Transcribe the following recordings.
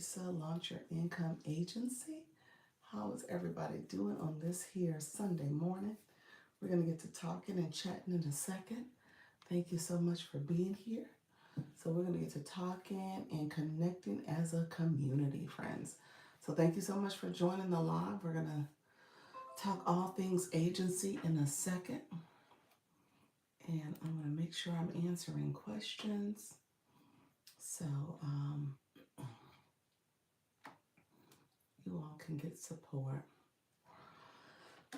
Lisa, Launch Your Income Agency. How is everybody doing on this here Sunday morning? We're going to get to talking and chatting in a second. Thank you so much for being here. So we're going to get to talking and connecting as a community, friends. So thank you so much for joining the live. We're going to talk all things agency in a second. And I'm going to make sure I'm answering questions. So you all can get support.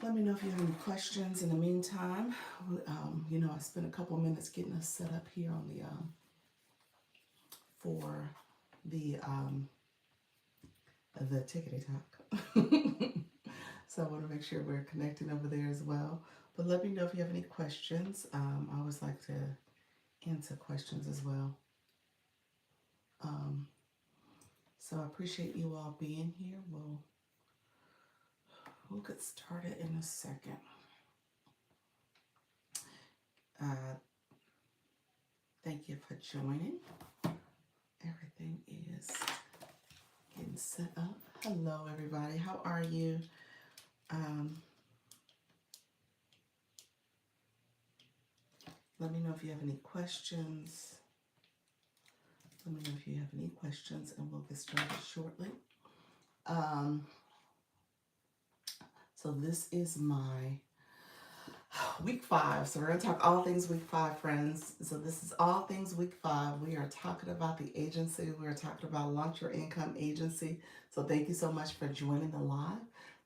Let me know if you have any questions in the meantime. I spent a couple minutes getting us set up here on the for the tickety talk. So I want to make sure we're connecting over there as well. But let me know if you have any questions. I always like to answer questions as well. So I appreciate you all being here. We'll get started in a second. Thank you for joining. Everything is getting set up. Hello, everybody. How are you? Let me know if you have any questions. Let me know if you have any questions, and we'll get started shortly. So this is my week 5. So we're going to talk all things week 5, friends. So this is all things week 5. We are talking about the agency. We're talking about Launch Your Income Agency. So thank you so much for joining the live.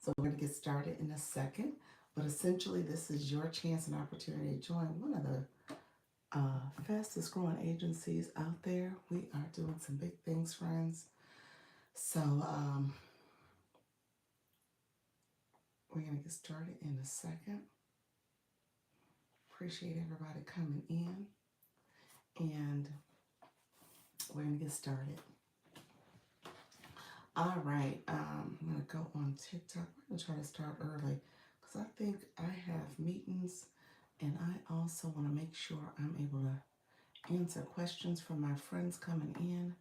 So we're going to get started in a second. But essentially, this is your chance and opportunity to join one of the fastest growing agencies out there. We are doing some big things, friends. So we're going to get started in a second. Appreciate everybody coming in, and we're going to get started. All right, I'm going to go on TikTok. We're going to try to start early because I think I have meetings, and I also want to make sure I'm able to answer questions from my friends coming in.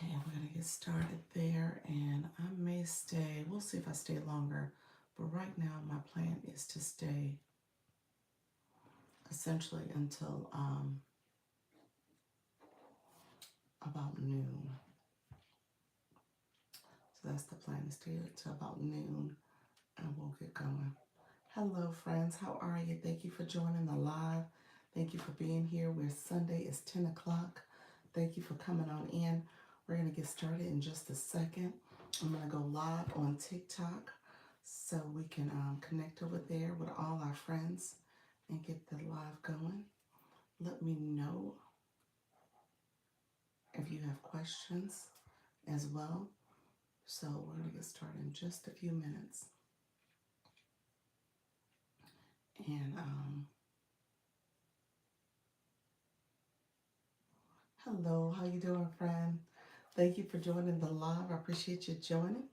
And we're going to get started there, and I may stay. We'll see if I stay longer, but right now my plan is to stay essentially until about noon. So that's the plan, to stay until about noon, and we'll get going. Hello, friends. How are you? Thank you for joining the live. Thank you for being here. Sunday is 10 o'clock. Thank you for coming on in. We're going to get started in just a second. I'm going to go live on TikTok so we can connect over there with all our friends and get the live going. Let me know if you have questions as well. So we're going to get started in just a few minutes. And hello, how you doing, friend? Thank you for joining the live. I appreciate you joining.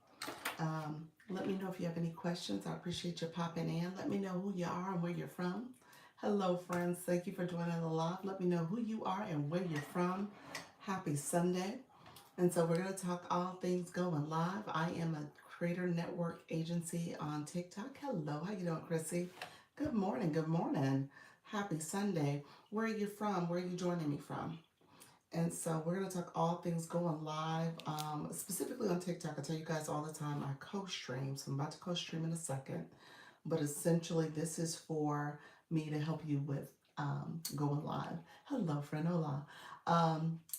Let me know if you have any questions. I appreciate you popping in. Let me know who you are and where you're from. Hello, friends. Thank you for joining the live. Let me know who you are and where you're from. Happy Sunday. And so we're going to talk all things going live. I am a creator network agency on TikTok. Hello, how you doing, Chrissy? Good morning. Good morning. Happy Sunday. Where are you from? Where are you joining me from? And so we're going to talk all things going live, specifically on TikTok. I tell you guys all the time, I co-stream. So I'm about to co-stream in a second. But essentially, this is for me to help you with going live. Hello, friend. Hola.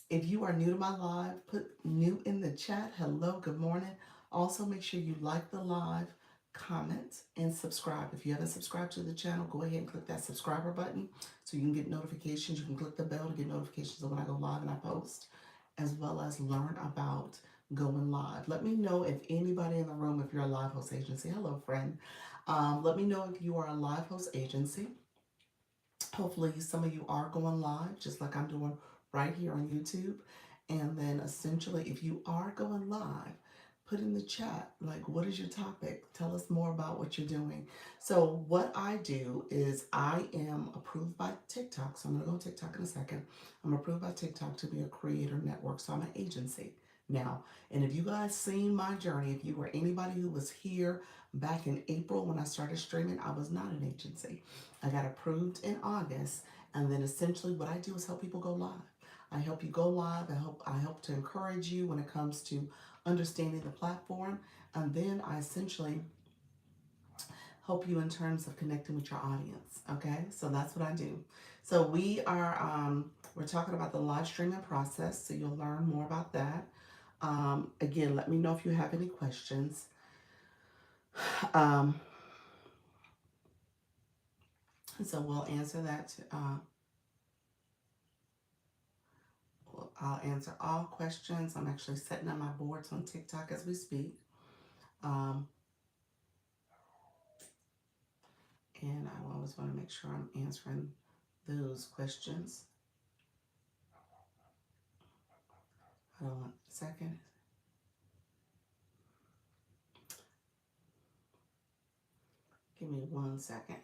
If you are new to my live, put new in the chat. Hello, good morning. Also, make sure you like the live, comment, and subscribe. If you haven't subscribed to the channel, go ahead and click that subscriber button so you can get notifications. You can click the bell to get notifications of when I go live and I post, as well as learn about going live. Let me know if anybody in the room, if you're a live host agency. Hello, friend. Let me know if you are a live host agency. Hopefully some of you are going live, just like I'm doing right here on YouTube. And then essentially, if you are going live, put in the chat, like, what is your topic? Tell us more about what you're doing. So what I do is I am approved by TikTok. So I'm going to go on TikTok in a second. I'm approved by TikTok to be a creator network. So I'm an agency. now. And if you guys seen my journey, if you were anybody who was here back in April when I started streaming, I was not an agency. I got approved in August, and then essentially what I do is help people go live. I help you go live. I help to encourage you when it comes to understanding the platform, and then I essentially help you in terms of connecting with your audience. Okay, so that's what I do. So we're talking about the live streaming process, so you'll learn more about that. Again, let me know if you have any questions. Um, so we'll answer that. I'll answer all questions. I'm actually setting up my boards on TikTok as we speak. Um, and I always want to make sure I'm answering those questions. Hold on a second. Give me 1 second.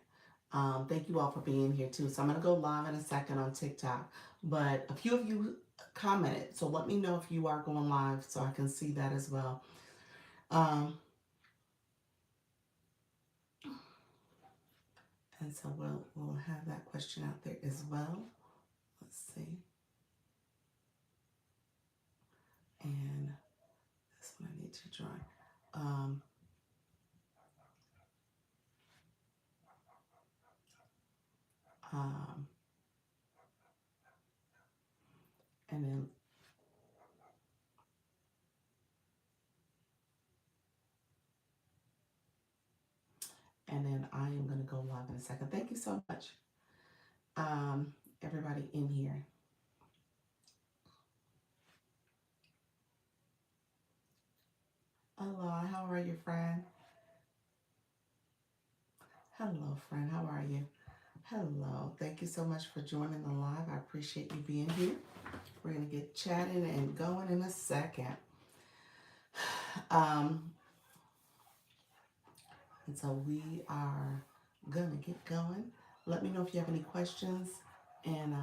Thank you all for being here too. So I'm going to go live in a second on TikTok. But a few of you commented. So let me know if you are going live so I can see that as well. And so we'll have that question out there as well. Let's see. And this one I need to join. Um, um, and then I am going to go live in a second. Thank you so much, everybody in here. Hello, how are you, friend? Hello, friend, how are you? Hello, thank you so much for joining the live. I appreciate you being here. We're going to get chatting and going in a second. And so we are going to get going. Let me know if you have any questions, and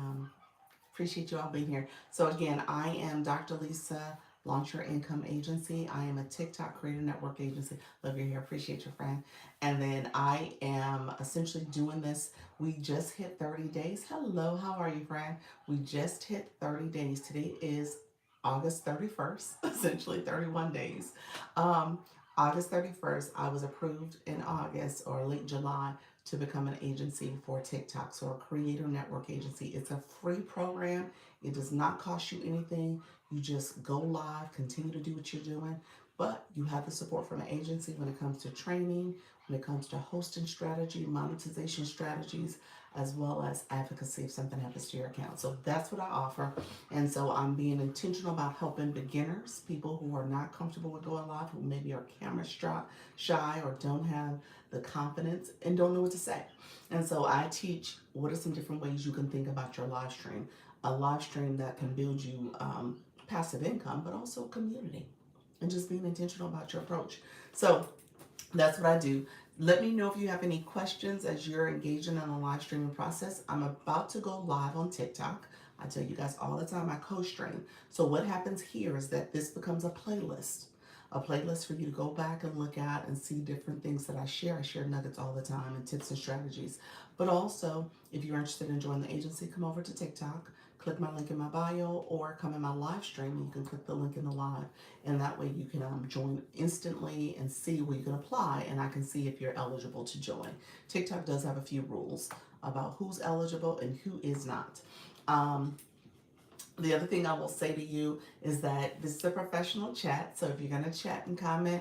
appreciate you all being here. So again, I am Dr. Lisa, Launch Your Income Agency. I am a TikTok Creator Network agency. Love you're here. Appreciate your friend. And then I am essentially doing this. We just hit 30 days. Hello, how are you, friend? We just hit 30 days. Today is August 31st, essentially 31 days. Um, August 31st, I was approved in August or late July to become an agency for TikTok, so a creator network agency. It's a free program. It does not cost you anything. You just go live, continue to do what you're doing, but you have the support from an agency when it comes to training, when it comes to hosting strategy, monetization strategies, as well as advocacy if something happens to your account. So that's what I offer. And so I'm being intentional about helping beginners, people who are not comfortable with going live, who maybe are camera shy or don't have the confidence and don't know what to say. And so I teach what are some different ways you can think about your live stream. A live stream that can build you passive income, but also community, and just being intentional about your approach. So that's what I do. Let me know if you have any questions as you're engaging in the live streaming process. I'm about to go live on TikTok. I tell you guys all the time I co-stream. So what happens here is that this becomes a playlist for you to go back and look at and see different things that I share. I share nuggets all the time and tips and strategies. But also, if you're interested in joining the agency, come over to TikTok, click my link in my bio, or come in my live stream and you can click the link in the live. And that way you can join instantly and see where you can apply, and I can see if you're eligible to join. TikTok does have a few rules about who's eligible and who is not. The other thing I will say to you is that this is a professional chat, so if you're going to chat and comment,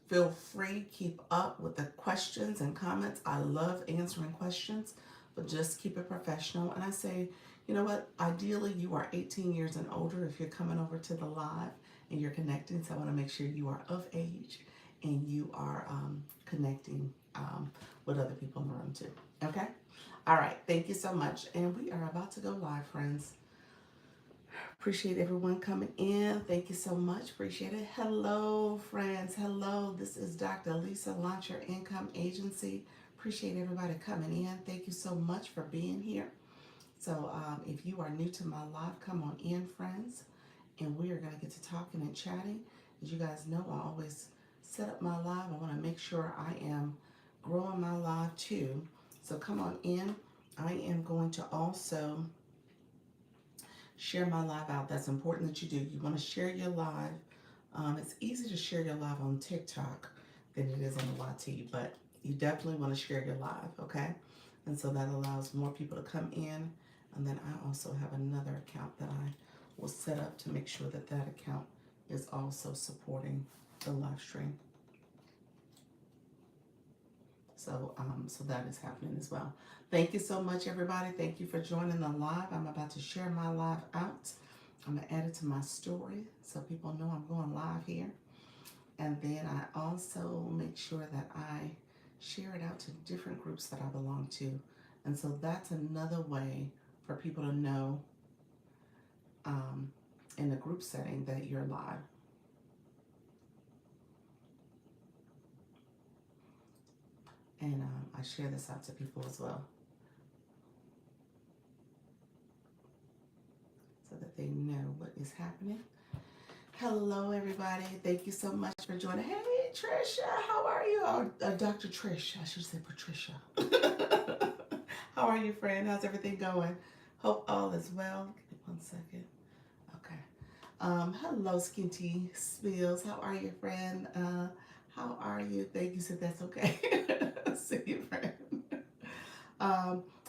feel free, keep up with the questions and comments. I love answering questions, but just keep it professional. And I say, you know what? Ideally, you are 18 years and older if you're coming over to the live and you're connecting. So I want to make sure you are of age and you are connecting with other people in the room too. Okay? All right. Thank you so much. And we are about to go live, friends. Appreciate everyone coming in. Thank you so much. Appreciate it. Hello, friends. Hello. This is Dr. Lisa, Launch Your Income Agency. Appreciate everybody coming in. Thank you so much for being here. So if you are new to my live, come on in, friends. and we are going to get to talking and chatting. As you guys know, I always set up my live. I want to make sure I am growing my live too. So come on in. I am going to also share my live out. That's important that you do. You want to share your live. It's easy to share your live on TikTok than it is on the YT, but you definitely want to share your live, okay? And so that allows more people to come in. And then I also have another account that I will set up to make sure that that account is also supporting the live stream. So that is happening as well. Thank you so much, everybody. Thank you for joining the live. I'm about to share my live out. I'm going to add it to my story so people know I'm going live here. And then I also make sure that I share it out to different groups that I belong to. And so that's another way for people to know in the group setting that you're live. And I share this out to people as well, so that they know what is happening. Hello, everybody. Thank you so much for joining. Hey, Trisha, how are you? Dr. Trish, I should say Patricia. How are you, friend? How's everything going? Hope all is well. Give me 1 second. Okay. Hello, Skinty Spills. How are you, friend? How are you? Thank you. Said that's okay. See you, friend.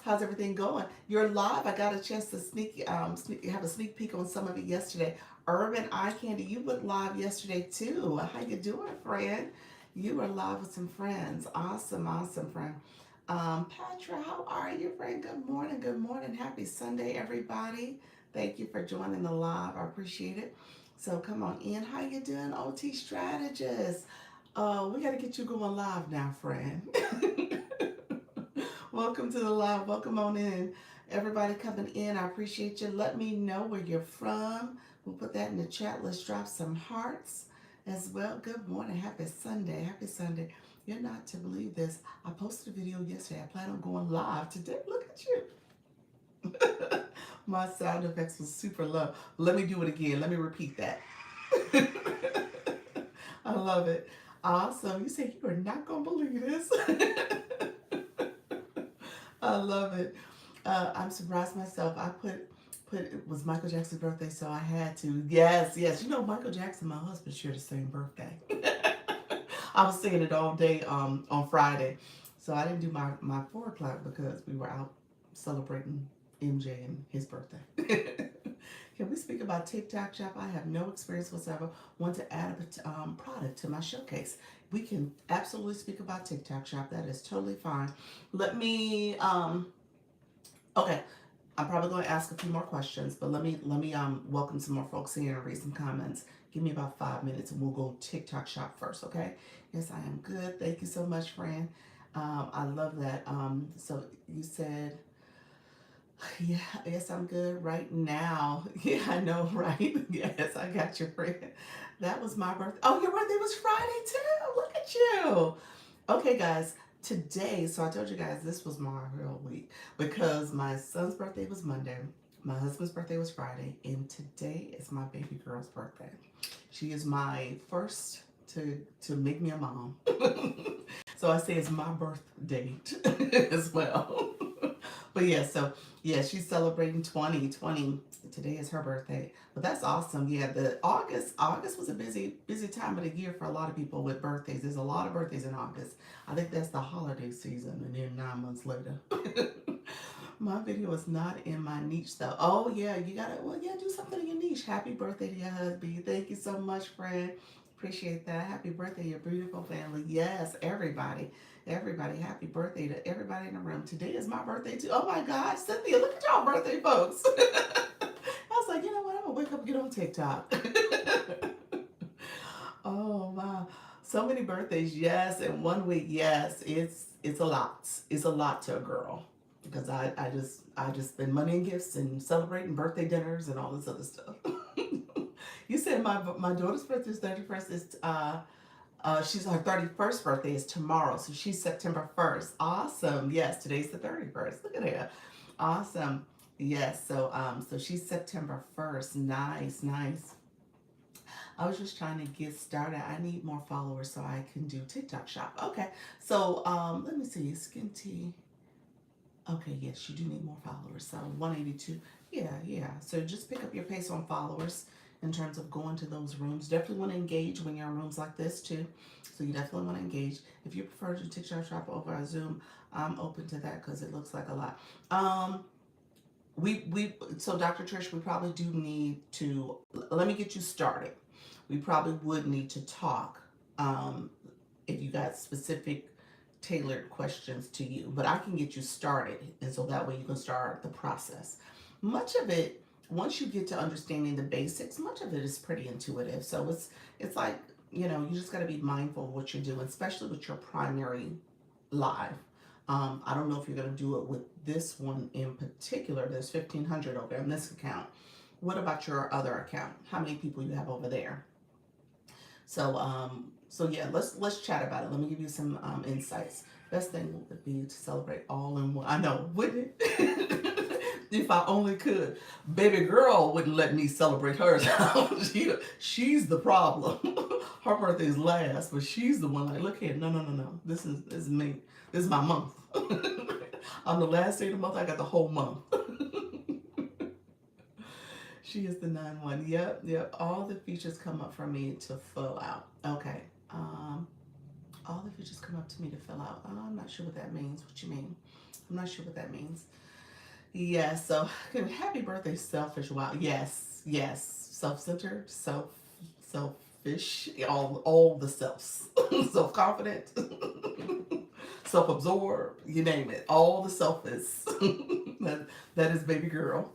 How's everything going? You're live. I got a chance to have a sneak peek on some of it yesterday. Urban Eye Candy, you went live yesterday too. How you doing, friend? You were live with some friends. Awesome, awesome, friend. Patra, how are you, friend? Good morning, good morning. Happy Sunday, everybody. Thank you for joining the live. I appreciate it. So come on in. How you doing, OT Strategist? We got to get you going live now, friend. Welcome to the live. Welcome on in. Everybody coming in, I appreciate you. Let me know where you're from. We'll put that in the chat. Let's drop some hearts as well. Good morning. Happy Sunday. Happy Sunday. You're not to believe this. I posted a video yesterday. I plan on going live today. Look at you. My sound effects was super low. Let me do it again. Let me repeat that. I love it. Awesome. You say you are not going to believe this. I love it. I'm surprised myself. I put it was Michael Jackson's birthday, so I had to. Yes. You know, Michael Jackson, my husband, share the same birthday. I was singing it all day on Friday, so I didn't do my 4 o'clock because we were out celebrating MJ and his birthday. Can we speak about TikTok Shop? I have no experience whatsoever. Want to add a product to my showcase. We can absolutely speak about TikTok Shop. That is totally fine. Let me, okay, I'm probably going to ask a few more questions, but let me welcome some more folks here and read some comments. Give me about 5 minutes and we'll go TikTok Shop first, okay? Yes, I am good. Thank you so much, friend. I love that. So you said, yeah, yes, I'm good right now. Yeah, I know, right? Yes, I got your friend. That was my birthday. Oh, your birthday was Friday too. Look at you. Okay, guys, today, so I told you guys this was my real week because my son's birthday was Monday, my husband's birthday was Friday, and today is my baby girl's birthday. She is my first to make me a mom. So I say it's my birth date as well. But yeah, so yeah, she's celebrating 2020. Today is her birthday. But that's awesome. Yeah, the August was a busy time of the year for a lot of people with birthdays. There's a lot of birthdays in August. I think that's the holiday season, and then 9 months later. My video is not in my niche though. Oh yeah, you gotta do something in your niche. Happy birthday to your husband. Thank you so much, friend. Appreciate that. Happy birthday, your beautiful family. Yes, everybody. Happy birthday to everybody in the room. Today is my birthday too. Oh my God, Cynthia, look at y'all birthday folks. I was like, you know what? I'm gonna wake up and get on TikTok. Oh wow. So many birthdays, yes, in 1 week, yes. It's a lot. It's a lot to a girl. Because I just spend money and gifts and celebrating birthday dinners and all this other stuff. You said my daughter's birthday is 31st. She's her 31st birthday is tomorrow, so she's September 1st. Awesome. Yes, today's the 31st. Look at her. Awesome. Yes. So she's September 1st. Nice. I was just trying to get started. I need more followers so I can do TikTok shop. Okay. So let me see. Skin tea. Okay, yes, you do need more followers. So 182. Yeah, yeah. So just pick up your pace on followers in terms of going to those rooms. Definitely want to engage when you're in rooms like this too. So you definitely want to engage. If you prefer to TikTok shop over a Zoom, I'm open to that because it looks like a lot. We so Dr. Trish, we probably do need to let me get you started. We probably would need to talk um, if you got specific tailored questions to you, but I can get you started, and so that way you can start the process. Much of it, once you get to understanding the basics, much of it is pretty intuitive. So it's like, you just got to be mindful of what you're doing, especially with your primary live. I don't know if you're going to do it with this one in particular. There's 1,500 over in this account. What about your other account? How many people you have over there? So yeah, let's chat about it. Let me give you some insights. Best thing would be to celebrate all in one. I know, wouldn't it? If I only could. Baby girl wouldn't let me celebrate hers. She's the problem. Her birthday's last, but she's the one like, look here, no, no, no, no. This is me. This is my month. On the last day of the month, I got the whole month. She is the 9-1. Yep, yep. All the features come up for me to fill out. Okay. Um, all the features come up to me to fill out. Oh, I'm not sure what that means. What you mean? I'm not sure what that means. Yes. So, happy birthday, selfish. Wow. Yes. Yes. Self-centered. Selfish. All the selves. Self-confident. Self-absorbed. You name it. All the selfish. that is baby girl.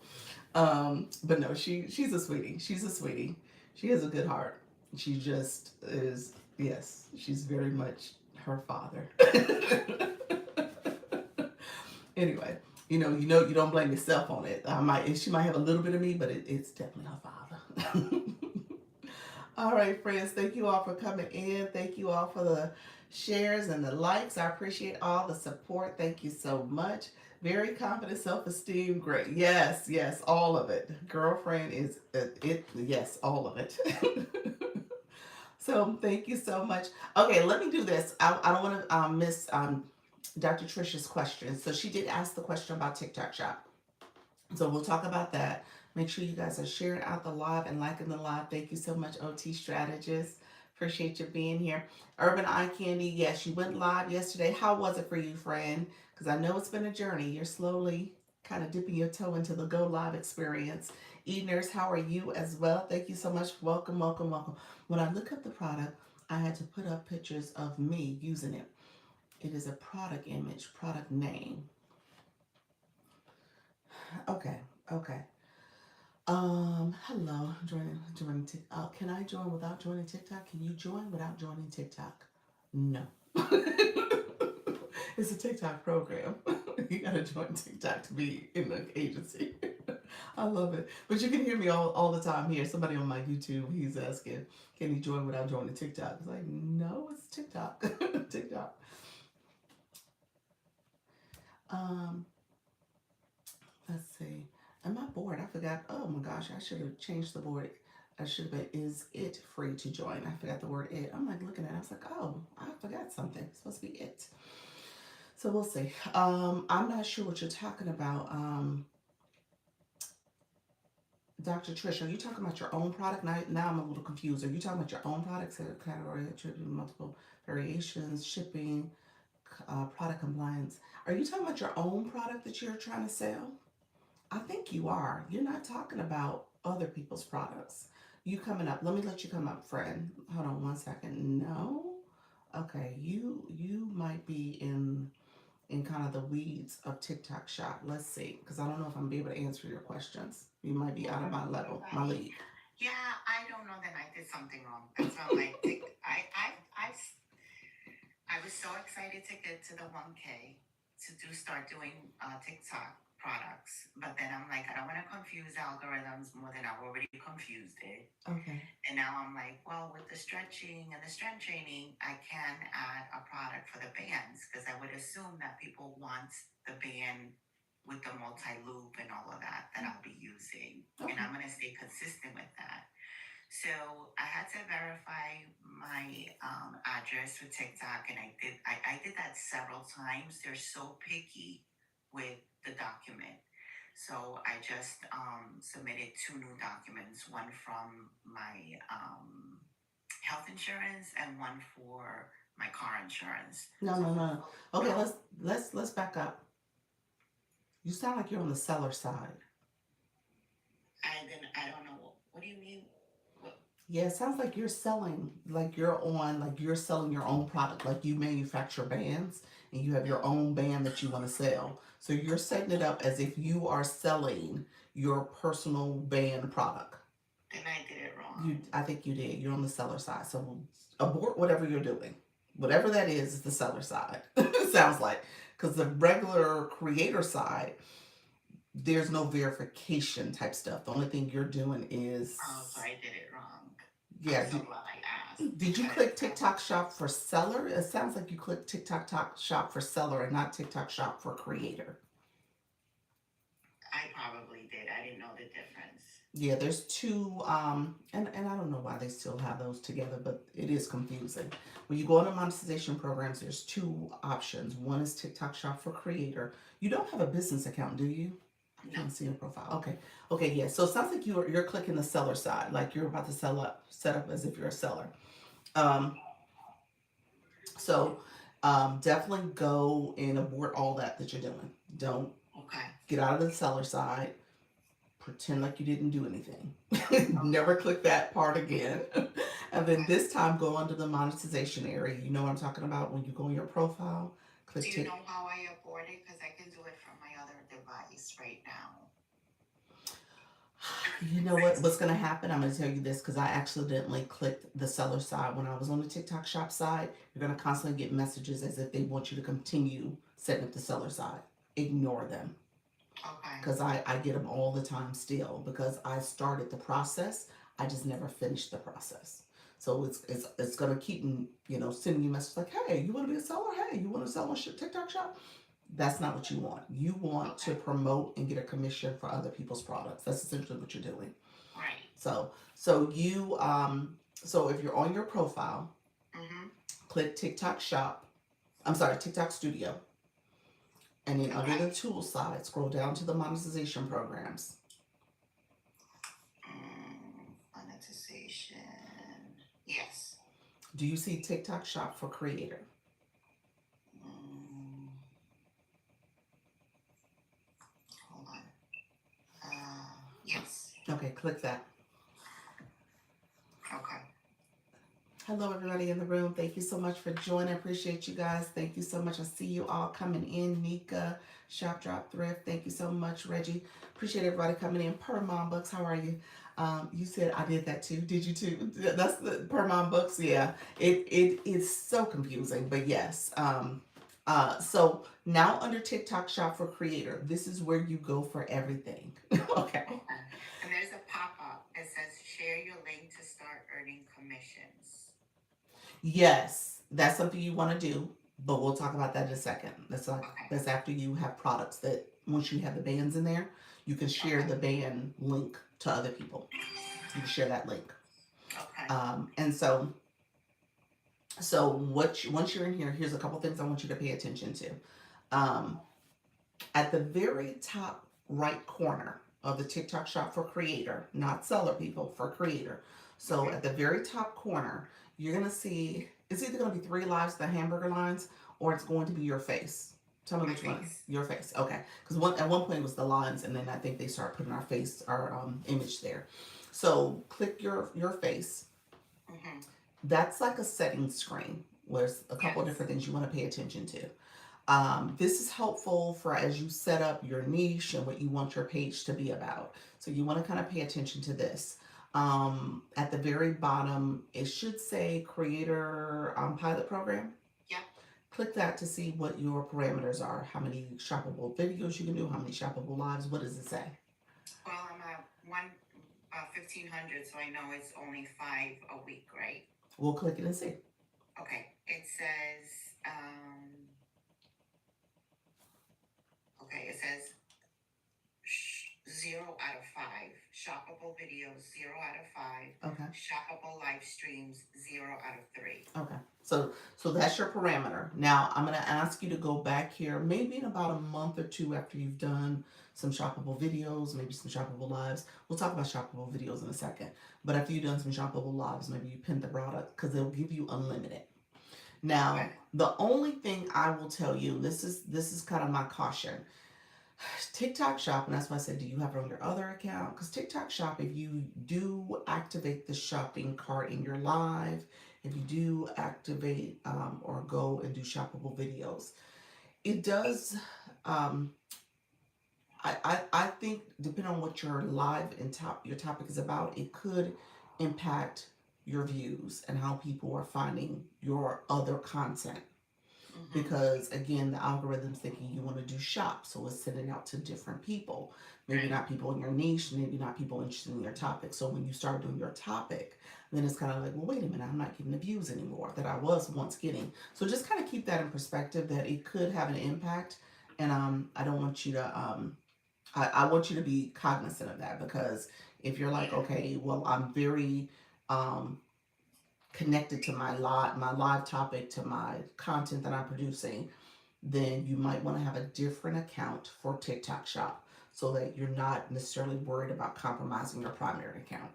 But no, she's a sweetie. She's a sweetie. She has a good heart. She just is. Yes, she's very much her father. Anyway, you don't blame yourself on it. She might have a little bit of me, but it's definitely her father. All right, friends. Thank you all for coming in. Thank you all for the shares and the likes. I appreciate all the support. Thank you so much. Very confident, self-esteem, great. Yes, yes, all of it. Girlfriend is it. Yes, all of it. So thank you so much. Okay, let me do this. I don't want to miss Dr. Trisha's question. So she did ask the question about TikTok Shop. So we'll talk about that. Make sure you guys are sharing out the live and liking the live. Thank you so much, OT Strategist. Appreciate you being here. Urban Eye Candy, yes, you went live yesterday. How was it for you, friend? Because I know it's been a journey. You're slowly kind of dipping your toe into the go live experience. E Nurse, how are you as well? Thank you so much. Welcome, welcome, welcome. When I look up the product, I had to put up pictures of me using it. It is a product image, product name. Okay, okay. Hello, joining TikTok. Can I join without joining TikTok? Can you join without joining TikTok? No. It's a TikTok program. You gotta join TikTok to be in the agency. I love it. But you can hear me all the time here. Somebody on my YouTube, he's asking, can you join without joining TikTok? It's like, no, it's TikTok. TikTok. Um, let's see. Am I bored? I forgot. Oh my gosh, I should have changed the board. I should have been, is it free to join? I forgot the word it. I'm like looking at it. I was like, oh, I forgot something. It's supposed to be it. So we'll see. I'm not sure what you're talking about. Dr. Trish, are you talking about your own product? Now I'm a little confused. Are you talking about your own products that are category attributed multiple variations, shipping, product compliance? Are you talking about your own product that you're trying to sell? I think you are. You're not talking about other people's products. You coming up. Let me let you come up, friend. Hold on one second. No? Okay, you might be in kind of the weeds of TikTok shop. Let's see, because I don't know if I'm gonna be able to answer your questions. You might be out of my level, my league. Yeah, I don't know that I did something wrong. That's why I'm like, I was so excited to get to the 1K to start doing TikTok products, but then I'm like, I don't want to confuse algorithms more than I've already confused it. Okay. And now I'm like, well, with the stretching and the strength training, I can add a product for the bands because I would assume that people want the band with the multi loop and all of that I'll be using. Okay. And I'm going to stay consistent with that. So I had to verify my address for TikTok, and I did that several times. They're so picky with the document. So I just submitted two new documents, one from my health insurance and one for my car insurance. No, So no, no, no. Okay, no, let's back up. You sound like you're on the seller side. I don't know. What do you mean? What? Yeah, it sounds like you're selling, like you're selling your own product, like you manufacture bands and you have your own band that you want to sell. So you're setting it up as if you are selling your personal band product. Then I did it wrong. I think you did. You're on the seller side. So abort whatever you're doing. Whatever that is the seller side. It sounds like. Because the regular creator side, there's no verification type stuff. The only thing you're doing is, Oh, so I did it wrong. I'm yeah. so glad I asked Did you because click TikTok shop for seller? It sounds like you clicked shop for seller and not TikTok shop for creator. I probably did. I didn't know the difference. Yeah, there's two, and I don't know why they still have those together, but it is confusing. When you go into monetization programs, there's two options. One is TikTok shop for creator. You don't have a business account, do you? I No. can't see your profile. Okay. Okay, yeah. So it sounds like you're clicking the seller side, like you're about to set up as if you're a seller. Um, so definitely go and abort all that you're doing. Don't Okay. get out of the seller side. Pretend like you didn't do anything. Never Okay. click that part again. And then Okay. this time go under the monetization area. You know what I'm talking about? When you go in your profile, Do click you tick. know how I abort it? Because I can do it from my other device right now. You know what? What's going to happen? I'm going to tell you this because I accidentally clicked the seller side when I was on the TikTok shop side. You're going to constantly get messages as if they want you to continue setting up the seller side. Ignore them Okay. because I get them all the time still because I started the process. I just never finished the process. So it's gonna keep sending you messages like, hey, you want to be a seller? Hey, you want to sell on TikTok shop? That's not what you want. You want to Okay. promote and get a commission for other people's products. That's essentially what you're doing. Right. So if you're on your profile, Mm-hmm. click TikTok shop. I'm sorry, TikTok studio. And then under Okay. the tool side, scroll down to the monetization programs. Monetization. Yes. Do you see TikTok shop for creator? Mm, hold on. Yes. Okay, click that. Okay. Hello, everybody in the room. Thank you so much for joining. Appreciate you guys. Thank you so much. I see you all coming in. Nika, Shop Drop Thrift. Thank you so much, Reggie. Appreciate everybody coming in. Per Mom Books, how are you? You said I did that too. Did you too? That's the Per Mom Books. Yeah, it is so confusing, but yes. So now under TikTok Shop for Creator, this is where you go for everything. Okay. Okay. And there's a pop-up that says share your link to start earning commissions. Yes, that's something you want to do, but we'll talk about that in a second. Okay. That's after you have products that once you have the bands in there, you can share Okay. the band link to other people. You can share that link. Okay. And once you're in here, here's a couple things I want you to pay attention to. Um, at the very top right corner of the TikTok shop for creator, not seller people, for creator. So Mm-hmm. at the very top corner, you're gonna see it's either gonna be three lives, the hamburger lines, or it's going to be your face. Tell me My which one. face. Your face. Okay. Because at one point it was the lines, and then I think they start putting our image there. So click your face. Mm-hmm. That's like a settings screen where there's a couple of Yes. different things you want to pay attention to. This is helpful for as you set up your niche and what you want your page to be about. So you want to kind of pay attention to this. At the very bottom, it should say creator pilot program. Yep. Click that to see what your parameters are. How many shoppable videos you can do, how many shoppable lives, what does it say? Well, I'm at 1,500, so I know it's only 5 a week, right? We'll click it and see. Okay. It says, okay, it says 0 out of 5 shoppable videos, 0 out of 5. Okay. Shoppable live streams, 0 out of 3. Okay. So that's your parameter. Now I'm going to ask you to go back here maybe in about a month or two after you've done some shoppable videos, maybe some shoppable lives. We'll talk about shoppable videos in a second. But after you've done some shoppable lives, maybe you pin the product because they'll give you unlimited. Okay. Now, the only thing I will tell you, this is kind of my caution. TikTok Shop, and that's why I said, do you have it on your other account? Because TikTok Shop, if you do activate the shopping cart in your live, if you do activate or go and do shoppable videos, it does. Um, I think depending on what your live and your topic is about, it could impact your views and how people are finding your other content Mm-hmm. because again the algorithm's thinking you want to do shop, so it's sending out to different people, maybe Right. not people in your niche, maybe not people interested in your topic. So when you start doing your topic, then it's kind of like, well, wait a minute, I'm not getting the views anymore that I was once getting. So just kind of keep that in perspective that it could have an impact. And I don't want you to I want you to be cognizant of that, because if you're like, Yeah. okay, well, I'm very um connected to my live topic, to my content that I'm producing, then you might want to have a different account for TikTok Shop so that you're not necessarily worried about compromising your primary account.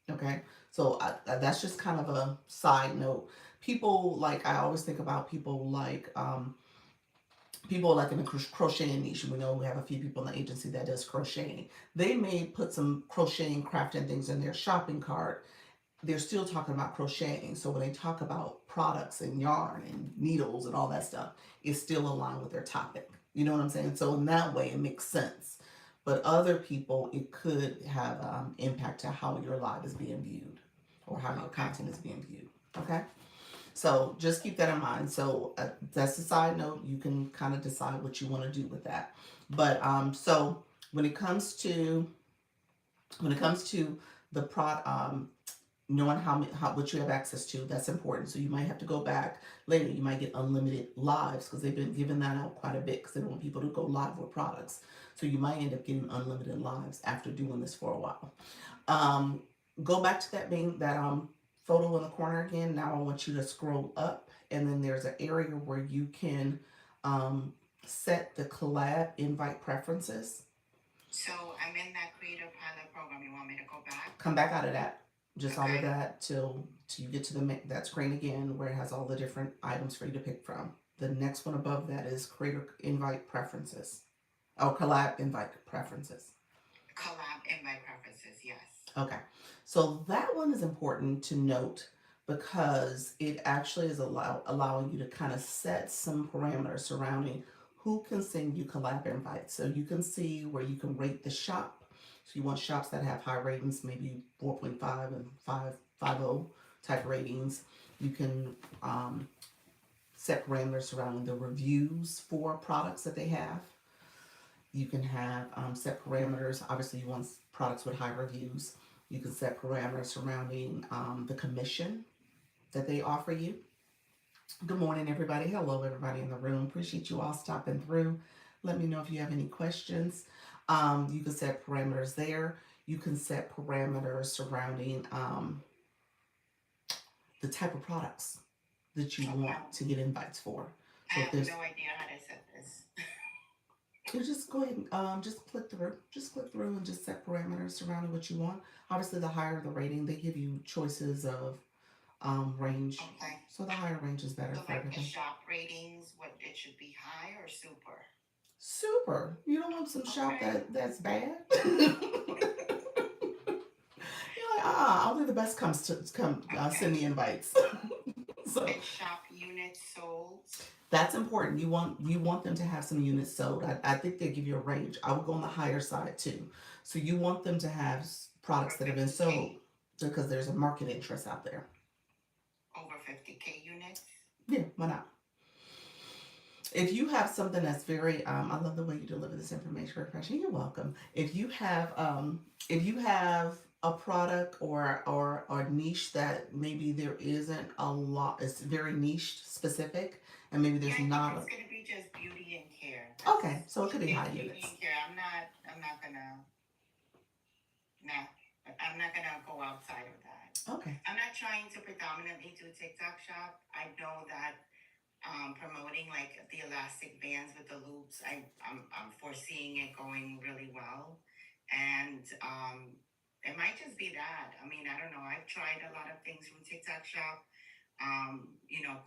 Okay, so that's just kind of a side note. People like, I always think about people like in the crocheting niche. We know we have a few people in the agency that does crocheting. They may put some crocheting, crafting things in their shopping cart. They're still talking about crocheting. So when they talk about products and yarn and needles and all that stuff, it's still aligned with their topic. You know what I'm saying? So in that way, it makes sense. But other people, it could have impact to how your live is being viewed or how your Okay. content is being viewed. Okay? So just keep that in mind. So that's a side note. You can kind of decide what you want to do with that. But so when it comes to the knowing how what you have access to, that's important. So you might have to go back later. You might get unlimited lives because they've been giving that out quite a bit because they want people to go live with products. So you might end up getting unlimited lives after doing this for a while. Um, Go back to that photo in the corner again. Now I want you to scroll up, and then there's an area where you can um, set the collab invite preferences. So I'm in that creator pilot program. You want me to go back? Come back out of that, just all of Okay. that till you get to that screen again where it has all the different items for you to pick from. The next one above that is creator invite preferences, or collab invite preferences. Collab in my preferences, yes. Okay, so that one is important to note because it actually is allowing you to kind of set some parameters surrounding who can send you collab invites. So you can see where you can rate the shop. So you want shops that have high ratings, maybe 4.5 and 5.50 type ratings. You can set parameters surrounding the reviews for products that they have. You can have set parameters. Obviously, you want products with high reviews. You can set parameters surrounding the commission that they offer you. Good morning, everybody. Hello, everybody in the room. Appreciate you all stopping through. Let me know if you have any questions. You can set parameters there. You can set parameters surrounding the type of products that you Okay. want to get invites for. I So if have there's no idea how to set this. You just go ahead and just click through. Just click through and just set parameters surrounding what you want. Obviously, the higher the rating, they give you choices of range. Okay. So the higher range is better So for like the everything. shop ratings, what it should be high or super? Super. You don't want some shop Okay. that's bad. You're like, only the best comes to come Okay. send me invites. So And shop units sold. that's important. You want them to have some units sold. I think they give you a range. I would go on the higher side too. So you want them to have products Over that have been sold 50K. because there's a market interest out there. Over 50K units. Yeah, why not? If you have something that's very, I love the way you deliver this information, refreshing. You're welcome. If you have a product or niche that maybe there isn't a lot, it's very niche specific, and maybe Yeah, there's I think not it's gonna be just beauty and care. okay, so it could be It's high beauty units. and care. I'm not gonna Nah, I'm not gonna go outside of that. Okay. I'm not trying to predominantly do TikTok shop. I know that promoting like the elastic bands with the loops, I'm foreseeing it going really well, and it might just be that. I mean, I don't know. I've tried a lot of things from TikTok shop,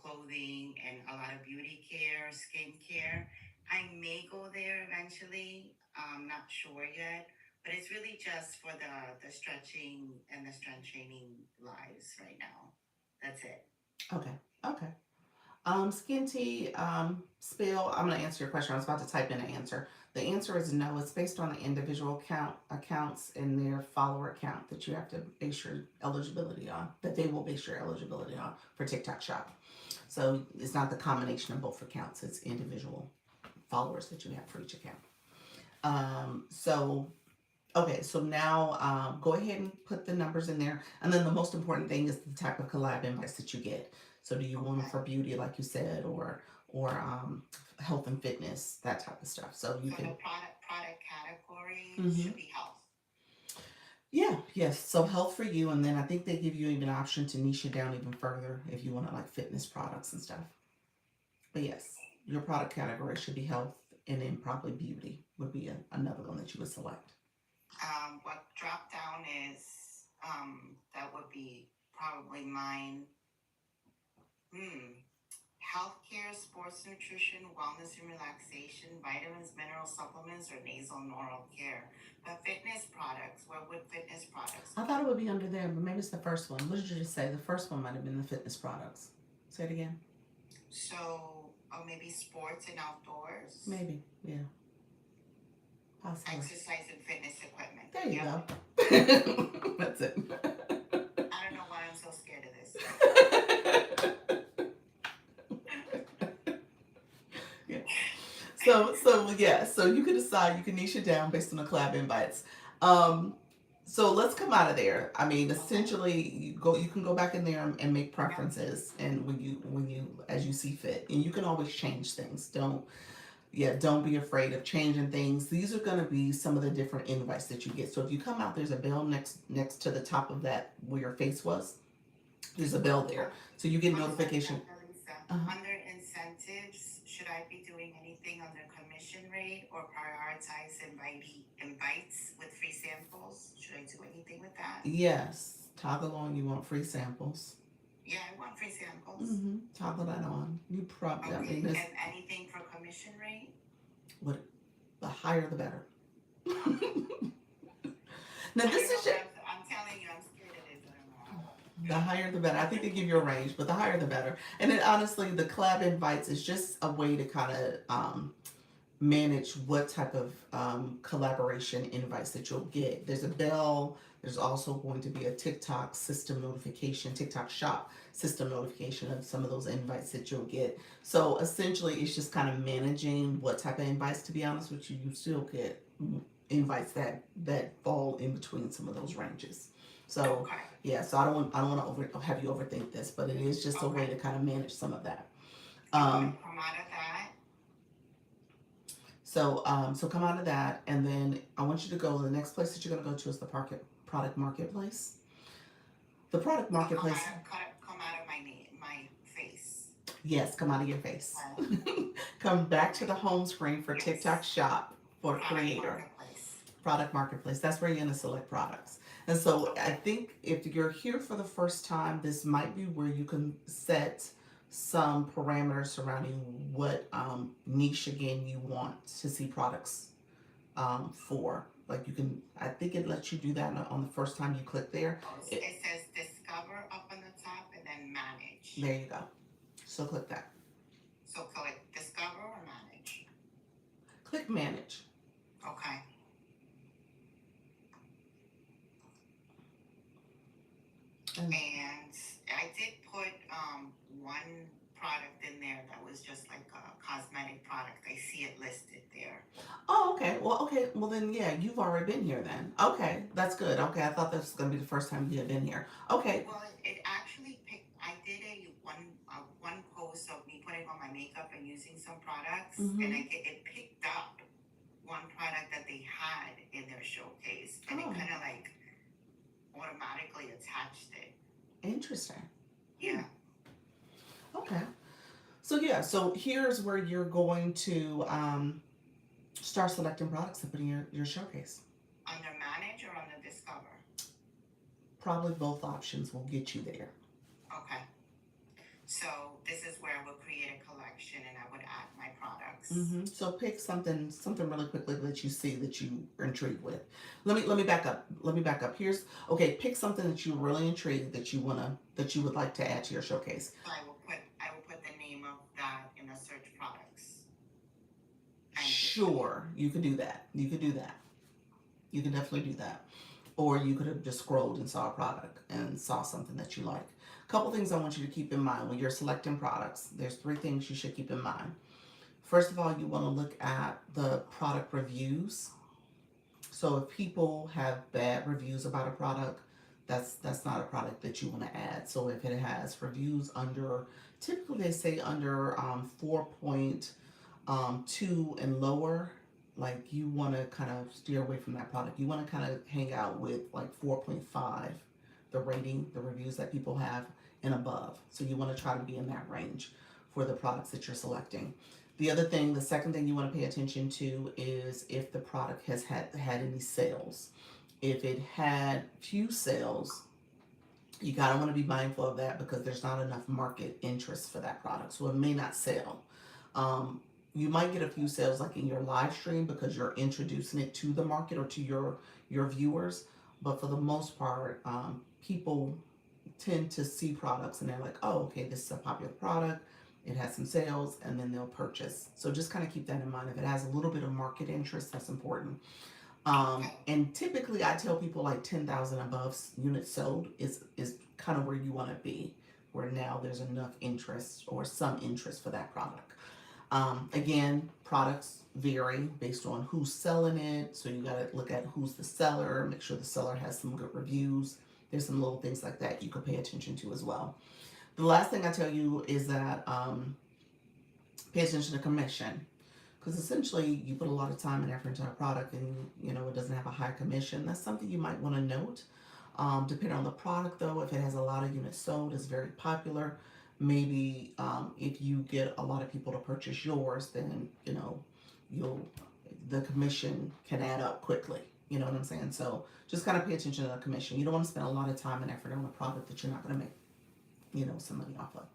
clothing and a lot of beauty care, skincare. I may go there eventually. I'm not sure yet, but it's really just for the stretching and the strength training lives right now. That's it. Okay. Okay. Skin tea, spill. I'm gonna answer your question. I was about to type in an answer. The answer is no. It's based on the individual accounts and their follower account that you have to base your eligibility on. That they will base your eligibility on for TikTok Shop. So it's not the combination of both accounts. It's individual followers that you have for each account. So okay, so now go ahead and put the numbers in there. And then the most important thing is the type of collab invites that you get. So do you want them Okay. for beauty, like you said, or health and fitness, that type of stuff. So you So can. the product category Hmm. should be health. Yeah, yes. So health for you, and then I think they give you even an option to niche it down even further if you want to like fitness products and stuff. But yes, your product category should be health, and then probably beauty would be another one that you would select. What drop down is that would be probably mine. Hmm. Healthcare, sports nutrition, wellness and relaxation, vitamins, mineral supplements, or nasal and oral care. But fitness products, what would fitness products I thought be? it would be under there, but maybe it's the first one. What did you just say? The first one might have been the fitness products. Say it again. So, or maybe sports and outdoors, Maybe. Yeah. Possibly. exercise and fitness equipment. There you Yep. go. That's it. I don't know why I'm so scared of this. Yeah. So yeah. So you can decide. You can niche it down based on the collab invites. Um, so let's come out of there. I mean, Okay. essentially, you can go back in there and make preferences, and when you as you see fit, and you can always change things. Don't be afraid of changing things. These are going to be some of the different invites that you get. So if you come out, there's a bell next to the top of that where your face was. There's a bell there, so you get I'm sorry, notification. Dr. Lisa. Uh-huh. Under incentives, should I be doing anything under commission rate or prioritize invites with free samples? Should I do anything with that? Yes, toggle on. You want free samples. Yeah, I want free samples. Mm-hmm. Toggle that on. You probably. I mean, Okay, this and anything for commission rate? what the higher the better. Now I this don't know, is but just, I'm telling you, I'm scared of this. I don't know. the higher the better. I think they give you a range, but the higher the better. And then honestly, the collab invites is just a way to kind of manage what type of collaboration invites that you'll get. There's a bell. There's also going to be a TikTok system notification, TikTok shop system notification of some of those invites that you'll get. So essentially, it's just kind of managing what type of invites. To be honest with you, you still get invites that fall in between some of those ranges. So Okay, yeah, so I don't want to have you overthink this, but it is just a way okay. to kind of manage some of that. I'm gonna Um, come out of that. so come out of that, and then I want you to go. The next place that you're going to go to is the product marketplace. The product So come marketplace. out of come out of my face. Yes, come out of your face. Okay. Come back to the home screen for TikTok Yes. Shop for Product Creator. marketplace. Product marketplace. That's where you're going to select products. And so I Okay. think if you're here for the first time, this might be where you can set some parameters surrounding what niche again you want to see products for. Like you can, I think it lets you do that on the first time you click there. Oh, It, it says discover up on the top and then manage. there you go. So click that. So click discover or manage. Click manage. Okay. And, And I did put one product in there that was just like a cosmetic product. I see it listed there. oh, okay. Well, okay. Well, then, yeah, you've already been here then. Okay, that's good. Okay, I thought this was going to be the first time you had been here. Okay. Well, it actually picked. I did one post of me putting on my makeup and using some products, and Mm-hmm. it picked up one product that they had in their showcase, and it Oh, kind of like Interesting. Yeah. Okay. So yeah, so here's where you're going to start selecting products and putting your showcase. Under manage or under discover? Probably both options will get you there. Okay. So this is where I would create a collection and I would add my products. So pick something really quickly that you see that you are intrigued with. Let me back up. Let me back up. Here's okay. Pick something that you're really intrigued that you would like to add to your showcase. So I will put the name of that in the search products. Sure, you could do that. You could do that. You can definitely do that. Or you could have just scrolled and saw a product and saw something that you like. A couple things I want you to keep in mind when you're selecting products. There's 3 things you should keep in mind. First of all, you want to look at the product reviews. So if people have bad reviews about a product, that's not a product that you want to add. So if it has reviews under, typically they say under 4.2 and lower, like you want to kind of steer away from that product. You want to kind of hang out with like 4.5, the rating, the reviews that people have and above. So you want to try to be in that range for the products that you're selecting. The second thing you want to pay attention to is if the product has had any sales. If it had few sales, you gotta want to be mindful of that because there's not enough market interest for that product, so it may not sell. You might get a few sales like in your live stream because you're introducing it to the market or to your viewers, but for the most part, people tend to see products and they're like, oh, okay, this is a popular product. It has some sales, and then they'll purchase. So just kind of keep that in mind. If it has a little bit of market interest, that's important. And typically, I tell people like 10,000 above units sold is kind of where you want to be, where now there's enough interest or some interest for that product. Again, products vary based on who's selling it, so you got to look at who's the seller, make sure the seller has some good reviews. There's some little things like that you could pay attention to as well. The last thing I tell you is that pay attention to commission, because essentially you put a lot of time and effort into a product and it doesn't have a high commission. That's something you might want to note. Depending on the product though, if it has a lot of units sold, it's very popular, maybe if you get a lot of people to purchase yours, then the commission can add up quickly. You know what I'm saying? So just kind of pay attention to the commission. You don't want to spend a lot of time and effort on a product that you're not going to make some money off of.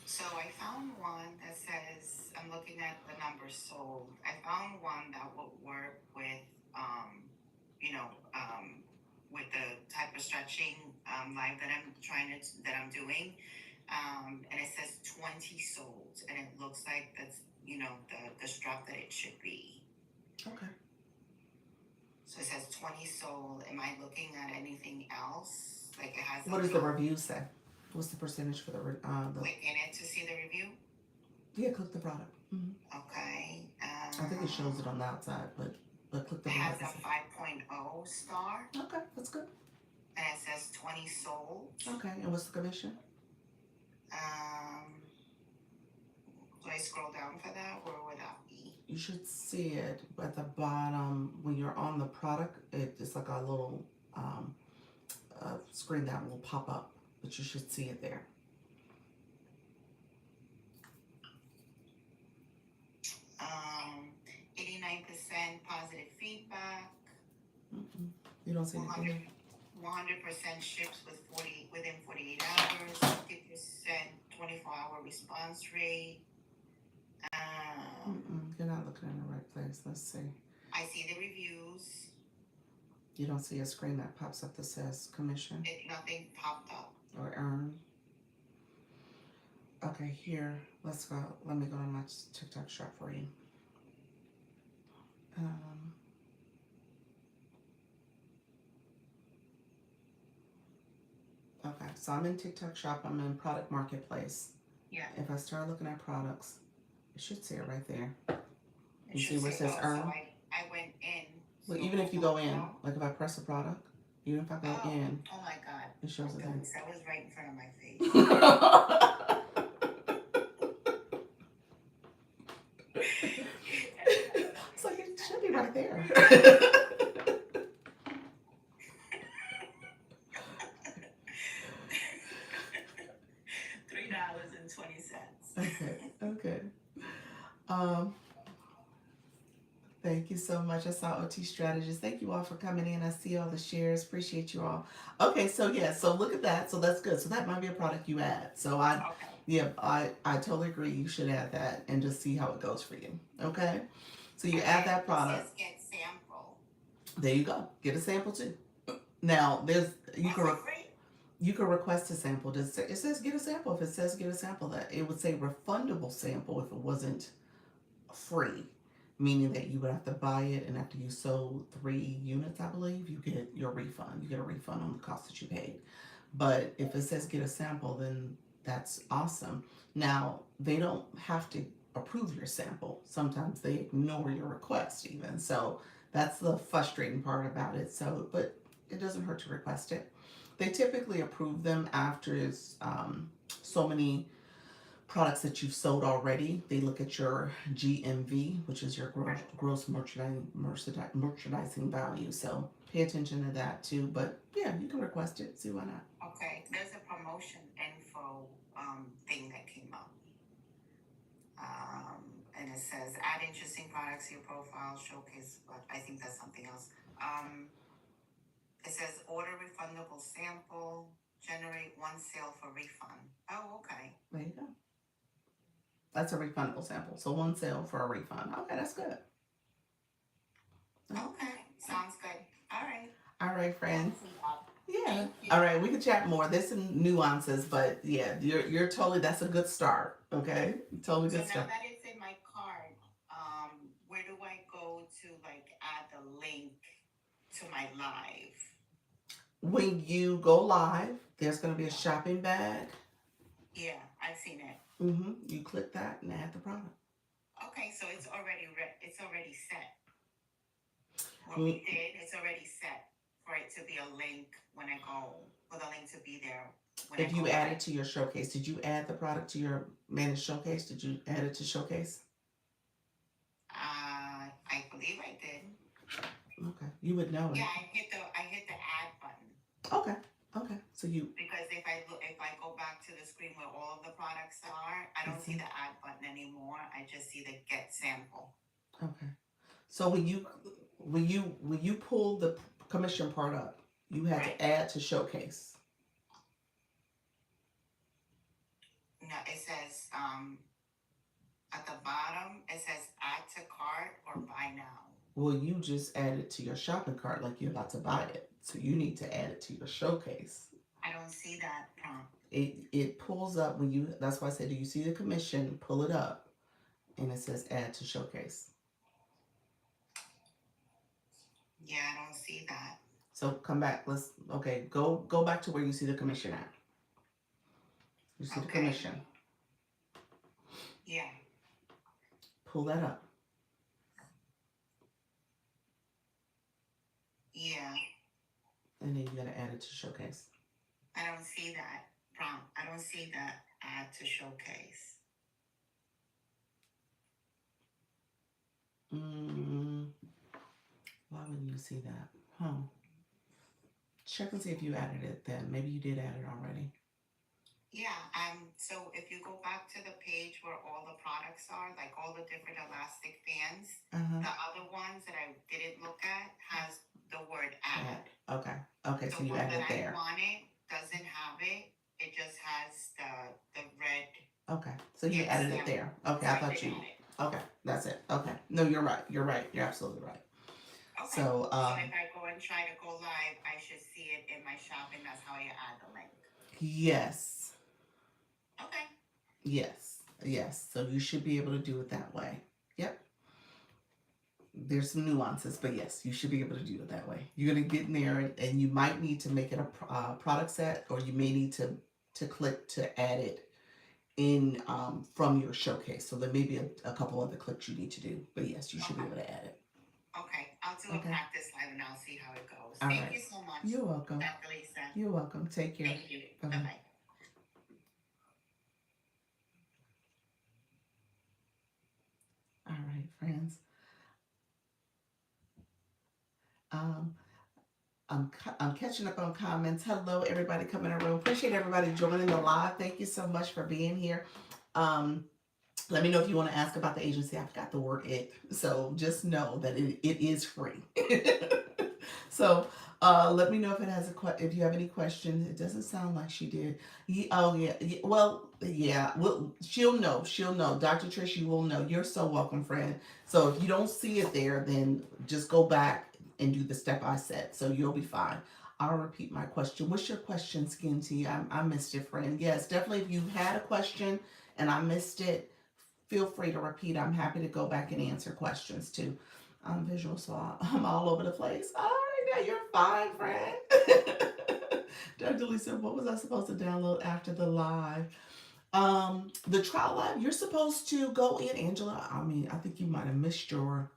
So I found one that says, I'm looking at the numbers sold. I found one that would work with, with the type of stretching live that I'm doing. And it says 20 sold, and it looks like that's, the strap that it should be. Okay. So it says 20 sold. Am I looking at anything else? Like it has. What does the review say? What's the percentage for the Click in it to see the review? Yeah, click the product. Okay. I think it shows it on the outside, but click the it product. It has a 5.0 star. Okay, that's good. And it says 20 sold. Okay, and what's the commission? Do I scroll down for that, or would that be? You should see it at the bottom when you're on the product. It's like a little screen that will pop up. But you should see it there. 89% positive feedback. You don't see anything. 100% ships within 48 hours. 50% 24-hour response rate. You're not looking in the right place. Let's see. I see the reviews. You don't see a screen that pops up that says commission? Nothing popped up. Or earn. Okay, here, let's go. Let me go to my TikTok shop for you. Okay, so I'm in TikTok shop. I'm in product marketplace. Yeah. If I start looking at products, it should say it right there. You see where it says earn? So I went in. Well, even if you go in, like if I press a product, even if I go in. Oh my God. It shows it there. That was right in front of my face. It's like it should be right there. $1.20. Okay. Okay. Um, Thank you so much. I saw OT strategist. Thank you all for coming in. I see all the shares. Appreciate you all. Okay, so yeah, so look at that. So that's good. So that might be a product you add. So Okay. yeah, I totally agree. You should add that and just see how it goes for you. Okay, so you And add then that it says product. get sample. There you go. Get a sample too. Now there's you Oh, can for free? you can request a sample. It says get a sample. If it says get a sample, that it would say refundable sample if it wasn't free, meaning that you would have to buy it, and after you sold 3 units, I believe, you get your refund. You get a refund on the cost that you paid. But if it says get a sample, then that's awesome. Now, they don't have to approve your sample. Sometimes they ignore your request, even. So that's the frustrating part about it. So, but it doesn't hurt to request it. They typically approve them after so many products that you've sold already. They look at your GMV, which is your Right. gross merchandising value. So pay attention to that too. But yeah, you can request it. See why not? Okay. There's a promotion info thing that came up. And it says add interesting products to your profile, showcase, but I think that's something else. Um, it says order refundable sample, generate one sale for refund. Oh, okay. There you go. That's a refundable sample. So one sale for a refund. Okay, that's good. Okay. Okay. Sounds good. All right. All right, We'll friends. see that. Yeah. Thank you. All right, we can chat more. There's some nuances, but yeah, you're totally that's a good start. Okay, totally So good now start. that it's in my card, where do I go to like add the link to my live? When you go live, there's going to be a Yeah. shopping bag. Yeah, I've seen it. You click that and add the product. Okay, so it's already set. What Well, we did, it's already set for it to be a link when I go, for the link to be there when I if go you add it live. to your showcase, did you add the product to your managed showcase? Did you add it to showcase? I believe I did. Okay, you would know Yeah, it. I hit the add button Okay, okay. So you, because if I go back to the screen where all of the products are, I don't see mhm, the add button anymore. I just see the get sample. okay. So when you pull the commission part up, you had Right. to add to showcase. No, it says at the bottom it says add to cart or buy now. Well, you just added to your shopping cart like you're about to buy it. So you need to add it to your showcase. I don't see that prompt. It pulls up when you. That's why I said, do you see the commission? Pull it up, and it says add to showcase. Yeah, I don't see that. So come back. Let's okay. Go back to where you see the commission at. You see the Okay. commission. Yeah. Pull that up, Yeah. and then you gotta add it to showcase. I don't see that prompt. I don't see that add to showcase. Mm, why wouldn't you see that? Huh? Check and see if you added it. Then maybe you did add it already. Yeah, so if you go back to the page where all the products are, like all the different elastic bands, Uh huh. the other ones that I didn't look at has the word add. Add. Okay. Okay. The So you one added that it I there. wanted doesn't have it. It just has the red Okay. So you get added it there. sample. Okay. So I I thought did you. add it. Okay. That's it. Okay. No, you're right. You're right. You're absolutely right. Okay. So So if I go and try to go live, I should see it in my shop, and that's how you add the link. yes. Okay. Yes. Yes. So you should be able to do it that way. Yep. There's some nuances, but yes, you should be able to do it that way. You're gonna get in there, and you might need to make it a product set, or you may need to click to add it in from your showcase. So there may be a couple other clicks you need to do, but yes, you should be Okay. able to add it. Okay. I'll do a Okay. practice live and I'll see how it goes. All Thank right. you so much, You're welcome. Dr. Lisa. You're welcome. Take care. Thank you. Bye Bye bye. bye. All right, friends. Um, I'm catching up on comments. Hello, everybody coming in the room. Appreciate everybody joining the live. Thank you so much for being here. Um, Let me know if you want to ask about the agency. I forgot the word it. So just know that it is free. So let me know if it has if you have any questions. It doesn't sound like she did. Oh yeah, yeah. Well, yeah. Well, she'll know. She'll know. Dr. Trish, you will know. You're so welcome, friend. So if you don't see it there, then just go back and do the step I said. So you'll be fine. I'll repeat my question. What's your question, Skin T? I missed it, friend. Yes, definitely. If you had a question and I missed it, feel free to repeat. I'm happy to go back and answer questions too. I'm visual, so I'm all over the place. All right, now you're fine, friend. Dr. Lisa, what was I supposed to download after the live? The trial live, you're supposed to go in, Angela. I mean, I think you might have missed your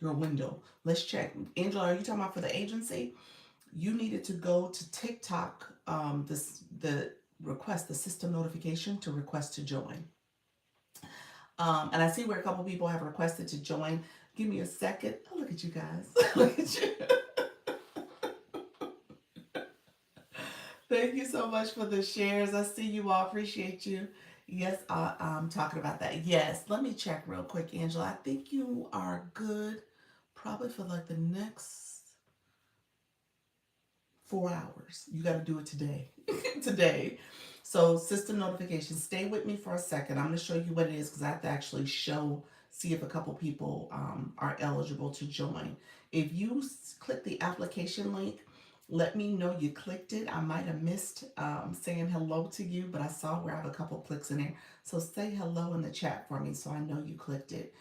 window. Let's check. Angela, are you talking about for the agency? You needed to go to TikTok, the request, the system notification to request to join. And I see where a couple people have requested to join. Give me a second. Oh, look at you guys. Look at you. Thank you so much for the shares. I see you all. Appreciate you. Yes, I'm talking about that. Yes, let me check real quick, Angela. I think you are good probably for like the next 4 hours. You got to do it today. Today. So system notifications. Stay with me for a second. I'm going to show you what it is because I have to actually see if a couple people are eligible to join. If you click the application link, let me know you clicked it. I might have missed saying hello to you, but I saw where I have a couple clicks in there. So say hello in the chat for me so I know you clicked it.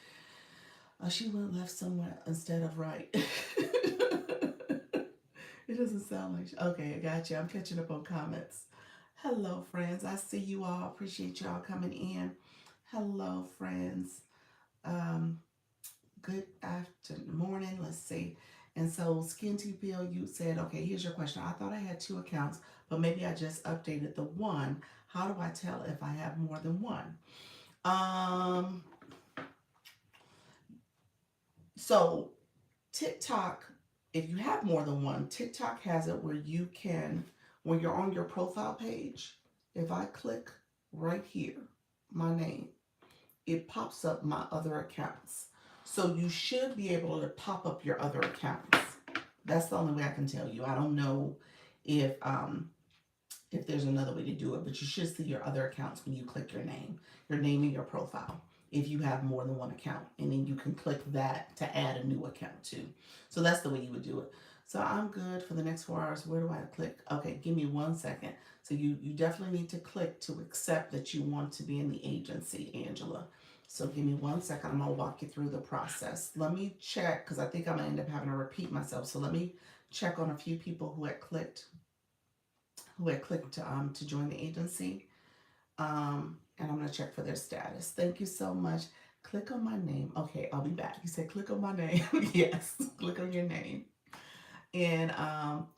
She went left somewhere instead of right. It doesn't sound like okay, I got you. I'm catching up on comments. Hello, friends. I see you all. Appreciate y'all coming in. Hello, friends. Um, Good afternoon, morning. Let's see. And so, Skin TPO, you said, okay, here's your question. I thought I had 2 accounts, but maybe I just updated the one. How do I tell if I have more than one? Um, so TikTok, if you have more than one, TikTok has it where you can, when you're on your profile page, if I click right here, my name, it pops up my other accounts. So you should be able to pop up your other accounts. That's the only way I can tell you. I don't know if there's another way to do it, but you should see your other accounts when you click your name and your profile, if you have more than one account. And then you can click that to add a new account too. So that's the way you would do it. So I'm good for the next 4 hours. Where do I click? Okay, give me 1 second. So you definitely need to click to accept that you want to be in the agency, Angela. So give me 1 second. I'm gonna walk you through the process. Let me check because I think I'm gonna end up having to repeat myself. So let me check on a few people who had clicked to join the agency. And I'm going to check for their status. Thank you so much. Click on my name. Okay, I'll be back. You said click on my name. Yes, click on your name. And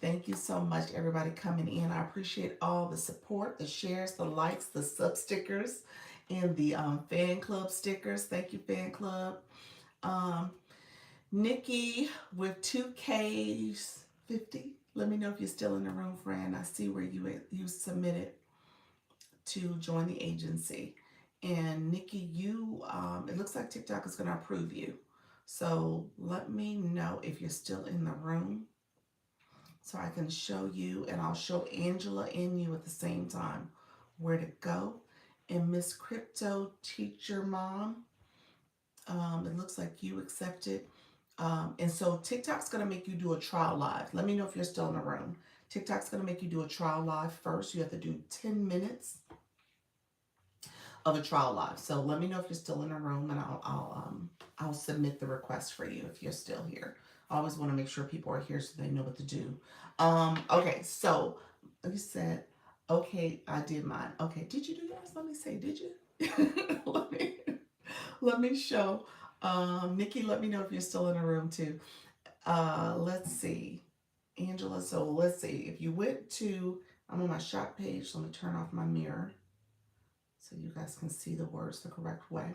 thank you so much, everybody coming in. I appreciate all the support, the shares, the likes, the sub stickers, and the fan club stickers. Thank you, fan club. Um, Nikki with 2Ks 50. Let me know if you're still in the room, friend. I see where you submitted to join the agency. And Nikki, it looks like TikTok is going to approve you. So let me know if you're still in the room so I can show you, and I'll show Angela and you at the same time where to go. And Miss Crypto Teacher Mom, it looks like you accepted. And so TikTok's going to make you do a trial live. Let me know if you're still in the room. TikTok's going to make you do a trial live first. You have to do 10 minutes of a trial live. So let me know if you're still in the room, and I'll submit the request for you if you're still here. I always want to make sure people are here so they know what to do. Okay, so you said, okay, I did mine. Okay, did you do yours? Let me say, did you? let me let me show. Nikki, let me know if you're still in the room too. Let's see. Angela, so let's see. If you went to, I'm on my shop page, so let me turn off my mirror so you guys can see the words the correct way.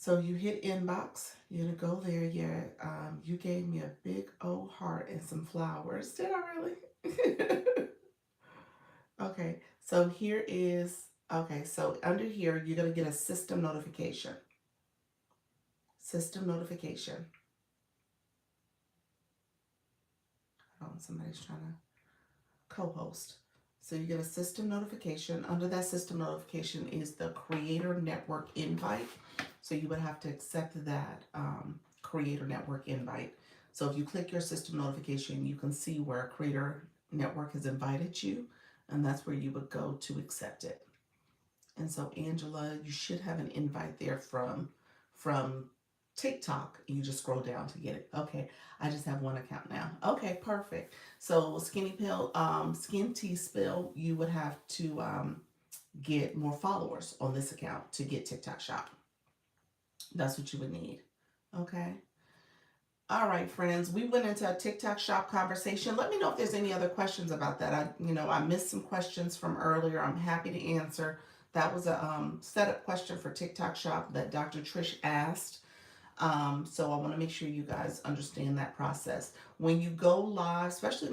So you hit inbox. You're gonna go there. Yeah, you gave me a big old heart and some flowers. Did I really? Okay. So here is okay. So under here, you're gonna get a system notification. System notification. Oh, somebody's trying to co-host. So you get a system notification. Under that system notification is the creator network invite. So you would have to accept that creator network invite. So if you click your system notification, you can see where creator network has invited you, and that's where you would go to accept it. And so Angela, you should have an invite there from TikTok. You just scroll down to get it. Okay, I just have one account now. Okay, perfect. So Skin Tea Spill, you would have to get more followers on this account to get TikTok Shop. That's what you would need. Okay. All right, friends. We went into a TikTok Shop conversation. Let me know if there's any other questions about that. I missed some questions from earlier. I'm happy to answer. That was a setup question for TikTok Shop that Dr. Trish asked. So I want to make sure you guys understand that process. When you go live, especially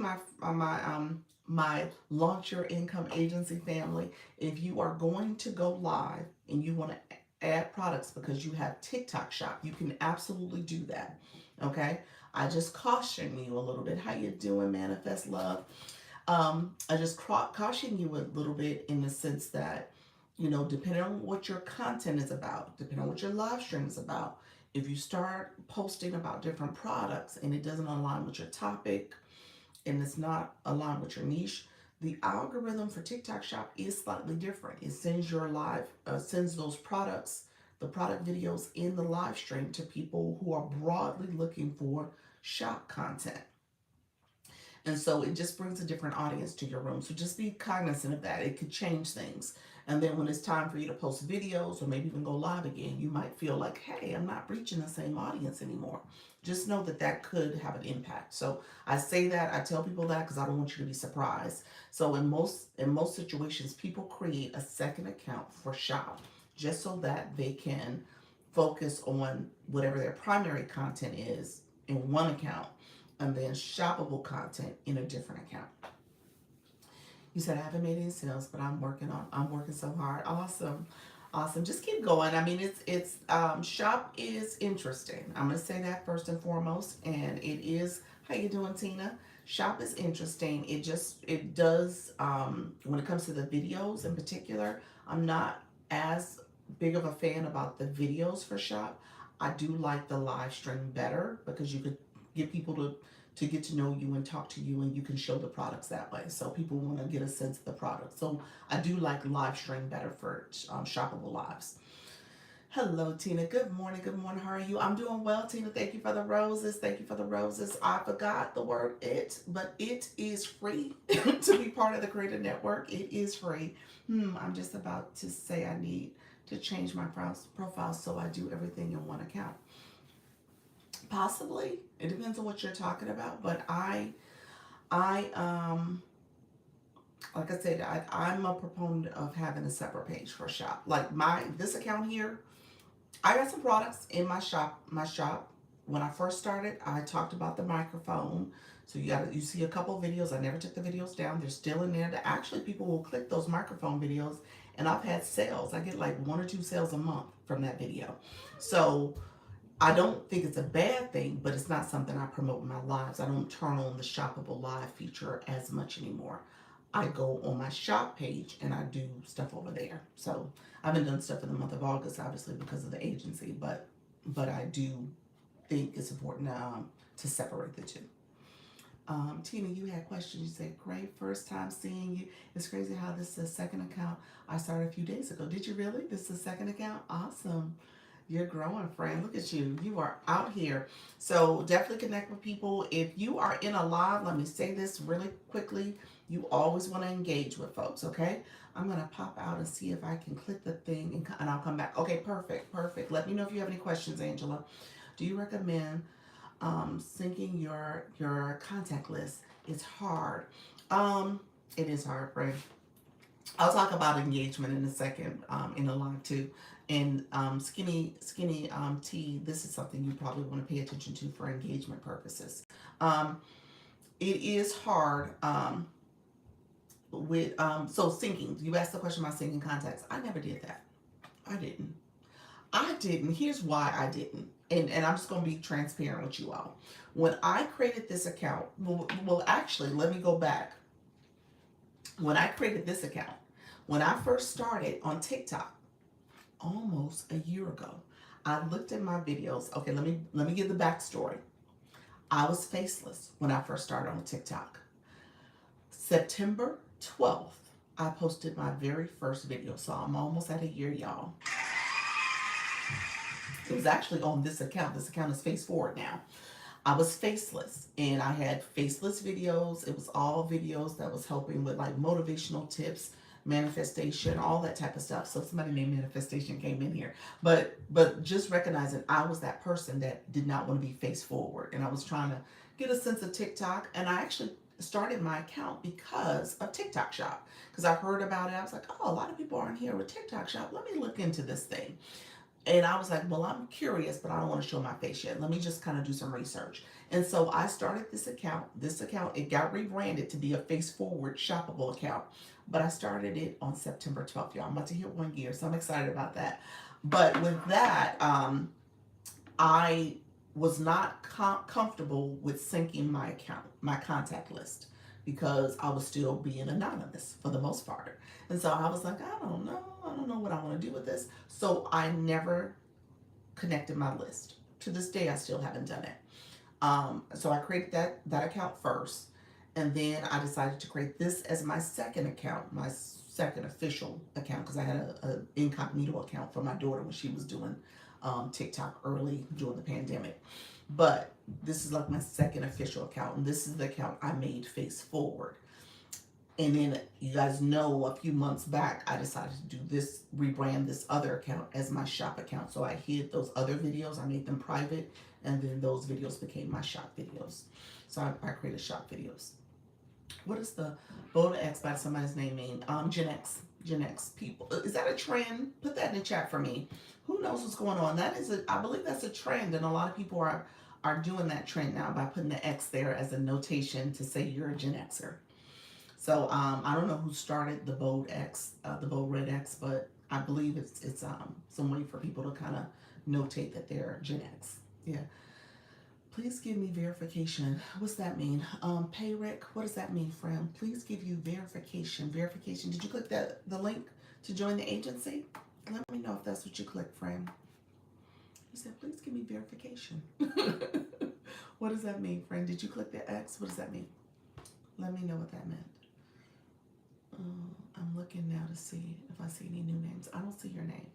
my launch your income agency family, if you are going to go live and you want to add products because you have TikTok Shop, you can absolutely do that. Okay. I just caution you a little bit. How you doing, Manifest Love? I just caution you a little bit in the sense that, depending on what your content is about, depending on what your live stream is about, if you start posting about different products and it doesn't align with your topic and it's not aligned with your niche, the algorithm for TikTok Shop is slightly different. It sends those products, the product videos in the live stream to people who are broadly looking for shop content. And so it just brings a different audience to your room. So just be cognizant of that. It could change things. And then when it's time for you to post videos or maybe even go live again, you might feel like, hey, I'm not reaching the same audience anymore. Just know that that could have an impact. So I say that, I tell people that because I don't want you to be surprised. So in most situations, people create a second account for shop just so that they can focus on whatever their primary content is in one account and then shoppable content in a different account. You said I haven't made any sales, but I'm working so hard. Awesome. Awesome. Just keep going. I mean, it's shop is interesting. I'm gonna say that first and foremost. And it is, how you doing, Tina? Shop is interesting. It does when it comes to the videos in particular, I'm not as big of a fan about the videos for shop. I do like the live stream better because you could get people to get to know you and talk to you, and you can show the products that way. So people want to get a sense of the product. So I do like live stream better for shoppable lives. Hello, Tina. Good morning. Good morning. How are you? I'm doing well, Tina. Thank you for the roses. Thank you for the roses. I forgot the word it, but it is free to be part of the Creator Network. It is free. I'm just about to say I need to change my profile so I do everything in one account. Possibly. It depends on what you're talking about, but I like I said, I'm a proponent of having a separate page for shop. Like this account here, I got some products in my shop. When I first started, I talked about the microphone. So you see a couple videos. I never took the videos down. They're still in there. Actually, people will click those microphone videos, and I've had sales. I get like 1 or 2 sales a month from that video. So I don't think it's a bad thing, but it's not something I promote in my lives. I don't turn on the shoppable live feature as much anymore. I go on my shop page and I do stuff over there. So I haven't done stuff in the month of August, obviously, because of the agency, but I do think it's important to separate the two. Tina, you had questions. You said, great, first time seeing you. It's crazy how this is a second account I started a few days ago. Did you really? This is a second account? Awesome. You're growing, friend. Look at you. You are out here. So definitely connect with people. If you are in a live, let me say this really quickly. You always want to engage with folks, okay? I'm going to pop out and see if I can click the thing and I'll come back. Okay, perfect, perfect. Let me know if you have any questions, Angela. Do you recommend syncing your contact list? It's hard. It is hard, friend. I'll talk about engagement in a second in the live too. And skinny tea. This is something you probably want to pay attention to for engagement purposes. Um, it is hard with so syncing. You asked the question about syncing contacts. I never did that. I didn't. I didn't. Here's why I didn't. And I'm just going to be transparent with you all. When I created this account, well, actually, let me go back. When I created this account, when I first started on TikTok, almost a year ago, I looked at my videos. Okay, let me give the backstory. I was faceless when I first started on TikTok. September 12th, I posted my very first video. So I'm almost at a year, y'all. It was actually on this account. This account is face forward now. I was faceless and I had faceless videos. It was all videos that was helping with like motivational tips, manifestation, all that type of stuff. So somebody named Manifestation came in here. But just recognizing I was that person that did not want to be face forward. And I was trying to get a sense of TikTok. And I actually started my account because of TikTok Shop. Because I heard about it. I was like, oh, a lot of people aren't here with TikTok Shop. Let me look into this thing. And I was like, well, I'm curious, but I don't want to show my face yet. Let me just kind of do some research. And so I started this account. This account, it got rebranded to be a face forward shoppable account. But I started it on September 12th, y'all. I'm about to hit 1 year, so I'm excited about that. But with that, I was not comfortable with syncing my account, my contact list, because I was still being anonymous for the most part. And so I was like, I don't know. I don't know what I want to do with this. So I never connected my list. To this day, I still haven't done it. So I created that account first. And then I decided to create this as my second account, my second official account, because I had a incognito account for my daughter when she was doing TikTok early during the pandemic. But this is like my second official account, and this is the account I made face forward. And then you guys know a few months back, I decided to do this, rebrand this other account as my shop account. So I hid those other videos, I made them private, and then those videos became my shop videos. So I created shop videos. What is the Boda X by somebody's name mean? Gen X. Gen X people. Is that a trend? Put that in the chat for me. Who knows what's going on? That is I believe that's a trend, and a lot of people are doing that trend now by putting the X there as a notation to say you're a Gen Xer. So I don't know who started the bold X, the bold red X, but I believe it's some way for people to kind of notate that they're Gen X. Yeah. Please give me verification. What's that mean? Payrick, what does that mean, friend? Please give you verification. Verification. Did you click the link to join the agency? Let me know if that's what you clicked, friend. You said, please give me verification. What does that mean, friend? Did you click the X? What does that mean? Let me know what that meant. I'm looking now to see if I see any new names. I don't see your name,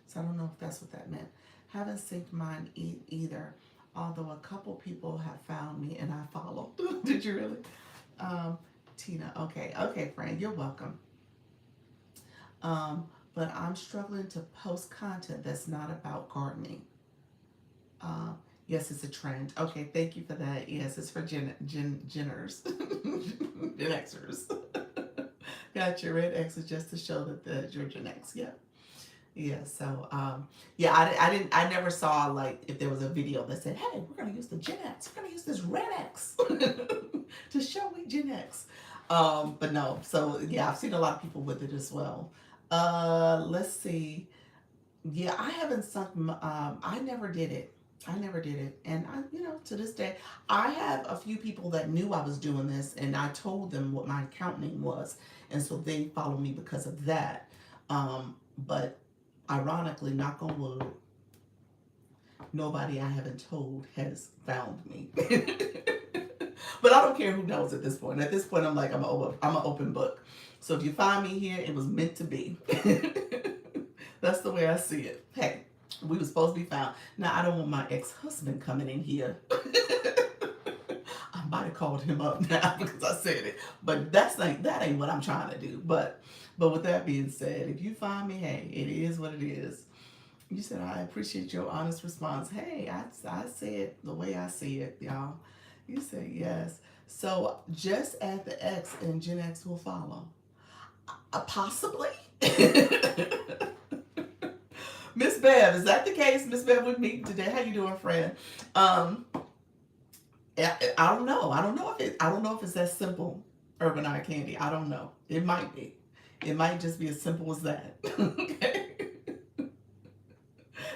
so I don't know if that's what that meant. Haven't synced mine either, although a couple people have found me and I follow. Did you really? Tina, okay, friend, you're welcome. But I'm struggling to post content that's not about gardening. Yes, it's a trend. Okay, thank you for that. Yes, it's for Jenners, Gen Xers. Gotcha. Red X is just to show that you're Gen X. Yeah. Yeah. So, yeah, I never saw like if there was a video that said, "Hey, we're gonna use the Gen X. We're gonna use this Red X to show we Gen X." But no. So yeah, I've seen a lot of people with it as well. Let's see. Yeah, I haven't sunk. I never did it. I never did it. And to this day, I have a few people that knew I was doing this, and I told them what my account name was. And so they follow me because of that. But ironically, knock on wood, nobody I haven't told has found me. But I don't care who knows at this point. At this point, I'm like, I'm an open book. So if you find me here, it was meant to be. That's the way I see it. Hey, we were supposed to be found. Now, I don't want my ex-husband coming in here. I might have called him up now because I said it. But that ain't what I'm trying to do. But with that being said, if you find me, hey, it is what it is. You said, I appreciate your honest response. Hey, I say it the way I see it, y'all. You said yes. So just add the X and Gen X will follow. Possibly. Miss Bev, is that the case? Miss Bev with me today. How you doing, friend? Um, I don't know. I don't know if it's that simple. Urban Eye Candy. I don't know. It might be. It might just be as simple as that. Okay.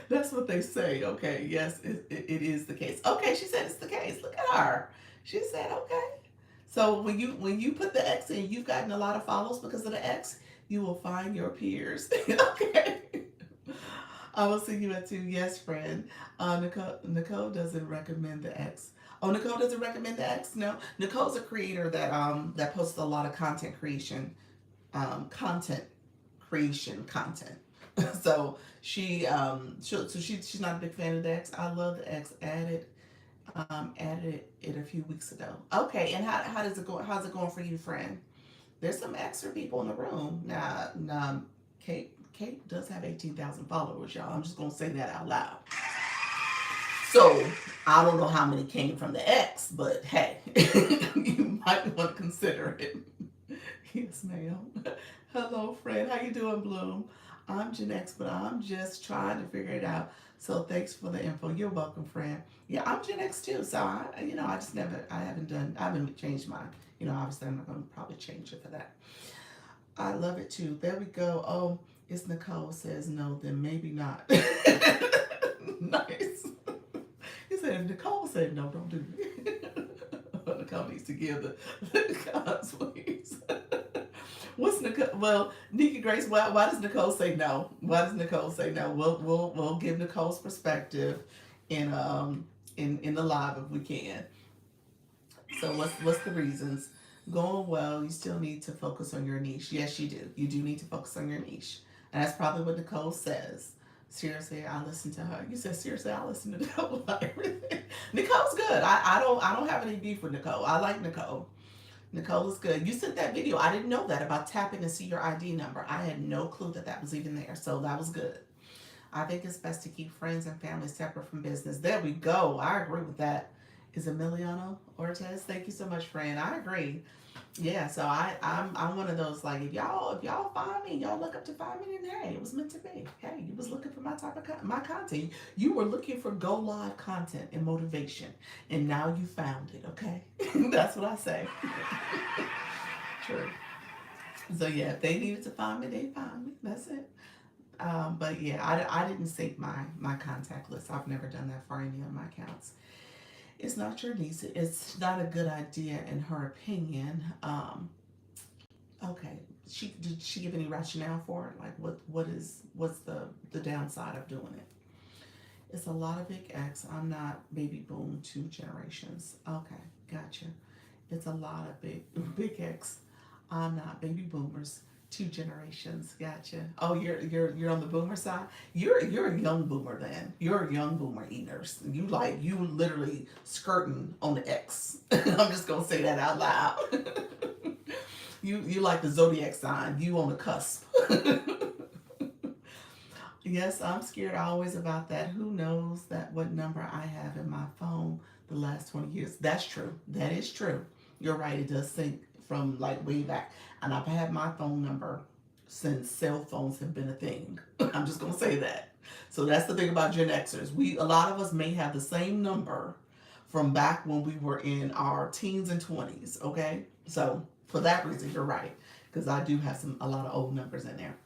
That's what they say. Okay. Yes, it is the case. Okay. She said it's the case. Look at her. She said okay. So when you put the X in, you've gotten a lot of follows because of the X. You will find your peers. Okay. I will see you at 2. Yes, friend. Nicole doesn't recommend the X. Oh, Nicole doesn't recommend the X. No, Nicole's a creator that posts a lot of content creation content. So she's not a big fan of the X. I love the X. Added it a few weeks ago. Okay, and how does it go? How's it going for you, friend? There's some extra people in the room now. Kate does have 18,000 followers, y'all. I'm just gonna say that out loud. So I don't know how many came from the X, but hey, you might want to consider it. Yes, ma'am. Hello, friend. How you doing, Bloom? I'm Gen X, but I'm just trying to figure it out. So thanks for the info. You're welcome, friend. Yeah, I'm Gen X too. So I haven't changed mine. Obviously I'm not gonna probably change it for that. I love it too. There we go. Oh, it's Nicole says no, then maybe not. Nice. He said if Nicole said no, don't do it. Nicole needs to give the God's ways. What's Nicole? Well, Nikki Grace, why does Nicole say no? Why does Nicole say no? We'll give Nicole's perspective in the live if we can. So what's the reasons? Going well, you still need to focus on your niche. Yes, you do. You do need to focus on your niche. And that's probably what Nicole says. Seriously, I listen to her. You said seriously, I listen to Nicole about everything. Nicole's good. I don't have any beef with Nicole. I like Nicole. Nicole is good. You sent that video. I didn't know that about tapping to see your ID number. I had no clue that that was even there. So that was good. I think it's best to keep friends and family separate from business. There we go. I agree with that. Is Emiliano Ortiz? Thank you so much, friend. I agree. Yeah, so I'm one of those like if y'all find me, y'all look up to find me, then hey, it was meant to be. Hey, you was looking for my type of my content. You were looking for go live content and motivation, and now you found it. Okay, that's what I say. True. So yeah, if they needed to find me, they found me. That's it. But yeah, I didn't sync my contact list. I've never done that for any of my accounts. It's not your niece. It's not a good idea in her opinion. Okay. Did she give any rationale for it? Like what's the downside of doing it? It's a lot of big X. I'm not baby boom 2 generations. Okay, gotcha. It's a lot of big X. I'm not baby boomers 2 generations. Gotcha. Oh, you're on the boomer side. You're a young boomer then. You're a young boomer eaters. You literally skirting on the X. I'm just gonna say that out loud. You like the zodiac sign. You on the cusp. Yes, I'm scared always about that. Who knows that what number I have in my phone the last 20 years? That's true. That is true. You're right. It does sync from like way back. And I've had my phone number since cell phones have been a thing. I'm just gonna say that. So that's the thing about Gen Xers. A lot of us may have the same number from back when we were in our teens and 20s. Okay, so for that reason, you're right because I do have a lot of old numbers in there.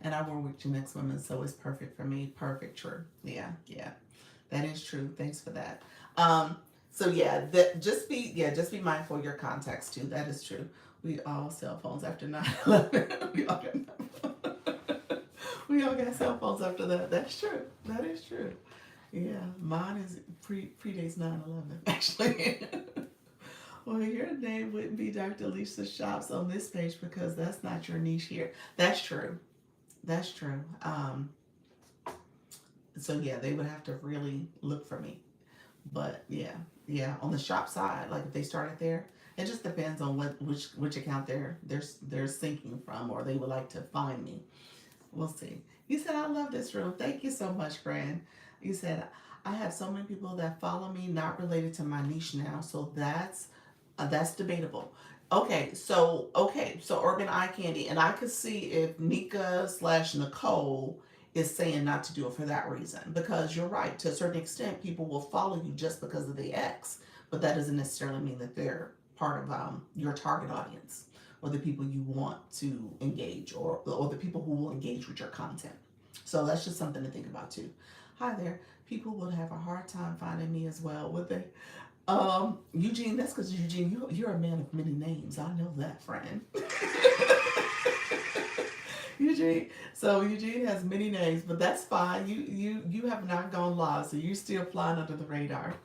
And I work with Gen X women, so it's perfect for me. Perfect, true. Yeah, yeah, that is true. Thanks for that. So yeah, just be mindful of your contacts too. That is true. We all cell phones after 9/11. We all got cell phones after that. That's true. That is true. Yeah, mine is predates 9/11 actually. Well, your name wouldn't be Dr. Lisa Shops on this page because that's not your niche here. That's true. That's true. So yeah, they would have to really look for me. But yeah, yeah. On the shop side, like if they started there, it just depends on which account they're syncing from, or they would like to find me. We'll see. You said I love this room. Thank you so much, friend. You said I have so many people that follow me not related to my niche now, so that's debatable. Okay, so Urban Eye Candy, and I could see if Nika slash Nicole is saying not to do it for that reason, because you're right. To a certain extent, people will follow you just because of the X, but that doesn't necessarily mean that they're part of your target audience or the people you want to engage, or the people who will engage with your content. So that's just something to think about too. Hi there. People would have a hard time finding me as well, would they? Eugene, that's because Eugene, you're a man of many names. I know that, friend. Eugene. So Eugene has many names, but that's fine. You have not gone live, so you're still flying under the radar,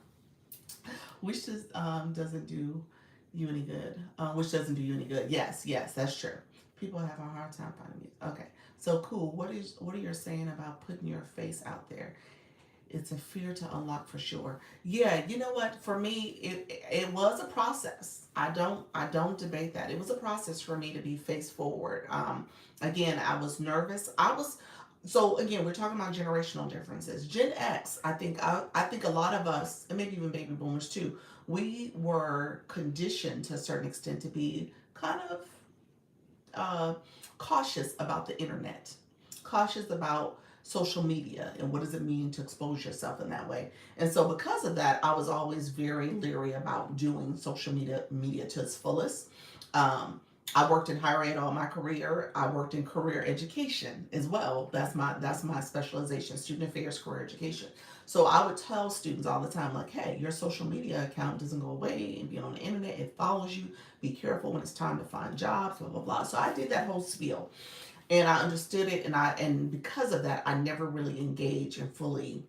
which just doesn't do you any good. Which doesn't do you any good. Yes, yes, that's true. People have a hard time finding me. Okay, so cool. What are you saying about putting your face out there? It's a fear to unlock for sure. Yeah, you know what? For me, it was a process. I don't debate that. It was a process for me to be face forward. Again, I was nervous. So again, we're talking about generational differences. Gen X, I think a lot of us, and maybe even baby boomers too, we were conditioned to a certain extent to be kind of uh, cautious about the internet, cautious about social media and what does it mean to expose yourself in that way. And so because of that, I was always very leery about doing social media to its fullest. Um, I worked in higher ed all my career. I worked in career education as well. That's my specialization, student affairs, career education. So I would tell students all the time, like, hey, your social media account doesn't go away and be on the internet. It follows you. Be careful when it's time to find jobs, blah blah blah. So I did that whole spiel, and I understood it, and because of that, I never really engaged and fully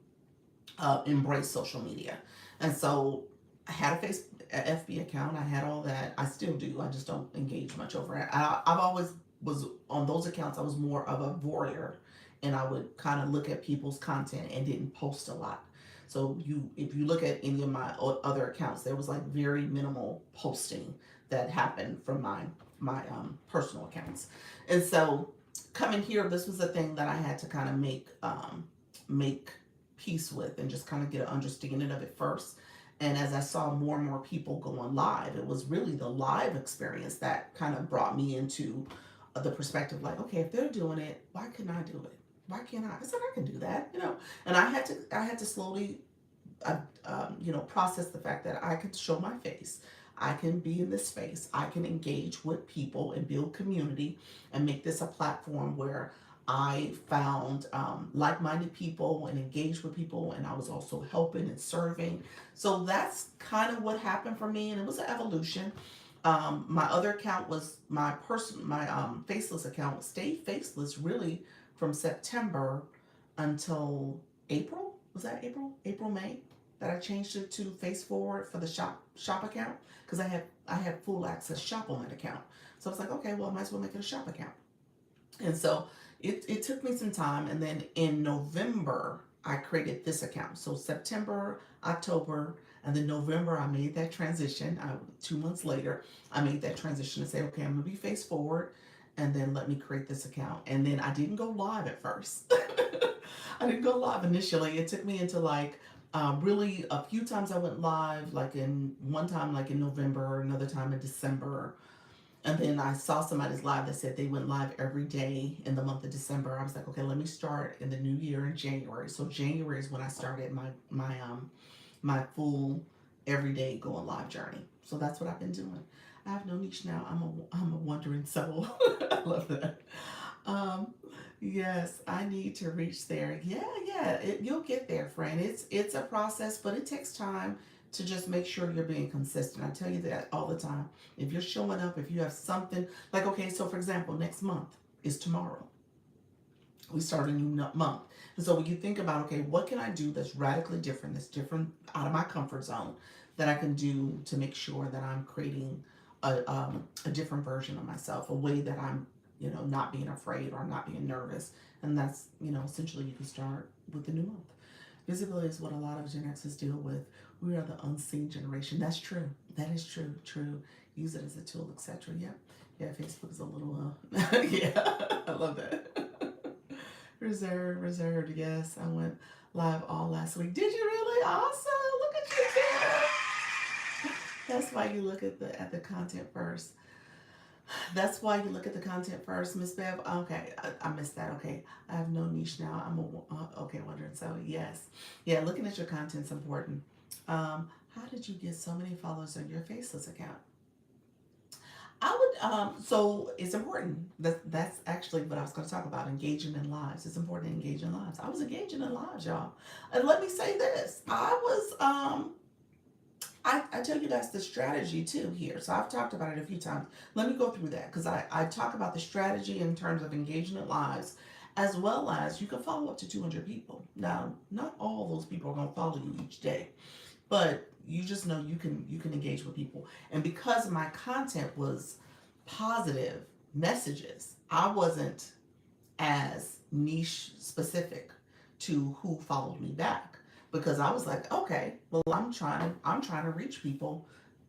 embraced social media. And so I had a FB account. I had all that. I still do. I just don't engage much over it. I've always was on those accounts. I was more of a voyeur, and I would kind of look at people's content and didn't post a lot. So if you look at any of my other accounts, there was like very minimal posting that happened from my personal accounts. And so coming here, this was a thing that I had to kind of make peace with and just kind of get an understanding of it first. And as I saw more and more people going live, it was really the live experience that kind of brought me into the perspective, like, okay, if they're doing it, why couldn't I do it? Why can't I? I said I can do that. And I had to slowly process the fact that I could show my face. I can be in this space. I can engage with people and build community and make this a platform where I found like-minded people and engaged with people, and I was also helping and serving. So that's kind of what happened for me, and it was an evolution. My other account was my faceless account stayed faceless really from September until April. Was that April? April, May, that I changed it to face forward for the shop account, because I had full access shop on that account. So I was like, okay, well, I might as well make it a shop account. And so it took me some time. And then in November, I created this account. So September, October, and then November, I made that transition. 2 months later, I made that transition to say, okay, I'm going to be face forward. And then let me create this account. And then I didn't go live at first. I didn't go live initially. It took me into like really a few times I went live, like in one time, like in November, another time in December, and then I saw somebody's live that said they went live every day in the month of December. I was like, okay, let me start in the new year in January. So January is when I started my full everyday going live journey. So that's what I've been doing. I have no niche now. I'm a wandering soul. I love that. Um, yes, I need to reach there. Yeah, yeah, you'll get there, friend. It's a process, but it takes time to just make sure you're being consistent. I tell you that all the time. If you're showing up, if you have something like, okay, so for example, next month is tomorrow. We start a new month. And so when you think about, okay, what can I do that's radically different, that's different out of my comfort zone, that I can do to make sure that I'm creating a different version of myself, a way that I'm, not being afraid or not being nervous. And that's, essentially you can start with the new month. Visibility is what a lot of Gen Xers deal with. We are the unseen generation. That's true. That is true. True. Use it as a tool, etc. Yep. Yeah, Facebook is a little, yeah, I love that. Reserved. Yes, I went live all last week. Did you really? Awesome. Look at you, Tim. That's why you look at the content first. That's why you look at the content first, Miss Bev. Okay, I missed that. Okay, I have no niche now. I'm okay, wondering. So yes, yeah, looking at your content's important. How did you get so many followers on your Faceless account? I would so it's important. That's actually what I was going to talk about. Engaging in lives. It's important to engage in lives. I was engaging in lives, y'all. And let me say this. I tell you guys the strategy too here. So I've talked about it a few times. Let me go through that because I talk about the strategy in terms of engagement lives, as well as you can follow up to 200 people. Now, not all those people are going to follow you each day, but you just know you can engage with people. And because my content was positive messages, I wasn't as niche specific to who followed me back because I was like, okay, well, I'm trying to reach people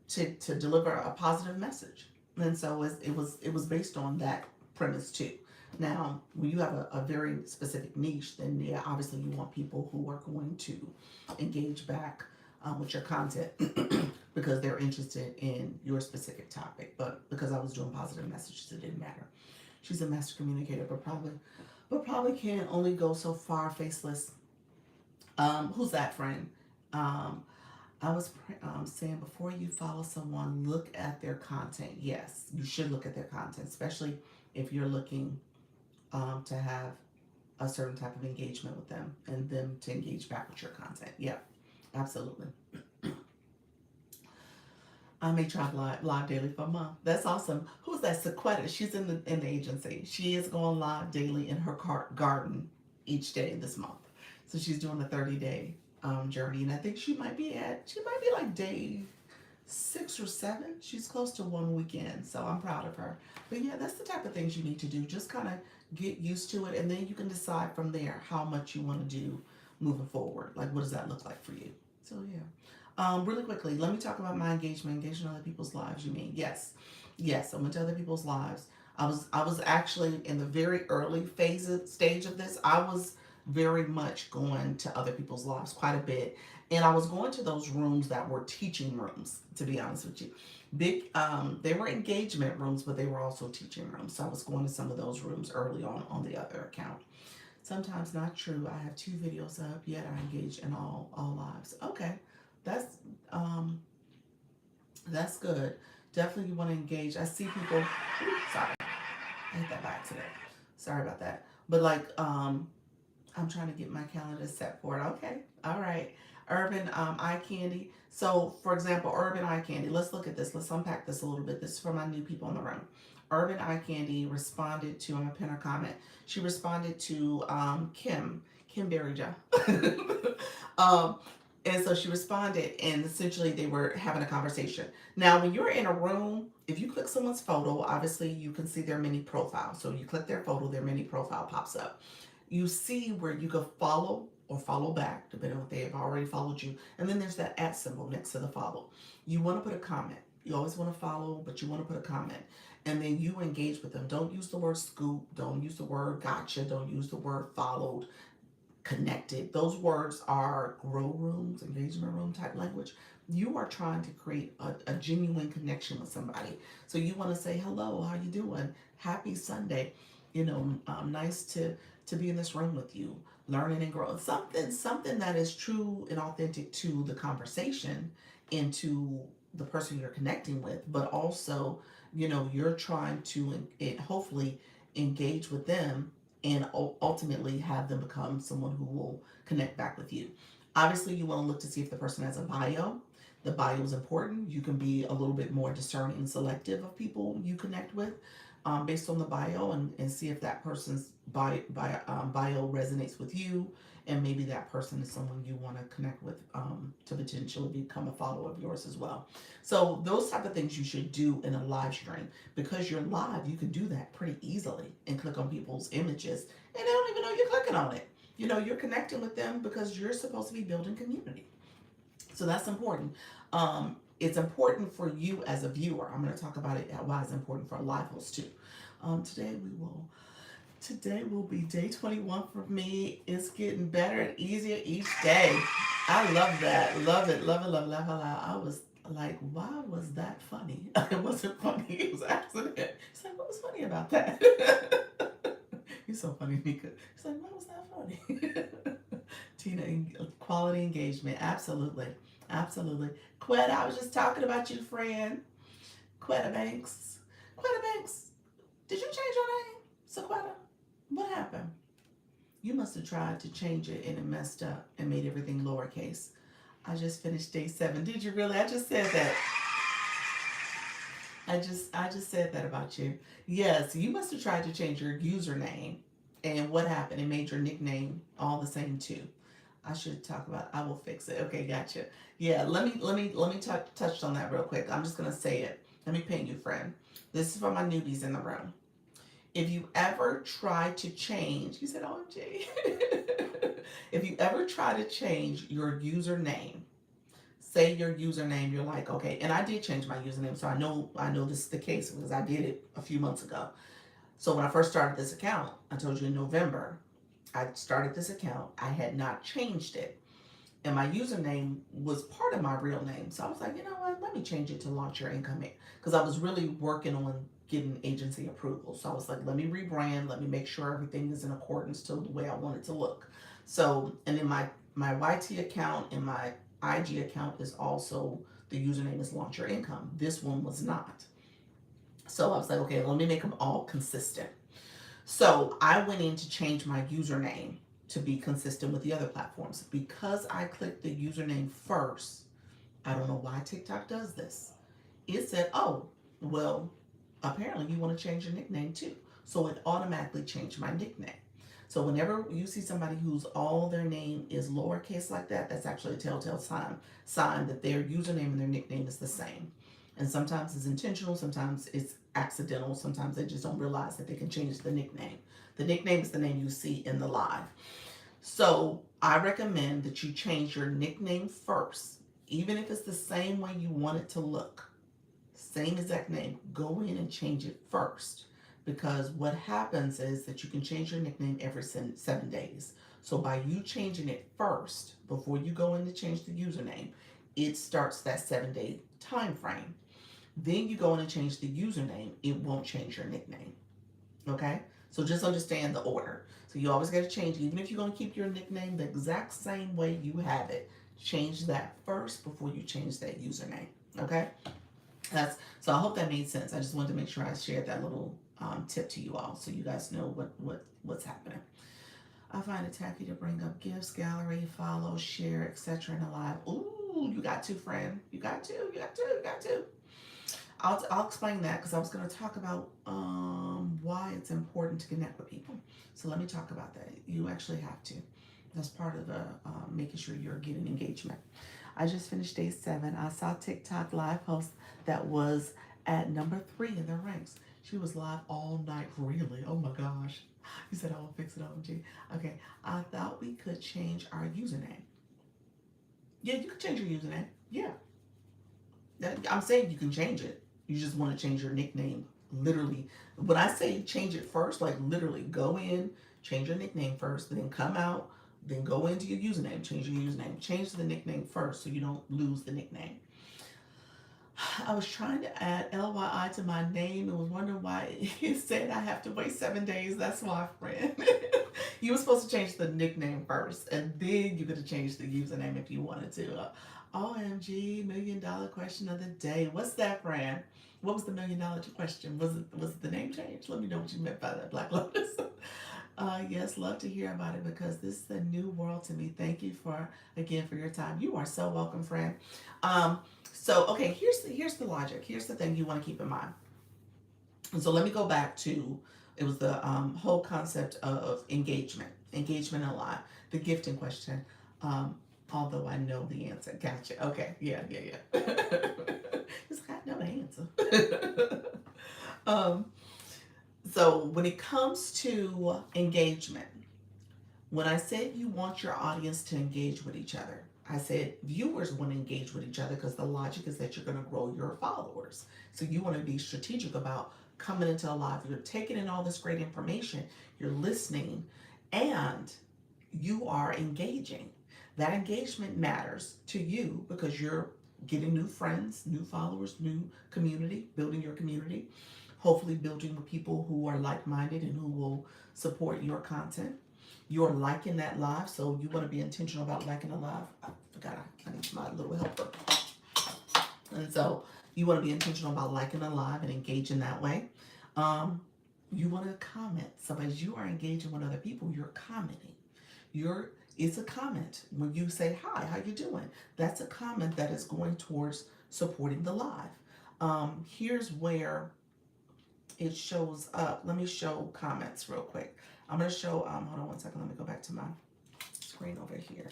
to deliver a positive message, and so it was based on that premise too. Now, when you have a very specific niche, then yeah, obviously you want people who are going to engage back with your content because they're interested in your specific topic. But because I was doing positive messages, it didn't matter. She's a master communicator, but probably can only go so far faceless. Who's that friend? Um, I was saying before you follow someone, look at their content. Yes, you should look at their content, especially if you're looking to have a certain type of engagement with them and them to engage back with your content. Yeah, absolutely. I may try live daily for a month. That's awesome. Who's that? Sequetta. She's in the agency. She is going live daily in her garden each day this month. So she's doing a 30-day journey, and I think she might be like day 6 or 7. She's close to one weekend, so I'm proud of her. But yeah, that's the type of things you need to do. Just kind of get used to it, and then you can decide from there how much you want to do moving forward. Like, what does that look like for you? So yeah. Really quickly, let me talk about my engaging other people's lives. You mean yes, yes? I went to other people's lives. I was actually in the very early stage of this. I was very much going to other people's lives quite a bit, and I was going to those rooms that were teaching rooms. To be honest with you, they were engagement rooms, but they were also teaching rooms. So I was going to some of those rooms early on the other account. Sometimes not true. I have 2 videos up, yet I engage in all lives. Okay, that's um that's good. Definitely you want to engage. I see people. Oops, sorry, I hit that by accident. Sorry about that. But like I'm trying to get my calendar set for it. Okay, all right. Urban eye candy. So for example, urban eye candy. Let's look at this. Let's unpack this a little bit. This is for my new people in the room. Urban Eye Candy responded to, I'm gonna pin her comment. She responded to Kim Berryja. um, and so she responded, and essentially they were having a conversation. Now, when you're in a room, if you click someone's photo, obviously you can see their mini profile. So you click their photo, their mini profile pops up. You see where you can follow or follow back, depending on if they have already followed you. And then there's that at symbol next to the follow. You want to put a comment. You always want to follow, but you want to put a comment. And then you engage with them. Don't use the word scoop. Don't use the word gotcha. Don't use the word followed, connected. Those words are grow rooms, engagement room type language. You are trying to create a genuine connection with somebody. So you want to say, hello, how you doing? Happy Sunday. Nice to be in this room with you, learning and growing. Something that is true and authentic to the conversation and to the person you're connecting with, but also, you're trying to hopefully engage with them and ultimately have them become someone who will connect back with you. Obviously, you want to look to see if the person has a bio. The bio is important. You can be a little bit more discerning and selective of people you connect with based on the bio, and see if that person's bio resonates with you, and maybe that person is someone you want to connect with to potentially become a follower of yours as well. So those type of things you should do in a live stream. Because you're live, you can do that pretty easily and click on people's images, and they don't even know you're clicking on it. You're connecting with them because you're supposed to be building community. So that's important. It's important for you as a viewer. I'm going to talk about it why it's important for a live host too. Today will be day 21 for me. It's getting better and easier each day. I love that. Love it. Love it. Love it. Love it. like, why was that funny? It wasn't funny. It was an accident. He's like, what was funny about that? You're so funny, Mika. He's like, what was that funny? Tina, quality engagement. Absolutely. Absolutely. Quetta, I was just talking about you, friend. Quetta Banks. Quetta Banks, did you change your name? Sequetta? What happened? You must have tried to change it and it messed up and made everything lowercase. I just finished day 7. Did you really? I just said that. I just said that about you. Yes, you must have tried to change your username. And what happened? It made your nickname all the same too. I should talk about. I will fix it. Okay, gotcha. Yeah, let me touch on that real quick. I'm just gonna say it. Let me paint you, friend. This is for my newbies in the room. If you ever try to change, you said OMG. If you ever try to change your username, say your username, you're like, okay, and I did change my username, so I know this is the case because I did it a few months ago. So when I first started this account, I told you in November, I started this account. I had not changed it. And my username was part of my real name. So I was like, you know what? Let me change it to launch your income because I was really working on getting agency approval. So I was like, let me rebrand. Let me make sure everything is in accordance to the way I want it to look. So, and then my YT account and my IG account is also, the username is launch your income. This one was not. So I was like, okay, let me make them all consistent. So I went in to change my username to be consistent with the other platforms. Because I clicked the username first, I don't know why TikTok does this. It said, oh, well, apparently you want to change your nickname too. So it automatically changed my nickname. So whenever you see somebody whose all their name is lowercase like that, that's actually a telltale sign that their username and their nickname is the same. And sometimes it's intentional, sometimes it's accidental, sometimes they just don't realize that they can change the nickname. The nickname is the name you see in the live. So I recommend that you change your nickname first, even if it's the same way you want it to look. Same exact name. Go in and change it first. Because what happens is that you can change your nickname every 7 days. So by you changing it first, before you go in to change the username, it starts that 7-day time frame. Then you go in and change the username, it won't change your nickname. Okay? So just understand the order. So you always got to change, even if you're going to keep your nickname the exact same way you have it, change that first before you change that username. Okay? So I hope that made sense. I just wanted to make sure I shared that little tip to you all so you guys know what's happening. I find it tacky to bring up gifts, gallery, follow, share, etc. in a live. Ooh, you got to, friend. You got to. You got to. You got to. I'll explain that because I was going to talk about why it's important to connect with people. So let me talk about that. You actually have to. That's part of the making sure you're getting engagement. I just finished day 7. I saw TikTok live post that was at number 3 in their ranks. She was live all night. Really? Oh my gosh. You said I will fix it, OMG. Okay. I thought we could change our username. Yeah, you can change your username. Yeah. I'm saying you can change it. You just want to change your nickname. Literally. When I say change it first, like literally go in, change your nickname first, then come out, then go into your username, change your username. Change the nickname first so you don't lose the nickname. I was trying to add LYI to my name and was wondering why it said I have to wait 7 days. That's why, friend. You were supposed to change the nickname first, and then you could have changed the username if you wanted to. OMG, $1,000,000 question of the day. What's that, friend? What was the $1,000,000 question? Was it the name change? Let me know what you meant by that, Black Lotus. Yes, love to hear about it because this is a new world to me. Thank you again for your time. You are so welcome, friend. So okay, here's the logic. Here's the thing you want to keep in mind. And so let me go back to, it was the whole concept of engagement in a live, the gifting question. Although I know the answer. Gotcha. Okay. Yeah. It's like I know the answer. So when it comes to engagement, when I said you want your audience to engage with each other, I said viewers want to engage with each other because the logic is that you're going to grow your followers. So you want to be strategic about coming into a live. You're taking in all this great information, you're listening, and you are engaging. That engagement matters to you because you're getting new friends, new followers, new community, building your community, hopefully building with people who are like-minded and who will support your content. You're liking that live, so you want to be intentional about liking a live. I forgot I need my little helper. And so you want to be intentional about liking a live and engaging that way. Um, you want to comment. So as you are engaging with other people, you're commenting. You're it's a comment when you say hi, how you doing? That's a comment that is going towards supporting the live. Here's where it shows up. Let me show comments real quick. I'm gonna show. Hold on one second. Let me go back to my screen over here.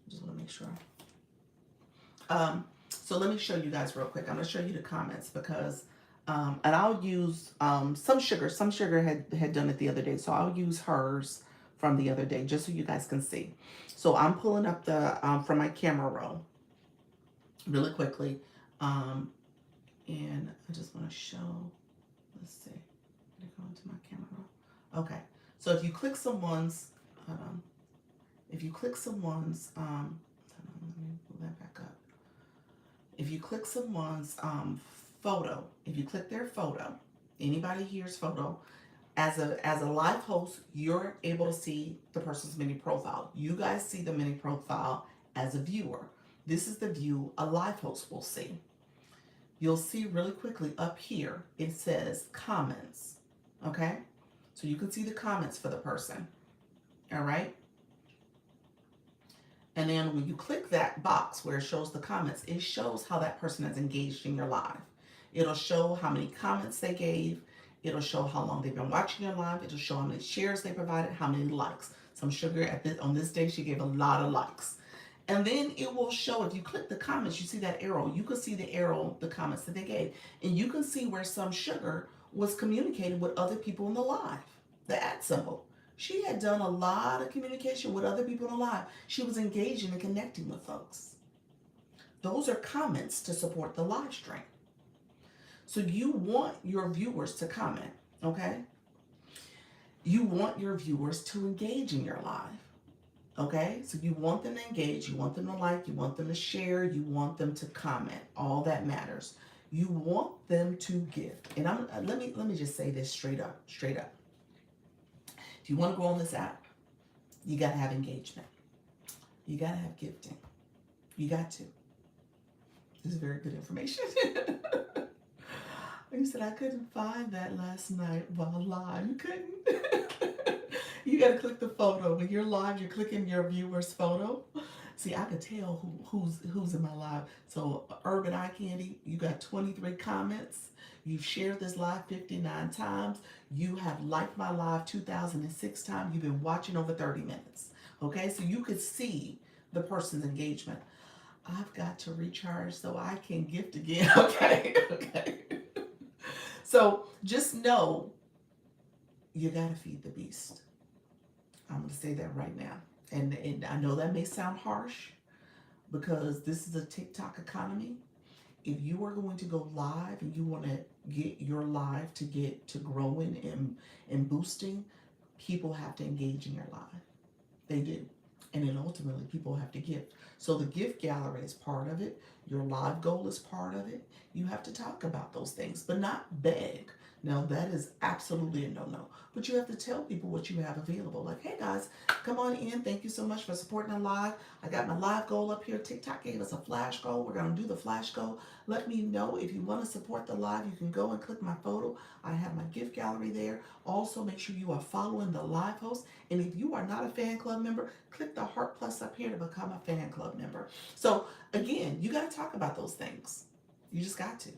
Just want to make sure. So let me show you guys real quick. I'm going to show you the comments because, and I'll use some sugar. Some sugar had done it the other day, so I'll use hers from the other day just so you guys can see. So I'm pulling up the from my camera roll really quickly, and I just want to show. Let's see. Let me go into my camera roll. Okay. So if you click someone's, if you click someone's, let me pull that back up. If you click someone's photo, if you click their photo, anybody here's photo, as a live host, you're able to see the person's mini profile. You guys see the mini profile as a viewer. This is the view a live host will see. You'll see really quickly up here, it says comments, okay? So you can see the comments for the person, all right? And then when you click that box where it shows the comments, it shows how that person has engaged in your live. It'll show how many comments they gave. It'll show how long they've been watching your live. It'll show how many shares they provided, how many likes. Some sugar on this day, she gave a lot of likes. And then it will show, if you click the comments, you see that arrow. You can see the arrow, the comments that they gave. And you can see where some sugar was communicating with other people in the live, the @ symbol. She had done a lot of communication with other people in the live. She was engaging and connecting with folks. Those are comments to support the live stream. So you want your viewers to comment, okay? You want your viewers to engage in your live, okay? So you want them to engage, you want them to like, you want them to share, you want them to comment. All that matters. You want them to gift. And let me just say this straight up. If you want to grow on this app, you got to have engagement. You got to have gifting. You got to. This is very good information. You said I couldn't find that last night while live. You couldn't? You got to click the photo. When you're live, you're clicking your viewer's photo. See, I could tell who's in my live. So Urban Eye Candy, you got 23 comments. You've shared this live 59 times. You have liked my live 2006 times. You've been watching over 30 minutes. Okay, so you could see the person's engagement. I've got to recharge so I can gift again. Okay. So just know you got to feed the beast. I'm going to say that right now. And I know that may sound harsh because this is a TikTok economy. If you are going to go live and you want to get your live to growing and boosting, people have to engage in your live. They do. And then ultimately people have to gift. So the gift gallery is part of it. Your live goal is part of it. You have to talk about those things, but not beg. Now that is absolutely a no-no. But you have to tell people what you have available. Like, hey guys, come on in. Thank you so much for supporting the live. I got my live goal up here. TikTok gave us a flash goal. We're going to do the flash goal. Let me know if you want to support the live. You can go and click my photo. I have my gift gallery there. Also, make sure you are following the live host. And if you are not a fan club member, click the heart plus up here to become a fan club member. So again, you got to talk about those things. You just got to.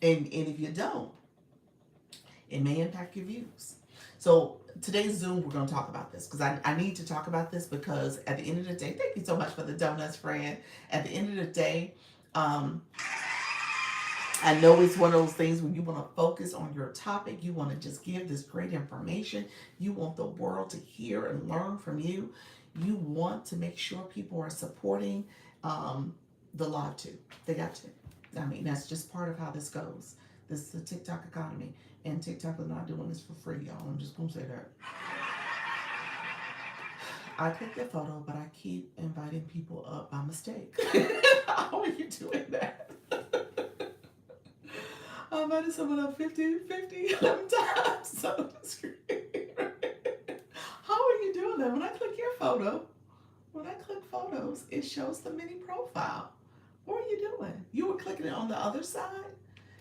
And if you don't, it may impact your views. So today's Zoom, we're going to talk about this because I need to talk about this because at the end of the day, thank you so much for the donuts, friend. At the end of the day, I know it's one of those things when you want to focus on your topic, you want to just give this great information. You want the world to hear and learn from you. You want to make sure people are supporting the live too. They got to. I mean, that's just part of how this goes. This is a TikTok economy, and TikTok is not doing this for free, y'all. I'm just going to say that. I click the photo, but I keep inviting people up by mistake. How are you doing that? I invited someone up 11 times. So how are you doing that? When I click your photo, when I click photos, it shows the mini profile. What are you doing? You were clicking it on the other side?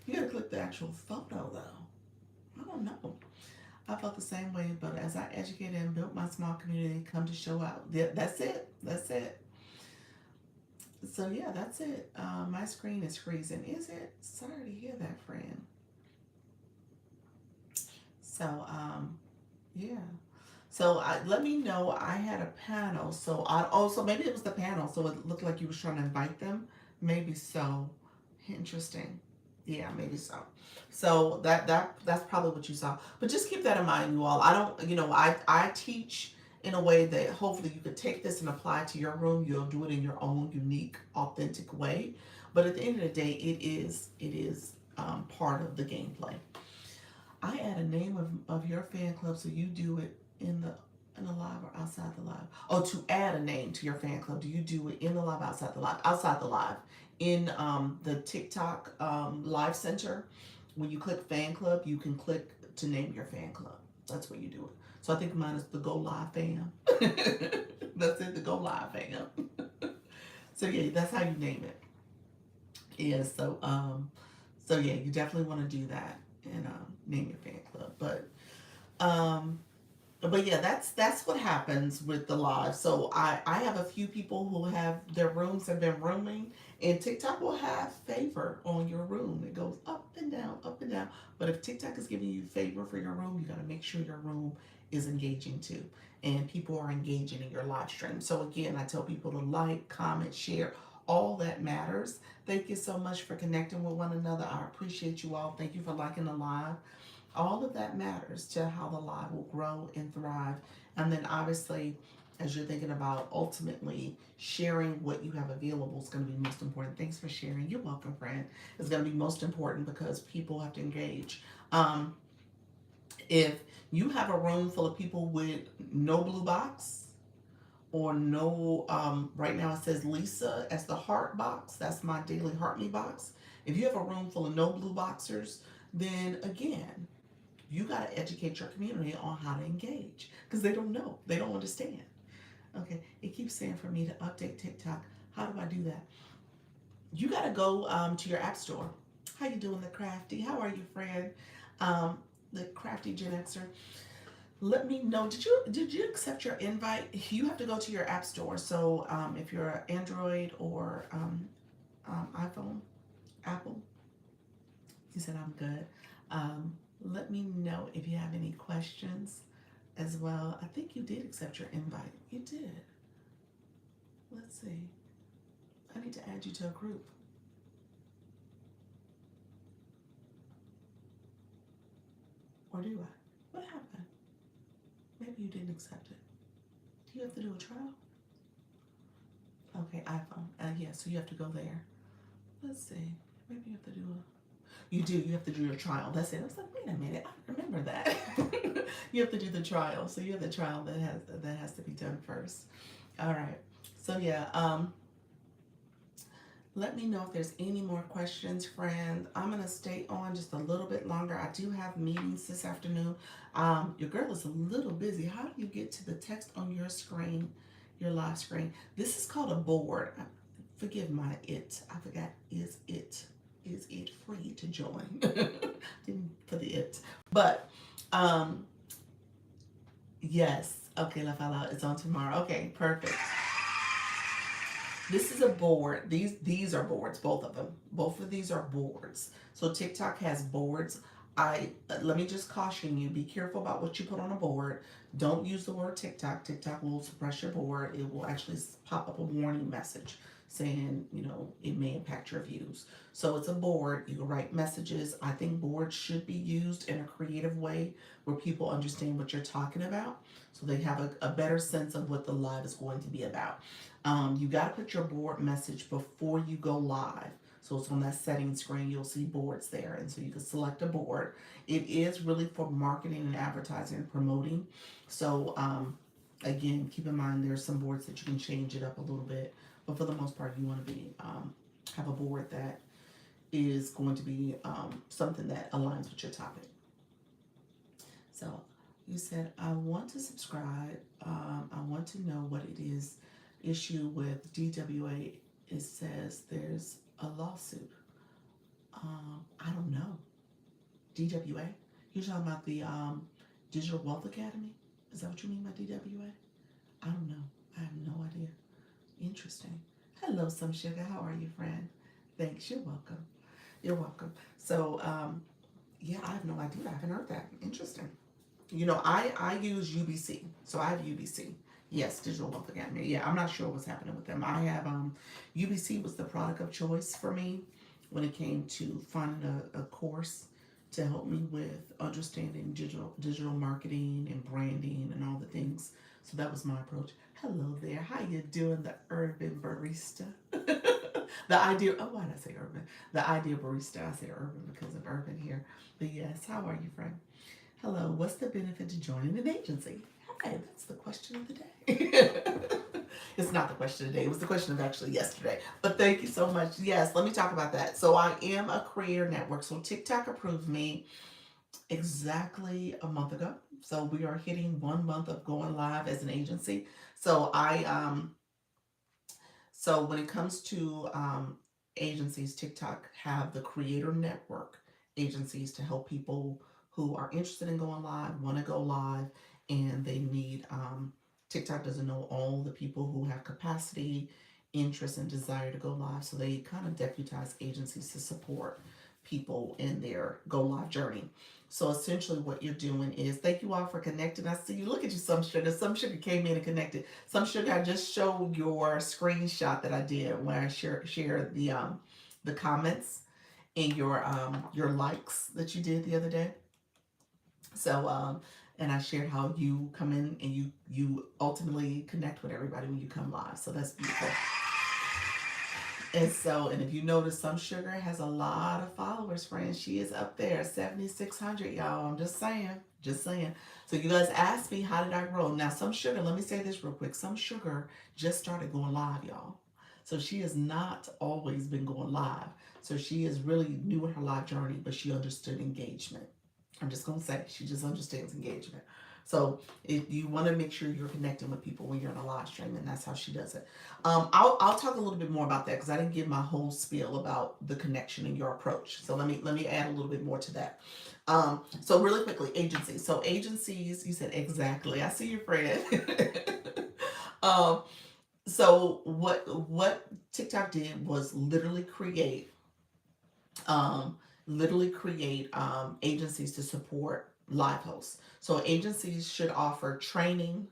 You gotta click the actual photo though. I don't know. I felt the same way, but as I educated and built my small community, come to show out. Yeah, that's it. That's it. So yeah, that's it. My screen is freezing. Is it? Sorry to hear that, friend. So yeah. So let me know. I had a panel. So I also maybe it was the panel. So it looked like you was trying to invite them. Maybe so. Interesting. Yeah, maybe so. So that's probably what you saw. But just keep that in mind, you all. I don't, I teach in a way that hopefully you could take this and apply to your room. You'll do it in your own unique, authentic way. But at the end of the day, it is part of the gameplay. I add a name of your fan club so you do it in the live or outside the live. Oh, to add a name to your fan club, do you do it in the live, outside the live? Outside the live. In the TikTok live center, when you click fan club, you can click to name your fan club. That's where you do it. So I think mine is the Go Live fam. That's it, the Go Live fam. So yeah, that's how you name it. Yeah, so yeah, you definitely want to do that and name your fan club. Um, but yeah, that's what happens with the live. So I have a few people who have their rooms have been rooming, and TikTok will have favor on your room. It goes up and down, up and down. But if TikTok is giving you favor for your room, you got to make sure your room is engaging too, and people are engaging in your live stream. So again, I tell people to like, comment, share. All that matters. Thank you so much for connecting with one another. I appreciate you all. Thank you for liking the live. All of that matters to how the live will grow and thrive. And then obviously, as you're thinking about ultimately sharing what you have available is going to be most important. Thanks for sharing. You're welcome, friend. It's going to be most important because people have to engage. Um, if you have a room full of people with no blue box or no, right now it says Lisa as the heart box. That's my daily heart me box. If you have a room full of no blue boxers, then again, you got to educate your community on how to engage because they don't know, they don't understand. Okay, it keeps saying for me to update TikTok. How do I do that? You got to go to your app store. How you doing, the crafty? How are you, friend? um, the crafty Gen Xer. Let me know. Did you accept your invite? You have to go to your app store. So if you're Android or iPhone, Apple, he said I'm good. um, Let me know if you have any questions as well. I think you did accept your invite. You did. Let's see. I need to add you to a group. Or do I? What happened? Maybe you didn't accept it. Do you have to do a trial? Okay, iPhone. Yeah, so you have to go there. Let's see. Maybe you have to do a. You do. You have to do your trial. That's it. I was like, wait a minute. I remember that. You have to do the trial. So you have the trial that has to be done first. All right. So yeah. Let me know if there's any more questions, friend. I'm gonna stay on just a little bit longer. I do have meetings this afternoon. Your girl is a little busy. How do you get to the text on your screen, your live screen? This is called a board. Forgive my it. I forgot. Is it free to join? Didn't put the it, but um, yes. Okay, La Fala, it's on tomorrow. Okay, perfect. This is a board. These are boards, both of them. Both of these are boards. So TikTok has boards. I Let me just caution you, be careful about what you put on a board. Don't use the word TikTok. TikTok will suppress your board. It will actually pop up a warning message saying, it may impact your views. So it's a board. You can write messages. I think boards should be used in a creative way where people understand what you're talking about so they have a better sense of what the live is going to be about. You got to put your board message before you go live. So it's on that settings screen. You'll see boards there. And so you can select a board. It is really for marketing and advertising and promoting. So Again, keep in mind there's some boards that you can change it up a little bit, but for the most part, you want to be have a board that is going to be something that aligns with your topic. So you said, I want to subscribe. I want to know what it is. Issue with DWA. It says there's a lawsuit. I don't know. DWA? You're talking about the Digital Wealth Academy? Is that what you mean by DWA? I don't know. I have no idea. Interesting. Hello, Some Sugar. How are you, friend? Thanks. You're welcome. You're welcome. So, yeah, I have no idea. I haven't heard that. Interesting. I use UBC, so I have UBC. Yes, Digital Wealth Academy. Yeah, I'm not sure what's happening with them. I have UBC was the product of choice for me when it came to finding a course to help me with understanding digital marketing and branding and all the things. So that was my approach. Hello there. How you doing, the urban barista? The idea. Oh, why did I say urban? The idea barista. I say urban because of urban here. But yes, how are you, friend? Hello, what's the benefit to joining an agency? Hey, that's the question of the day. It's not the question of the day. It was the question of actually yesterday. But thank you so much. Yes, let me talk about that. So I am a creator network. So TikTok approved me exactly a month ago. So we are hitting 1 month of going live as an agency. So so when it comes to agencies, TikTok have the creator network agencies to help people who are interested in going live, want to go live, and they need TikTok doesn't know all the people who have capacity, interest, and desire to go live. So they kind of deputize agencies to support people in their go live journey. So essentially, what you're doing is thank you all for connecting. I see you. Look at you, Some Sugar. Some Sugar came in and connected. Some Sugar, I just showed your screenshot that I did where I shared the comments and your likes that you did the other day. So and I shared how you come in and you ultimately connect with everybody when you come live. So that's beautiful. And so, and if you notice, Some Sugar has a lot of followers, friends. She is up there, 7,600, y'all. I'm just saying, just saying. So you guys asked me, how did I grow? Now, Some Sugar, let me say this real quick. Some Sugar just started going live, y'all. So she has not always been going live. So she is really new in her live journey, but she understood engagement. I'm just gonna say she just understands engagement. So if you want to make sure you're connecting with people when you're in a live stream, and that's how she does it. I'll talk a little bit more about that because I didn't give my whole spiel about the connection and your approach. So let me add a little bit more to that. So really quickly, agencies. So agencies, you said exactly. I see your friend. um, so what TikTok did was um, literally create agencies to support live hosts. So agencies should offer training,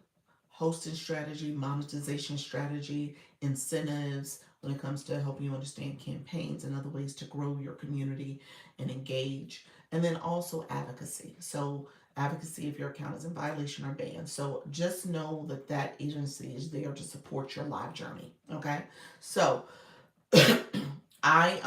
hosting strategy, monetization strategy, incentives when it comes to helping you understand campaigns and other ways to grow your community and engage. And then also advocacy. So advocacy if your account is in violation or banned. So just know that that agency is there to support your live journey. Okay. So I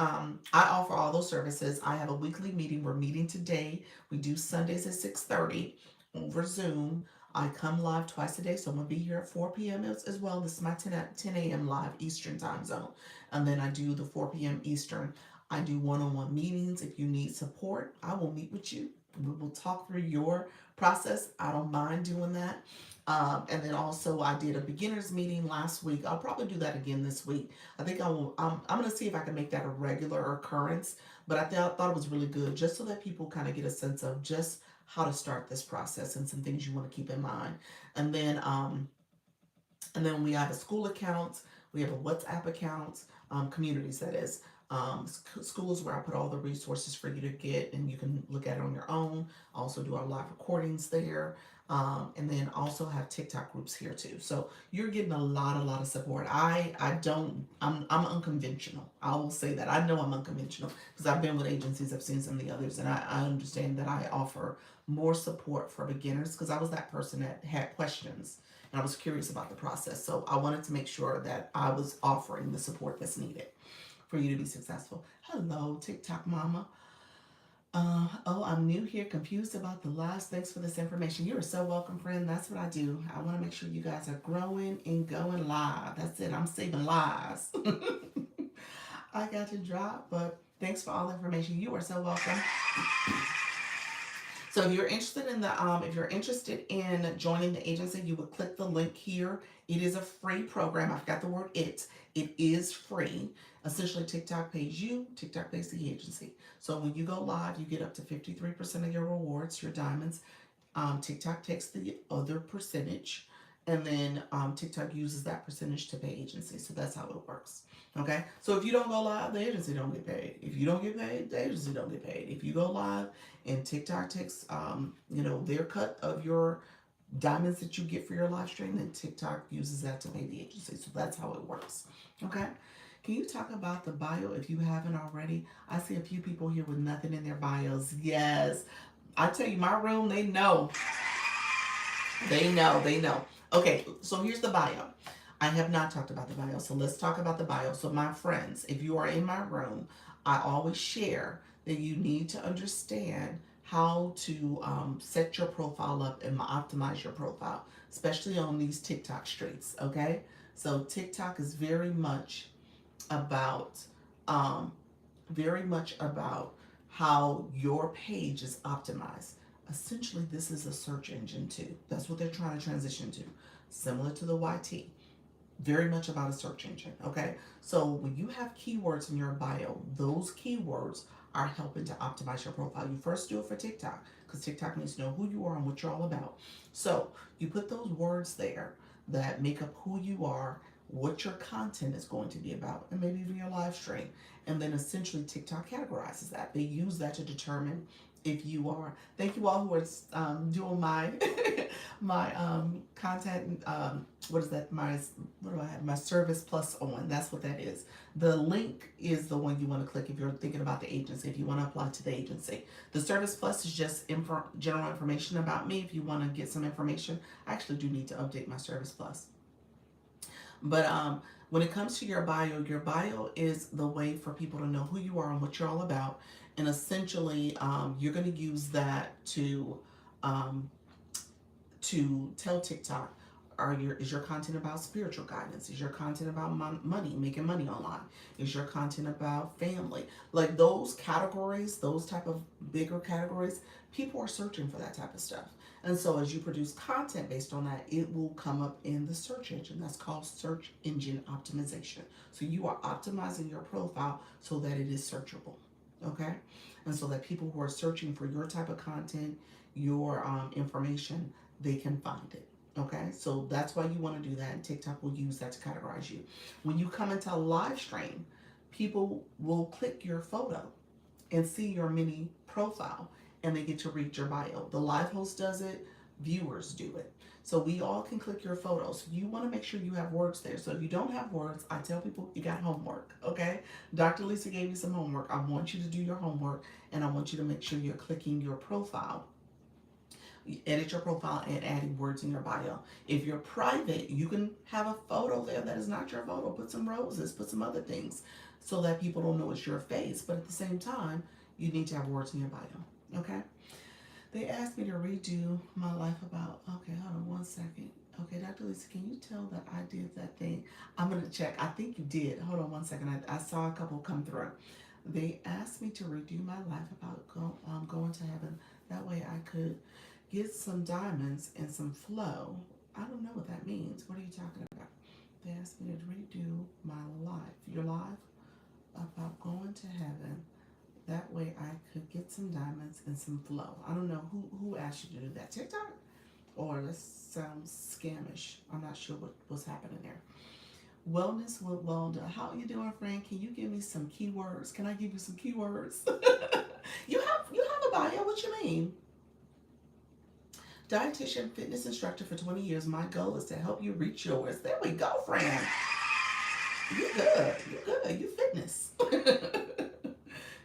offer all those services. I have a weekly meeting. We're meeting today. We do Sundays at 6:30 over Zoom. I come live twice a day, so I'm gonna be here at 4 p.m. as well. This is my 10 a.m. live Eastern time zone. And then I do the 4 p.m. Eastern. I do one-on-one meetings. If you need support, I will meet with you. We will talk through your process. I don't mind doing that. And then also I did a beginners meeting last week. I'll probably do that again this week. I think I will. I'm going to see if I can make that a regular occurrence. But thought it was really good, just so that people kind of get a sense of just how to start this process and some things you want to keep in mind. And then we have a school account. We have a WhatsApp account. Communities, that is. Schools where I put all the resources for you to get, and you can look at it on your own. Also do our live recordings there. And then also have TikTok groups here too. So you're getting a lot of support. I'm unconventional. I will say that. I know I'm unconventional because I've been with agencies. I've seen some of the others, and I understand that I offer more support for beginners because I was that person that had questions and I was curious about the process. So I wanted to make sure that I was offering the support that's needed for you to be successful. Hello, TikTok mama. Oh, I'm new here, confused about the lives. Thanks for this information. You are so welcome, friend. That's what I do. I want to make sure you guys are growing and going live. That's it. I'm saving lives. I got to drop, but thanks for all the information. You are so welcome. So if you're interested in if you're interested in joining the agency, you would click the link here. It is a free program. I forgot the word it. It is free. Essentially, TikTok pays you, TikTok pays the agency. So when you go live, you get up to 53% of your rewards, your diamonds. TikTok takes the other percentage, and then TikTok uses that percentage to pay agencies. So that's how it works. Okay. So if you don't go live, the agency don't get paid. If you don't get paid, the agency don't get paid. If you go live and TikTok takes, their cut of your diamonds that you get for your live stream, then TikTok uses that to pay the agency. So that's how it works. Okay. Can you talk about the bio if you haven't already? I see a few people here with nothing in their bios. Yes. I tell you, my room, they know. They know, they know. Okay, so here's the bio. I have not talked about the bio, so let's talk about the bio. So, my friends, if you are in my room, I always share that you need to understand how to set your profile up and optimize your profile, especially on these TikTok streets. Okay, so TikTok is about um, very much about how your page is optimized. Essentially, this is a search engine too. That's what they're trying to transition to, similar to the YT. Very much about a search engine. Okay, so when you have keywords in your bio, those keywords are helping to optimize your profile. You first do it for TikTok because TikTok needs to know who you are and what you're all about. So you put those words there that make up who you are, what your content is going to be about, and maybe even your live stream. And then essentially TikTok categorizes that. They use that to determine if you are. Thank you all who are doing my my content. What is that? What do I have? My service plus on. That's what that is. The link is the one you want to click if you're thinking about the agency. If you want to apply to the agency, the service plus is just general information about me. If you want to get some information, I actually do need to update my service plus. But when it comes to your bio is the way for people to know who you are and what you're all about. And essentially, you're going to use that um, to tell TikTok, is your content about spiritual guidance? Is your content about money, making money online? Is your content about family? Like those categories, those type of bigger categories, people are searching for that type of stuff. And so as you produce content based on that, it will come up in the search engine. That's called search engine optimization. So you are optimizing your profile so that it is searchable. Okay? And so that people who are searching for your type of content, your information, they can find it. Okay, so that's why you want to do that, and TikTok will use that to categorize you. When you come into a live stream, people will click your photo and see your mini profile, and they get to read your bio. The live host does it, viewers do it. So we all can click your photos. You want to make sure you have words there. So if you don't have words, I tell people you got homework, okay? Dr. Lisa gave you some homework. I want you to do your homework, and I want you to make sure you're clicking your profile. You edit your profile and adding words in your bio. If you're private, you can have a photo there that is not your photo. Put some roses, put some other things so that people don't know it's your face. But at the same time, you need to have words in your bio. Okay? They asked me to redo my life about, okay, hold on one second. Okay, Dr. Lisa, can you tell that I did that thing? I'm going to check. I think you did. Hold on one second. I saw a couple come through. They asked me to redo my life about going to heaven. That way I could get some diamonds and some flow. I don't know what that means. What are you talking about? They asked me to redo my life, your life, about going to heaven. That way I could get some diamonds and some flow. I don't know who asked you to do that. TikTok? Or this sounds scamish. I'm not sure what's happening there. Wellness with Welda. How you doing, friend? Can you give me some keywords? Can I give you some keywords? you have a bio. What you mean? Dietitian, fitness instructor for 20 years. My goal is to help you reach yours. There we go, friend. You good. You good. You fitness.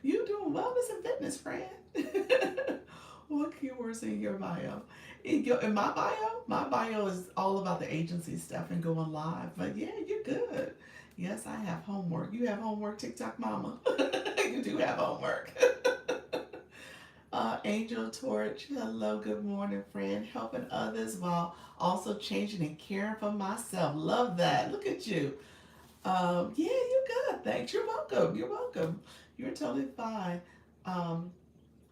You doing wellness and fitness, friend. What keywords in your bio? In my bio is all about the agency stuff and going live. But yeah, you're good. Yes, I have homework. You have homework, TikTok mama. You do have homework. Angel Torch, hello, good morning, friend. Helping others while also changing and caring for myself. Love that. Look at you. Yeah, you're good. Thanks. You're welcome. You're welcome. You're totally fine. Um,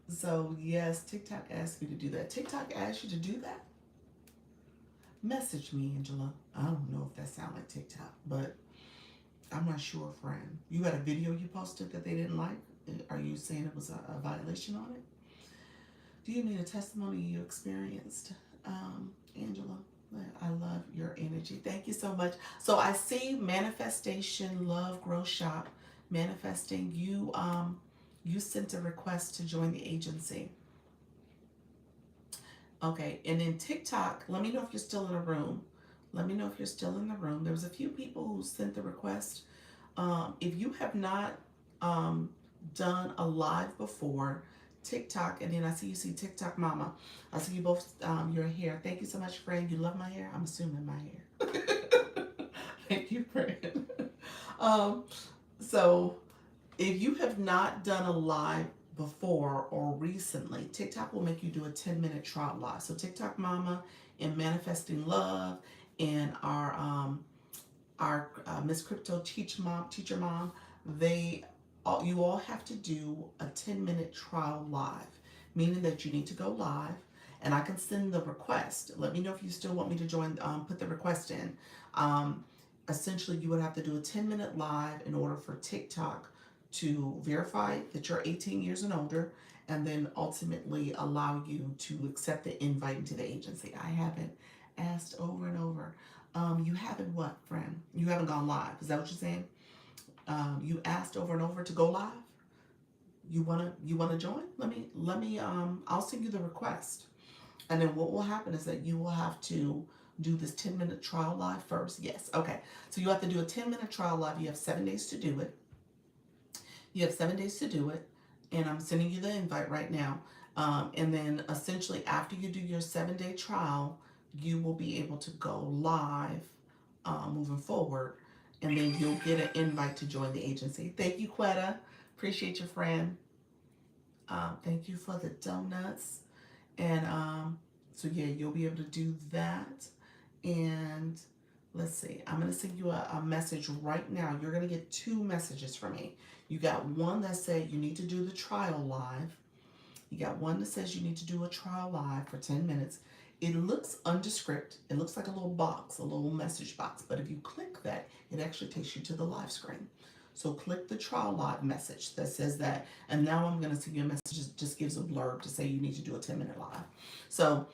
so yes, TikTok asked me to do that. TikTok asked you to do that? Message me, Angela. I don't know if that sounds like TikTok, but I'm not sure, friend. You had a video you posted that they didn't like? Are you saying it was a violation on it? Do you need a testimony you experienced, Angela? I love your energy. Thank you so much. So I see Manifestation Love Grow Shop manifesting. You sent a request to join the agency. Okay, and then TikTok, let me know if you're still in the room. Let me know if you're still in the room. There was a few people who sent the request. If you have not um, done a live before, TikTok, and then I see you see TikTok Mama. I see you both, your hair. Thank you so much, friend. You love my hair? I'm assuming my hair. Thank you, friend. um, so if you have not done a live before or recently, TikTok will make you do a 10-minute trial live. So TikTok Mama and Manifesting Love and our Miss Crypto teacher mom, you all have to do a 10-minute trial live, meaning that you need to go live, and I can send the request. Let me know if you still want me to join. Put the request in. Essentially, you would have to do a 10-minute live in order for TikTok to verify that you're 18 years and older, and then ultimately allow you to accept the invite into the agency. I haven't asked over and over. You haven't what, friend? You haven't gone live. Is that what you're saying? You asked over and over to go live. You wanna join? I'll send you the request. And then what will happen is that you will have to do this 10-minute trial live first. Yes. Okay. So you have to do a 10-minute trial live. You have 7 days to do it. You have 7 days to do it. And I'm sending you the invite right now. And then essentially after you do your 7-day trial, you will be able to go live moving forward. And then you'll get an invite to join the agency. Thank you, Quetta. Appreciate your friend. Thank you for the donuts. And so yeah, you'll be able to do that. And let's see, I'm gonna send you a message right now. You're gonna get 2 messages from me. You got one that said you need to do the trial live. You got one that says you need to do a trial live for 10 minutes. It looks undescript. It looks like a little box, a little message box. But if you click that, it actually takes you to the live screen. So click the trial live message that says that. And now I'm going to send you a message that just gives a blurb to say you need to do a 10-minute live. So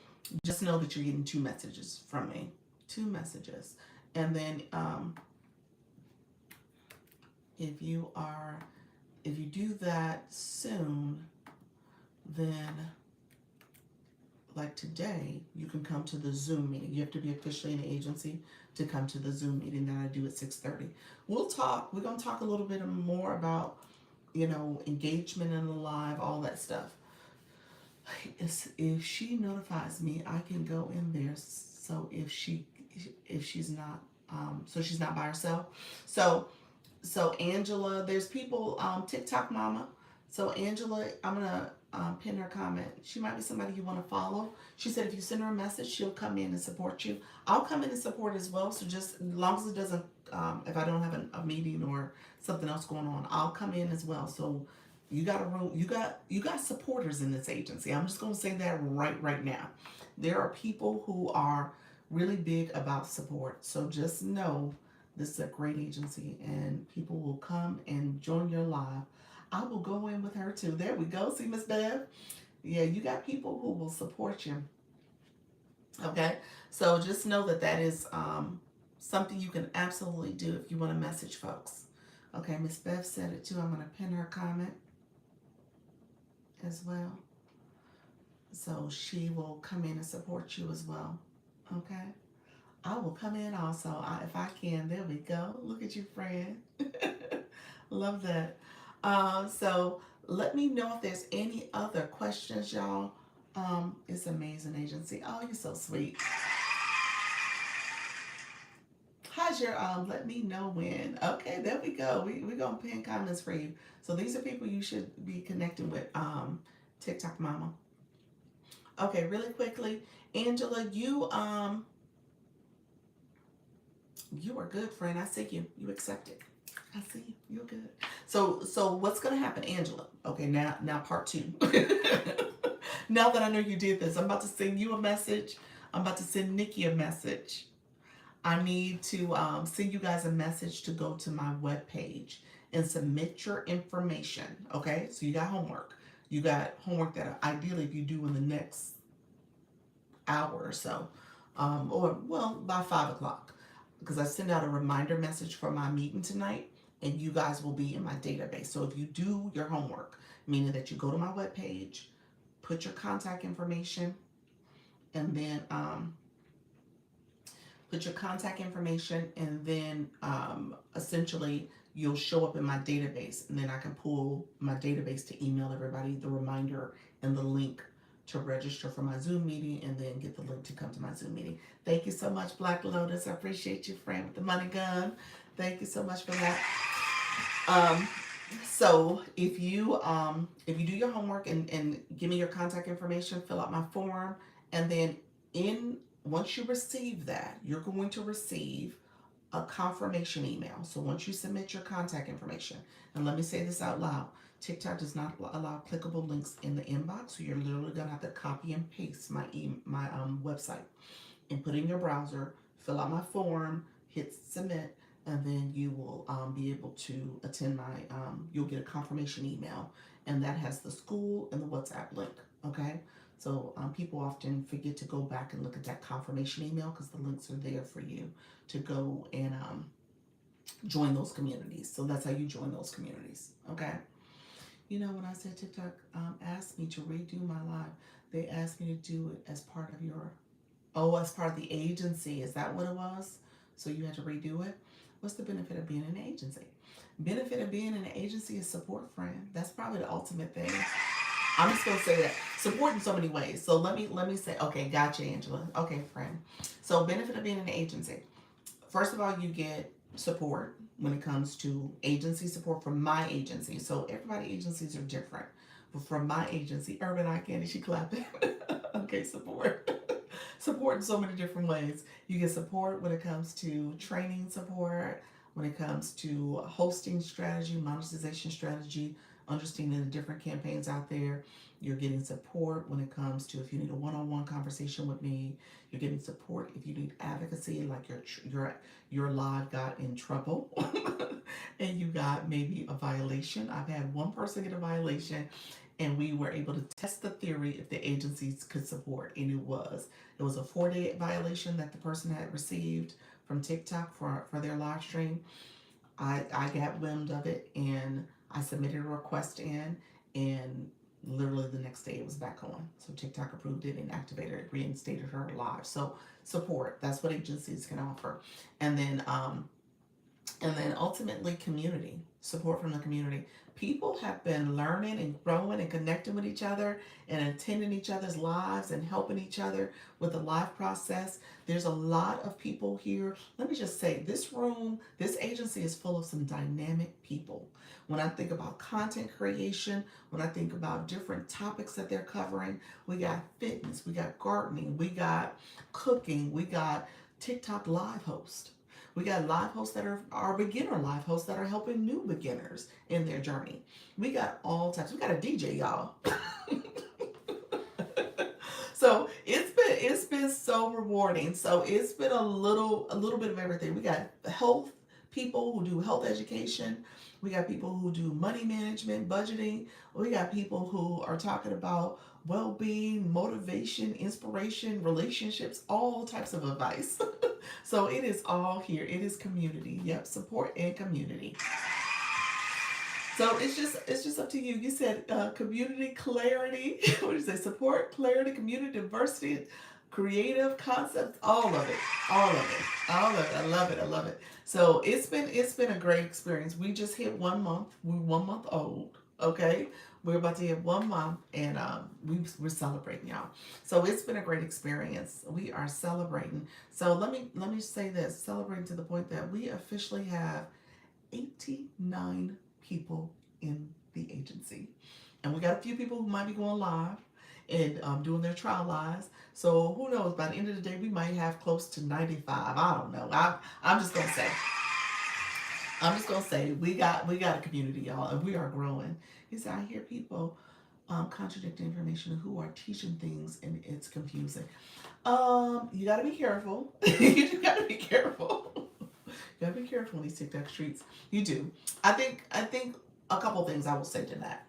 just know that you're getting 2 messages from me. 2 messages. And then if you do that soon, then like today, you can come to the Zoom meeting. You have to be officially in the agency to come to the Zoom meeting that I do at 6:30. We'll talk. We're gonna talk a little bit more about, engagement in the live, all that stuff. If she notifies me, I can go in there. So if she's not, so she's not by herself. So Angela, there's people, TikTok Mama. So Angela, I'm gonna pin her comment. She might be somebody you want to follow. She said if you send her a message, she'll come in and support you. I'll come in and support as well. So just as long as it doesn't, if I don't have a meeting or something else going on, I'll come in as well. So you got a room. You got supporters in this agency. I'm just gonna say that right now. There are people who are really big about support. So just know this is a great agency, and people will come and join your live. I will go in with her too. There we go. See, Miss Bev? Yeah, you got people who will support you. Okay? So just know that that is something you can absolutely do if you want to message folks. Okay, Miss Bev said it too. I'm going to pin her comment as well. So she will come in and support you as well. Okay? I will come in also if I can. There we go. Look at you, friend. Love that. So let me know if there's any other questions, y'all. It's amazing agency. Oh, you're so sweet. How's your let me know when? Okay, there we go. We're gonna pin comments for you. So these are people you should be connecting with. TikTok mama. Okay, really quickly, Angela, you are good, friend. I see you. You accepted. I see you. You're good. So what's gonna happen, Angela? Okay, now part two. Now that I know you did this, I'm about to send you a message. I'm about to send Nikki a message. I need to send you guys a message to go to my webpage and submit your information. Okay, so you got homework. You got homework that ideally if you do in the next hour or so, or well, by 5 o'clock, because I send out a reminder message for my meeting tonight, and you guys will be in my database. So if you do your homework, meaning that you go to my webpage, put your contact information, and then essentially you'll show up in my database, and then I can pull my database to email everybody the reminder and the link to register for my Zoom meeting, and then get the link to come to my Zoom meeting. Thank you so much, Black Lotus. I appreciate you, friend with the money gun. Thank you so much for that. Um, so if you do your homework and give me your contact information, fill out my form, and then in once you receive that, you're going to receive a confirmation email. So once you submit your contact information, and let me say this out loud, TikTok does not allow clickable links in the inbox, so you're literally gonna have to copy and paste my website and put it in your browser, fill out my form, hit submit, and then you will be able to attend you'll get a confirmation email, and that has the school and the WhatsApp link, okay? So people often forget to go back and look at that confirmation email because the links are there for you to go and join those communities. So that's how you join those communities, okay? You know, when I said TikTok asked me to redo my live, they asked me to do it as part of as part of the agency. Is that what it was? So you had to redo it? What's the benefit of being in an agency? Benefit of being in an agency is support, friend. That's probably the ultimate thing. I'm just gonna say that support in so many ways. So let me say, okay, gotcha, Angela. Okay, friend. So benefit of being in an agency. First of all, you get support when it comes to agency support from my agency. So everybody agencies are different. But from my agency, Urban Eye Candy, she clapping. Okay, support. Support in so many different ways. You get support when it comes to training support, when it comes to hosting strategy, monetization strategy, understanding the different campaigns out there. You're getting support when it comes to if you need a one-on-one conversation with me. You're getting support if you need advocacy, like your live got in trouble and you got maybe a violation. I've had one person get a violation, and we were able to test the theory if the agencies could support, and it was a 4-day violation that the person had received from TikTok for their live stream. I got wind of it, and I submitted a request in, and literally the next day it was back on. So TikTok approved it and activated it, reinstated her live. So support, that's what agencies can offer. And then ultimately community, support from the community. People have been learning and growing and connecting with each other and attending each other's lives and helping each other with the live process. There's a lot of people here. Let me just say, this agency is full of some dynamic people. When I think about content creation, when I think about different topics that they're covering, we got fitness, we got gardening, we got cooking, we got TikTok live host. We got live hosts that are beginner live hosts that are helping new beginners in their journey. We got all types. We got a DJ, y'all. So it's been so rewarding. So it's been a little bit of everything. We got health people who do health education. We got people who do money management, budgeting. We got people who are talking about well-being, motivation, inspiration, relationships, all types of advice. So it is all here. It is community. Yep, support and community. So it's just up to you. You said community clarity. What did you say? Support, clarity, community, diversity, creative concepts, all of it, all of it, all of it. I love it. I love it. So it's been a great experience. We just hit 1 month. We're 1 month old. Okay, we're about to hit 1 month, and we're celebrating, y'all. So it's been a great experience. We are celebrating. So let me say this: celebrating to the point that we officially have 89 people in the agency. And we got a few people who might be going live and doing their trial lives. So who knows? By the end of the day, we might have close to 95. I don't know. I'm just gonna say. I'm just gonna say we got a community, y'all, and we are growing. He said, I hear people contradicting information who are teaching things, and it's confusing. You gotta be careful. You just gotta be careful. You gotta be careful in these TikTok streets. You do. I think a couple things I will say to that.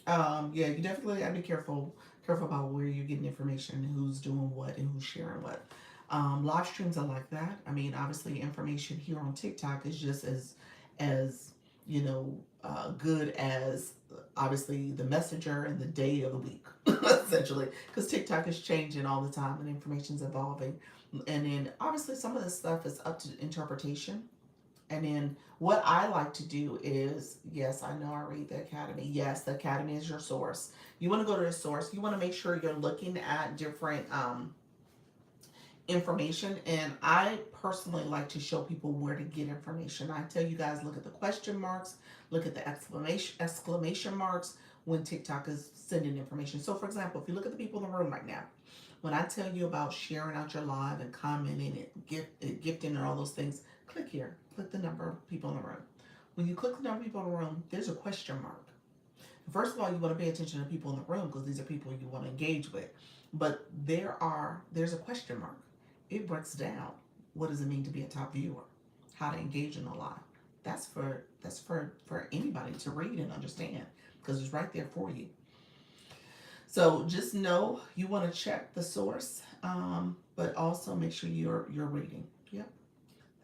Yeah, you definitely gotta be careful about where you're getting information, who's doing what, and who's sharing what. Live streams are like that. I mean, obviously, information here on TikTok is just as good as obviously the messenger and the day of the week, essentially, because TikTok is changing all the time and information's evolving, and then obviously some of this stuff is up to interpretation. And then what I like to do is, yes, I know I read the Academy. Yes, the Academy is your source. You want to go to the source. You want to make sure you're looking at different information. And I personally like to show people where to get information. I tell you guys, look at the question marks, look at the exclamation marks when TikTok is sending information. So, for example, if you look at the people in the room right now, when I tell you about sharing out your live and commenting and gifting and all those things, click here. Click the number of people in the room. When you click the number of people in the room, there's a question mark. First of all, you want to pay attention to people in the room because these are people you want to engage with. But there's a question mark. It breaks down what does it mean to be a top viewer, how to engage in the live. That's for anybody to read and understand because it's right there for you. So just know you want to check the source, but also make sure you're reading. Yep,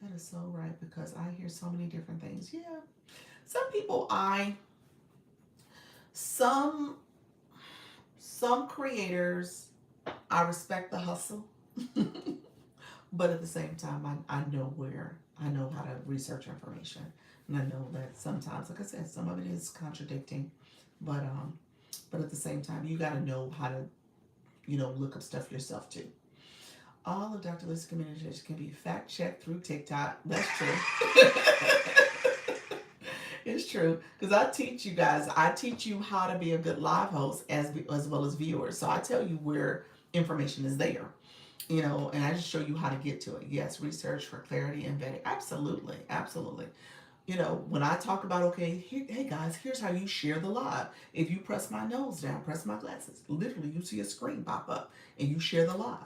that is so right because I hear so many different things. Yeah, some people some some creators I respect the hustle, but at the same time I know where I know how to research information, and I know that sometimes, like I said, some of it is contradicting, but but at the same time you got to know how to look up stuff yourself too. All of Dr. Lisa communication can be fact checked through TikTok. That's true. It's true because I teach you guys. I teach you how to be a good live host as well as viewers. So I tell you where information is there, and I just show you how to get to it. Yes, research for clarity and vetting. Absolutely, absolutely. When I talk about, okay, here, hey guys, here's how you share the live. If you press my nose down, press my glasses, literally you see a screen pop up and you share the live.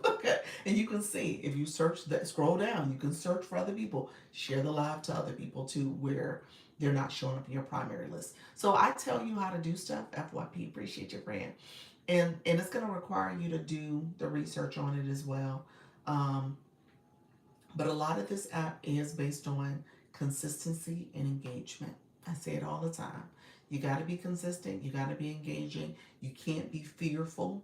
Okay. And you can see if you search that, scroll down, you can search for other people, share the live to other people too, where they're not showing up in your primary list. So I tell you how to do stuff. FYP, appreciate your friend. And it's going to require you to do the research on it as well. Um, but a lot of this app is based on consistency and engagement. I say it all the time. You got to be consistent. You got to be engaging. You can't be fearful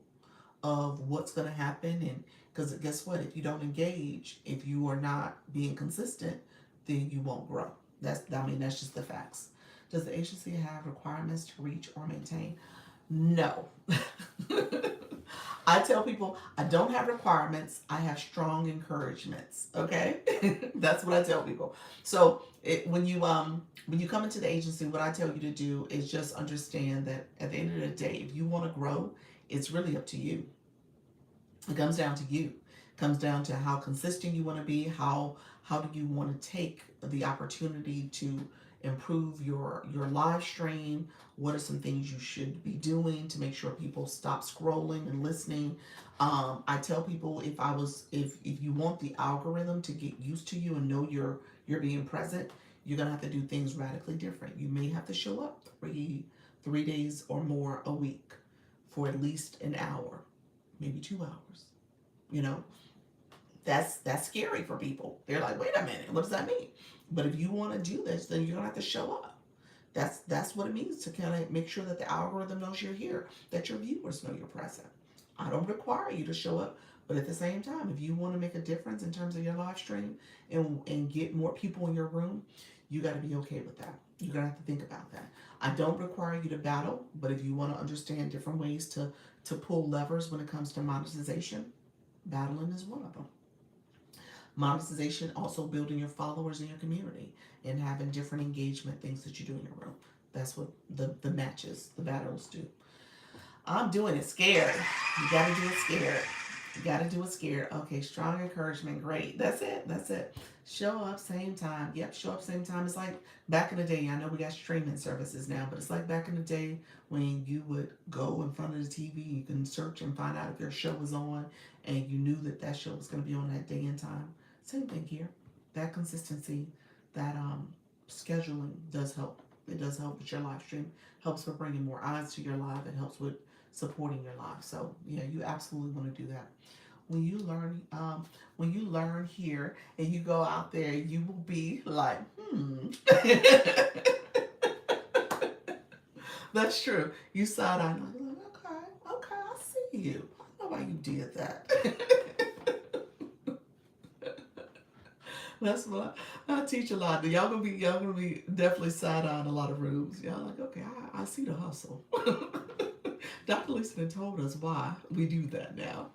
of what's going to happen. And because guess what? If you don't engage, if you are not being consistent, then you won't grow. That's just the facts. Does the agency have requirements to reach or maintain? No. I tell people I don't have requirements. I have strong encouragements. Okay, that's what I tell people. So when you come into the agency, what I tell you to do is just understand that at the end of the day, if you want to grow, it's really up to you. It comes down to you. It comes down to how consistent you want to be. How do you want to take the opportunity to improve your live stream? What are some things you should be doing to make sure people stop scrolling and listening? I tell people if you want the algorithm to get used to you and know you're being present, you're gonna have to do things radically different. You may have to show up three days or more a week for at least an hour, maybe 2 hours. You know, that's scary for people. They're like, wait a minute, what does that mean? But if you want to do this, then you're gonna have to show up. That's what it means to kind of make sure that the algorithm knows you're here, that your viewers know you're present. I don't require you to show up, but at the same time, if you want to make a difference in terms of your live stream and get more people in your room, you got to be okay with that. You're gonna have to think about that. I don't require you to battle, but if you want to understand different ways to pull levers when it comes to monetization, battling is one of them. Monetization, also building your followers in your community and having different engagement things that you do in your room. That's what the matches, the battles do. I'm doing it scared. You gotta do it scared. You gotta do it scared. Okay, strong encouragement. Great. That's it. That's it. Show up same time. Yep, show up same time. It's like back in the day. I know we got streaming services now, but it's like back in the day when you would go in front of the TV. You can search and find out if your show was on, and you knew that that show was going to be on that day and time. Same thing here. That consistency, that scheduling does help. It does help with your live stream. Helps with bringing more eyes to your live. It helps with supporting your life. So yeah, you absolutely want to do that. When you learn here and you go out there, you will be like, That's true. You side eye, like, okay, okay, I see you. I know why you did that. That's what I teach a lot. Y'all gonna be definitely side eyeing a lot of rooms. Y'all like, okay, I see the hustle. Dr. Lisa told us why we do that now.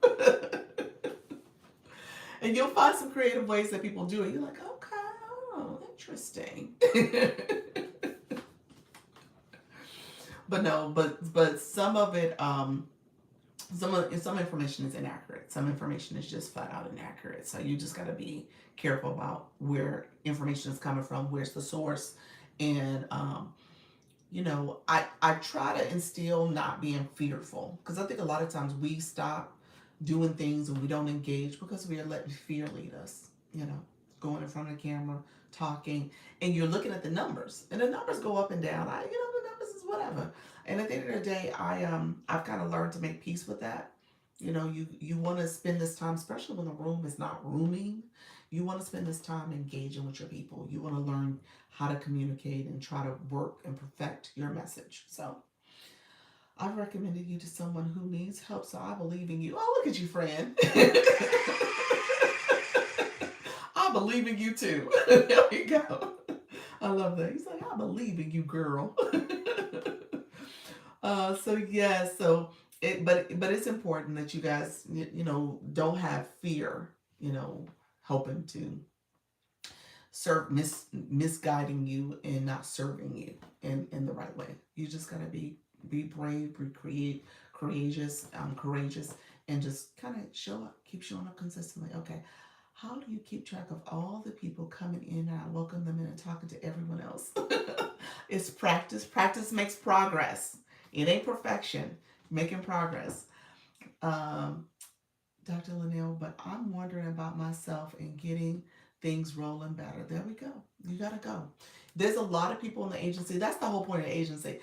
And you'll find some creative ways that people do it. You're like, okay, oh, interesting. But no, but some of it, some information is inaccurate. Some information is just flat out inaccurate. So you just got to be careful about where information is coming from, where's the source, and I try to instill not being fearful, because I think a lot of times we stop doing things and we don't engage because we are letting fear lead us. Going in front of the camera, talking, and you're looking at the numbers, and the numbers go up and down. The numbers is whatever. And at the end of the day, I've kind of learned to make peace with that. You want to spend this time, especially when the room is not rooming. You want to spend this time engaging with your people. You want to learn how to communicate and try to work and perfect your message. So I've recommended you to someone who needs help, so I believe in you. Oh, look at you, friend. I believe in you too. There you go. I love that. He's like, I believe in you, girl. So yeah, but it's important that you guys, don't have fear, helping to misguiding you and not serving you in the right way. You just gotta be brave, be courageous, and just kind of show up, keep showing up consistently. Okay, how do you keep track of all the people coming in and I welcome them in and talking to everyone else? It's practice. Practice makes progress. It ain't perfection. Making progress. Um, Dr. Linnell, but I'm wondering about myself and getting things rolling better. There we go. You gotta go. There's a lot of people in the agency. That's the whole point of the agency.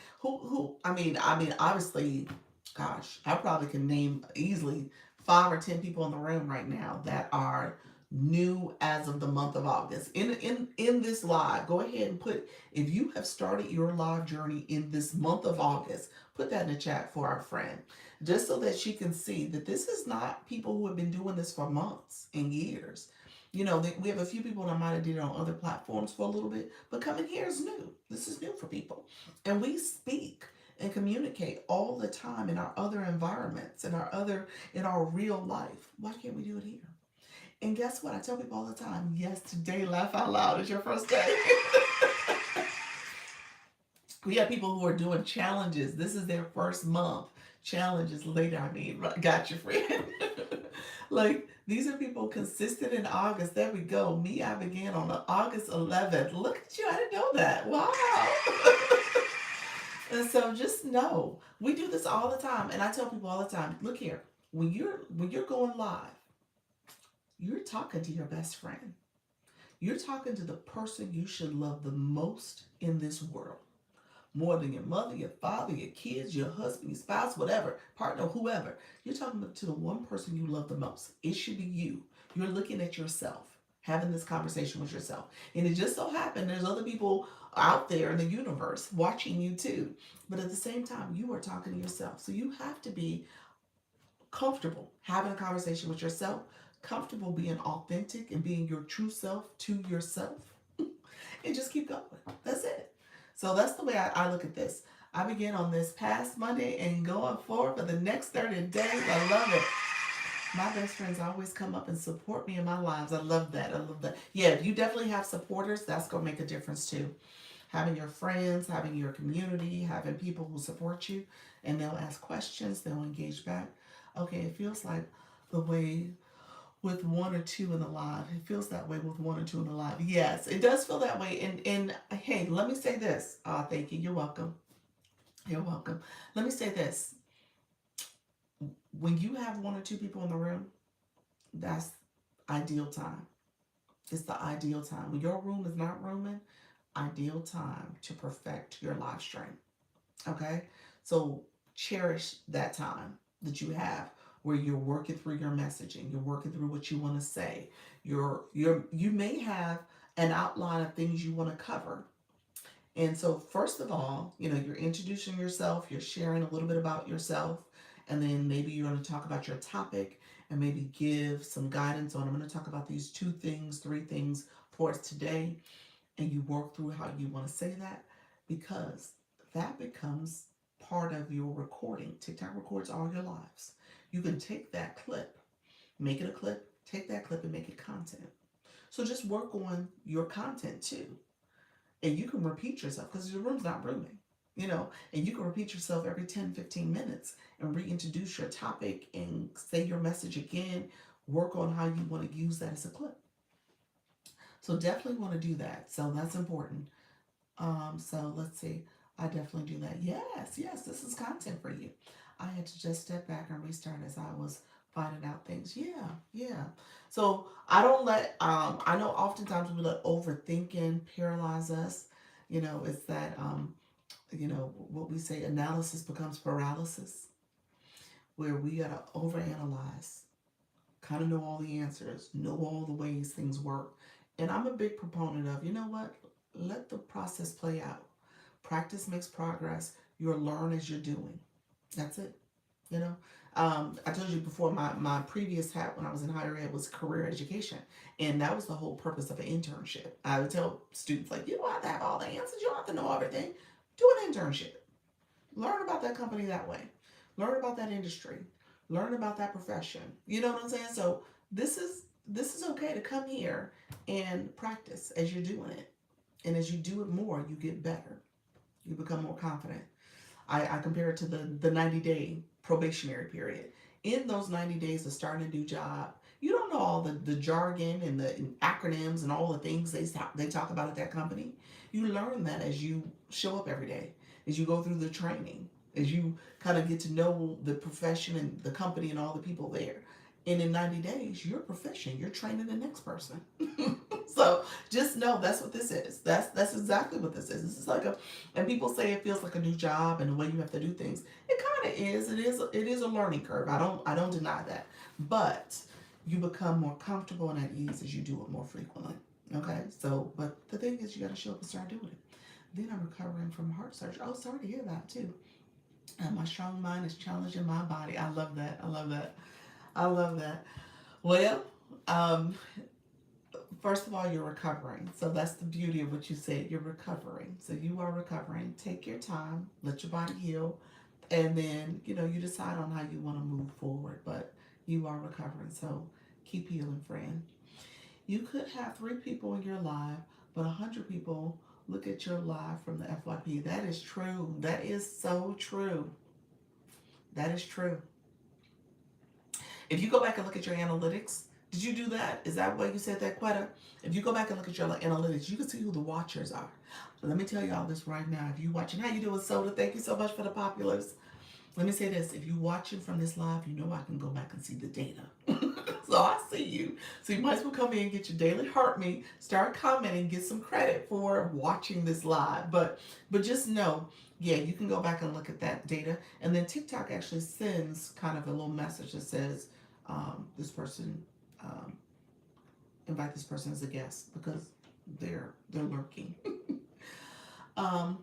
I mean, obviously, gosh, I probably can name easily 5 or 10 people in the room right now that are new as of the month of August. In this live, go ahead and put, if you have started your live journey in this month of August, put that in the chat for our friend, just so that she can see that this is not people who have been doing this for months and years. We have a few people that might have did it on other platforms for a little bit, but coming here is new. This is new for people. And we speak and communicate all the time in our other environments, in our real life. Why can't we do it here? And guess what? I tell people all the time, yes, today, laugh out loud, is your first day. We have people who are doing challenges. This is their first month. Challenges later, got you, friend. Like, these are people consistent in August. There we go. Me, I began on August 11th. Look at you. I didn't know that. Wow. And so just know, we do this all the time. And I tell people all the time, look here, when you're going live, you're talking to your best friend. You're talking to the person you should love the most in this world. More than your mother, your father, your kids, your husband, your spouse, whatever, partner, whoever. You're talking to the one person you love the most. It should be you. You're looking at yourself, having this conversation with yourself. And it just so happened there's other people out there in the universe watching you too. But at the same time, you are talking to yourself. So you have to be comfortable having a conversation with yourself, comfortable being authentic and being your true self to yourself, and just keep going. That's it. So that's the way I look at this. I began on this past Monday and going forward for the next 30 days. I love it. My best friends always come up and support me in my lives. I love that. I love that. Yeah, if you definitely have supporters, that's going to make a difference too. having your friends, having your community, having people who support you, and they'll ask questions, they'll engage back. Okay, it feels like the way with one or two in the live. It feels that way with one or two in the live. Yes, it does feel that way. And hey, let me say this. Thank you. You're welcome. You're welcome. Let me say this. When you have one or two people in the room, that's ideal time. It's the ideal time. When your room is not rooming, ideal time to perfect your live stream. Okay? So cherish that time that you have where you're working through your messaging, you're working through what you want to say. You may have an outline of things you want to cover. And so first of all, you're introducing yourself, you're sharing a little bit about yourself, and then maybe you're going to talk about your topic and maybe give some guidance on I'm going to talk about these two things, three things for us today, and you work through how you want to say that because that becomes part of your recording. TikTok records all your lives. You can take that clip, make it a clip, take that clip and make it content. So just work on your content too. And you can repeat yourself because your room's not rooming, and you can repeat yourself every 10, 15 minutes and reintroduce your topic and say your message again. Work on how you want to use that as a clip. So definitely want to do that. So that's important. So let's see. I definitely do that. Yes, yes, this is content for you. I had to just step back and restart as I was finding out things. Yeah, yeah. So I don't let I know oftentimes we let overthinking paralyze us. It's that what we say analysis becomes paralysis, where we gotta overanalyze, kind of know all the answers, know all the ways things work. And I'm a big proponent of, you know what? Let the process play out. Practice makes progress. You'll learn as you're doing. That's it. You know, I told you before, my previous hat when I was in higher ed was career education. And that was the whole purpose of an internship. I would tell students, like, you don't have to have all the answers. You don't have to know everything. Do an internship. Learn about that company that way. Learn about that industry. Learn about that profession. You know what I'm saying? So this is okay to come here and practice as you're doing it. And as you do it more, you get better. You become more confident. I compare it to the 90-day probationary period. In those 90 days of starting a new job, you don't know all the jargon and the acronyms and all the things they talk about at that company. You learn that as you show up every day, as you go through the training, as you kind of get to know the profession and the company and all the people there. And in 90 days, you're proficient. You're training the next person. So just know that's what this is. That's exactly what this is. This is like and people say it feels like a new job and the way you have to do things. It kind of is. It is a learning curve. I don't deny that. But you become more comfortable and at ease as you do it more frequently. Okay. So, but the thing is, you got to show up and start doing it. Then I'm recovering from heart surgery. Oh, sorry to hear that too. And my strong mind is challenging my body. I love that. I love that. I love that. Well, um, first of all, you're recovering. So that's the beauty of what you said. You're recovering. So you are recovering. Take your time, let your body heal, and then, you decide on how you want to move forward. But you are recovering. So keep healing, friend. You could have 3 people in your live, but 100 people look at your live from the FYP. That is true. That is so true. That is true. If you go back and look at your analytics, did you do that? Is that why you said that, Quetta? If you go back and look at your analytics, you can see who the watchers are. But let me tell you all this right now. If you watching, how you doing, Soda? Thank you so much for the populars. Let me say this. If you watching from this live, you know I can go back and see the data. So I see you. So you might as well come in, get your daily heart rate, start commenting, get some credit for watching this live. But just know, yeah, you can go back and look at that data. And then TikTok actually sends kind of a little message that says, this person, um, invite this person as a guest because they're lurking. um,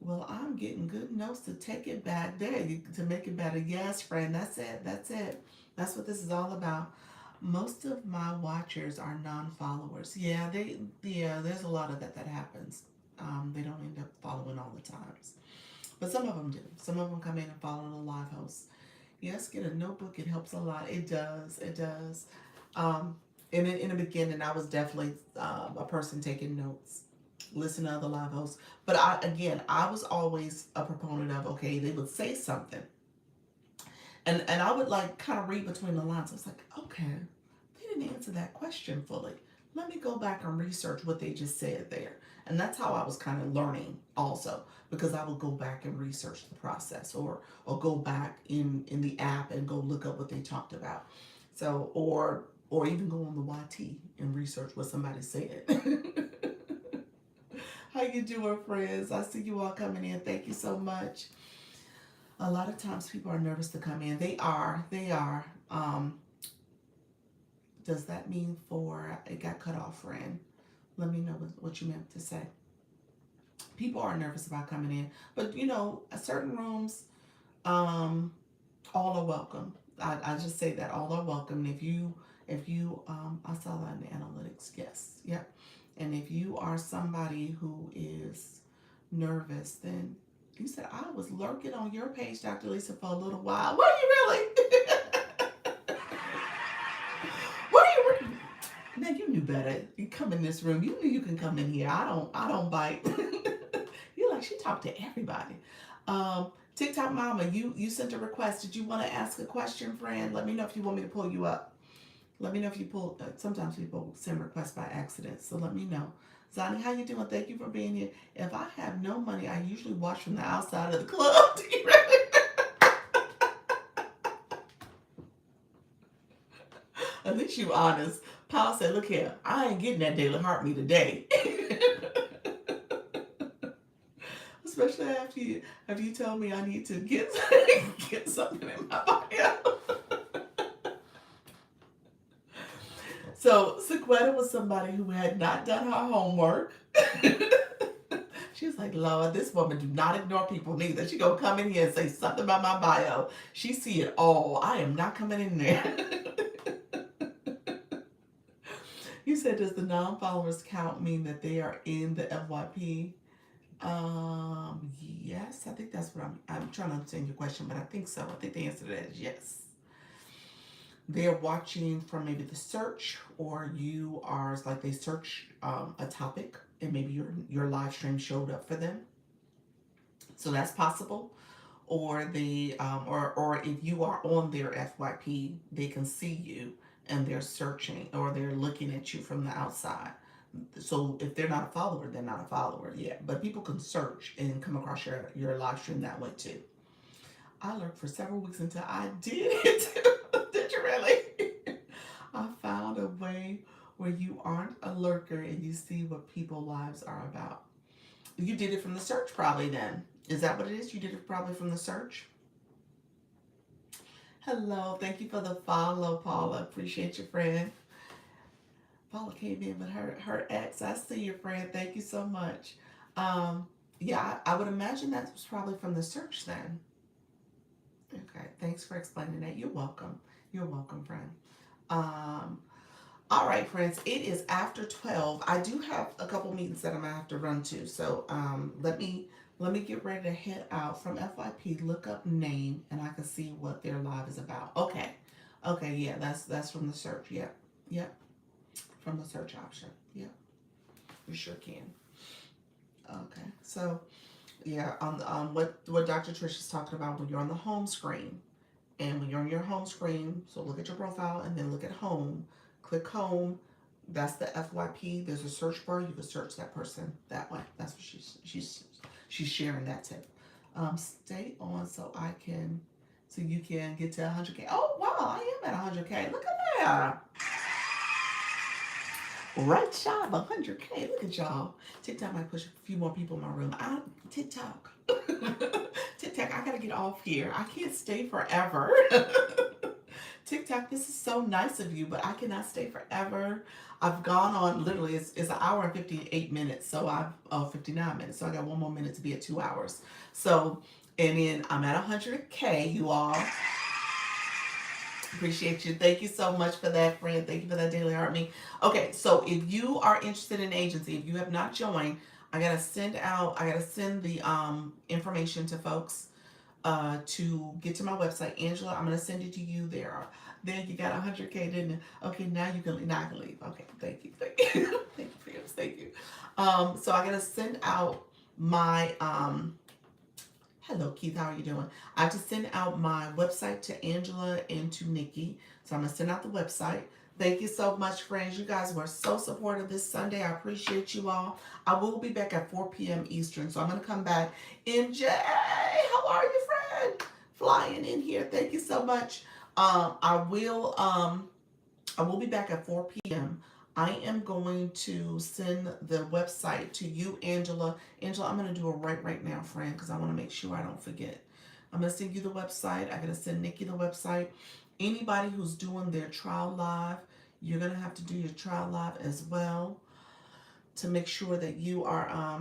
well, I'm getting good notes to take it back there, to make it better. Yes, friend, that's it. That's it. That's what this is all about. Most of my watchers are non-followers. Yeah, there's a lot of that happens. They don't end up following all the times, but some of them do. Some of them come in and follow the live host. Yes, get a notebook. It helps a lot. It does. It does. Um, in the beginning, I was definitely a person taking notes. listen to other live hosts. But I was always a proponent of, okay, they would say something, and I would like kind of read between the lines. I was like, okay, they didn't answer that question fully. Let me go back and research what they just said there. And that's how I was kind of learning also, because I would go back and research the process, or go back in the app and go look up what they talked about. So or even go on the YT and research what somebody said. How you doing, friends? I see you all coming in. Thank you so much. A lot of times people are nervous to come in. They are. They are. Does that mean for it got cut off, friend? Let me know what you meant to say. People are nervous about coming in, but certain rooms, um, all are welcome. I just say that all are welcome. And if you, I saw that in the analytics. Yes, yep. And if you are somebody who is nervous, then you said I was lurking on your page, Dr. Lisa, for a little while. Were you really? Were you? Now you knew better. You come in this room. You knew you can come in here. I don't bite. You're like, she talked to everybody. TikTok Mama, you sent a request. Did you want to ask a question, friend? Let me know if you want me to pull you up. Let me know if you pull. Sometimes people send requests by accident, so let me know. Zani, how you doing? Thank you for being here. If I have no money, I usually watch from the outside of the club. Do you ready? At least you honest. Paul said, "Look here, I ain't getting that daily heart me today." Especially after you tell me I need to get get something in my bio. So Sequetta was somebody who had not done her homework. She was like, Lord, this woman do not ignore people neither. She gonna come in here and say something about my bio. She see it all. I am not coming in there. You said, does the non-followers count mean that they are in the FYP? Yes, I think that's what I'm trying to understand your question, but I think so. I think the answer to that is yes. They're watching from maybe the search, or you are like they search a topic and maybe your live stream showed up for them. So that's possible. Or they or if you are on their FYP, they can see you and they're searching or they're looking at you from the outside. So if they're not a follower, they're not a follower. Yeah, but people can search and come across your live stream that way too. I lurked for several weeks until I did it. Did you really? I found a way where you aren't a lurker and you see what people's lives are about. You did it from the search probably then. Is that what it is? You did it probably from the search? Hello. Thank you for the follow, Paula. Appreciate your friend. Paula came in with her ex. I see your friend. Thank you so much. Yeah, I would imagine that was probably from the search then. Okay. Thanks for explaining that. You're welcome. You're welcome, friend. Um, All right, friends, it is after 12. I do have a couple meetings that I'm gonna have to run to. So let me get ready to head out from FYP, look up name, and I can see what their live is about. Okay. Okay, yeah, that's from the search. Yep. Yep. From the search option. Yep. You sure can. Okay. So yeah, on what Dr. Trish is talking about when you're on the home screen. And when you're on your home screen, so look at your profile and then look at home. Click home. That's the FYP. There's a search bar. You can search that person that way. That's what she's sharing that tip. Stay on so you can get to 100K. Oh wow, I am at 100K. Look at that. Right shy of 100K. Look at y'all. TikTok might push a few more people in my room. TikTok. TikTok, I gotta get off here. I can't stay forever. TikTok, this is so nice of you, but I cannot stay forever. I've gone on literally, it's an hour and 58 minutes. So 59 minutes. So I got one more minute to be at 2 hours. So, and then I'm at 100K, you all. Appreciate you. Thank you so much for that, friend. Thank you for that daily heart me. Okay, so if you are interested in agency, if you have not joined, I gotta send the information to folks to get to my website. Angela, I'm gonna send it to you there. Then you got 100K, didn't you? Okay, now you can, now I can leave. Okay, thank you, thank you, thank you for yours, thank you. So I'm gonna send out my hello Keith, how are you doing? I have to send out my website to Angela and to Nikki. So I'm gonna send out the website. Thank you so much, friends. You guys were so supportive this Sunday. I appreciate you all. I will be back at 4 p.m. Eastern. So I'm gonna come back. MJ, how are you, friend? Flying in here. Thank you so much. I will be back at 4 p.m. I am going to send the website to you, Angela. Angela, I'm going to do it right now, friend, because I want to make sure I don't forget. I'm going to send you the website. I'm going to send Nikki the website. Anybody who's doing their trial live, you're going to have to do your trial live as well to make sure that you are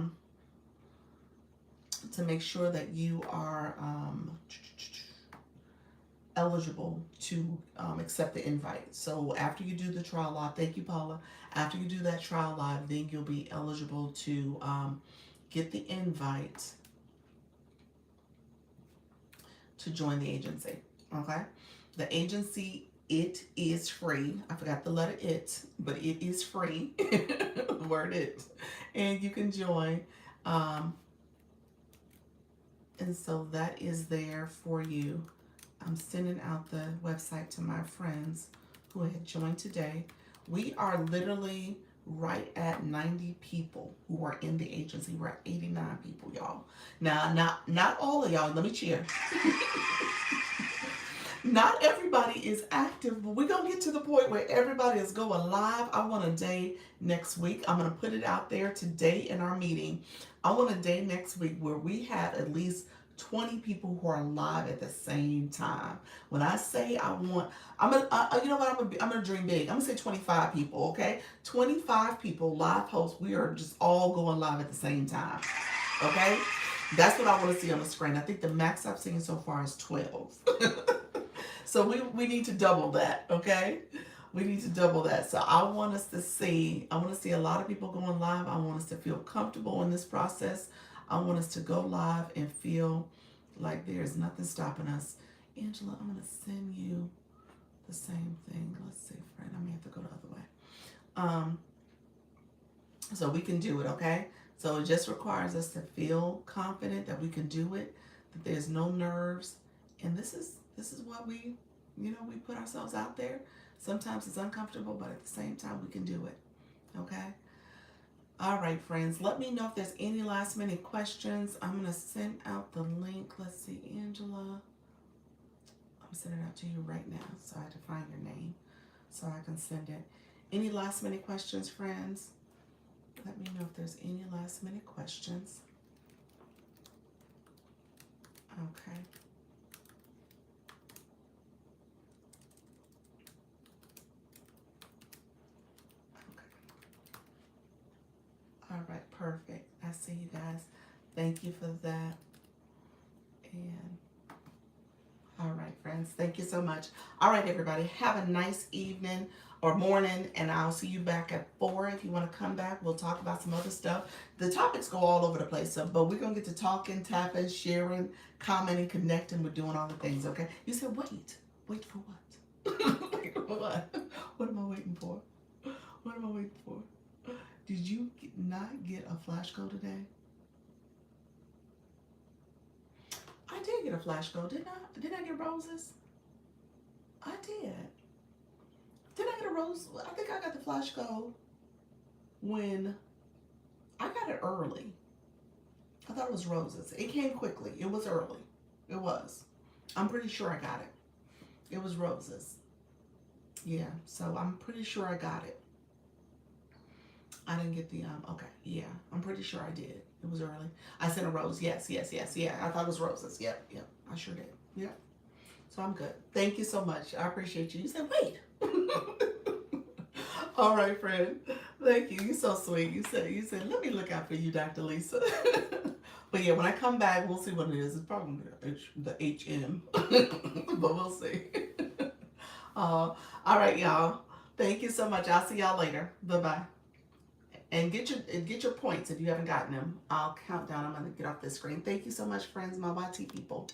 eligible to accept the invite. So after you do the trial live, thank you, Paula. After you do that trial live, then you'll be eligible to get the invite to join the agency. Okay, the agency, it is free. I forgot the letter it, but it is free. The word it, and you can join. And so that is there for you. I'm sending out the website to my friends who had joined today. We are literally right at 90 people who are in the agency. We're at 89 people, y'all. Now, not all of y'all. Let me cheer. Not everybody is active, but we're going to get to the point where everybody is going live. I want a day next week. I'm going to put it out there today in our meeting. I want a day next week where we have at least 20 people who are live at the same time. When I say I'm gonna, you know what, I'm gonna dream big. I'm gonna say 25 people, okay? 25 people, live hosts. We are just all going live at the same time, okay? That's what I want to see on the screen. I think the max I've seen so far is 12. So we need to double that, okay? We need to double that. So I want to see a lot of people going live. I want us to feel comfortable in this process. I want us to go live and feel like there's nothing stopping us. Angela, I'm going to send you the same thing. Let's see, friend. I may have to go the other way. So we can do it, okay? So it just requires us to feel confident that we can do it, that there's no nerves. And this is what we put ourselves out there. Sometimes it's uncomfortable, but at the same time, we can do it, okay? All right, friends, let me know if there's any last minute questions. I'm going to send out the link. Let's see, Angela. I'm sending it out to you right now, so I have to find your name so I can send it. Any last minute questions, friends? Let me know if there's any last minute questions. Okay. All right, perfect. I see you guys. Thank you for that. And all right, friends, thank you so much. All right, everybody, have a nice evening or morning, and I'll see you back at 4. If you want to come back, we'll talk about some other stuff. The topics go all over the place, but we're going to get to talking, tapping, sharing, commenting, connecting. We're doing all the things, okay? You said, wait for what? Wait for what? What am I waiting for? What am I waiting for? Did you not get a flash go today? I did get a flash go, didn't I? Did I get roses? I did. Did I get a rose? I think I got the flash go when I got it early. I thought it was roses. It came quickly. It was early. It was. I'm pretty sure I got it. It was roses. Yeah, so I'm pretty sure I got it. I didn't get the, okay, yeah, I'm pretty sure I did. It was early. I sent a rose, yes, yeah. I thought it was roses, yep, I sure did, yep. So I'm good. Thank you so much. I appreciate you. You said, wait. All right, friend. Thank you. You're so sweet. You said, let me look out for you, Dr. Lisa. But yeah, when I come back, we'll see what it is. It's probably the HM, but we'll see. All right, y'all. Thank you so much. I'll see y'all later. Bye-bye. And get your points if you haven't gotten them. I'll count down. I'm going to get off this screen. Thank you so much, friends, my YT people.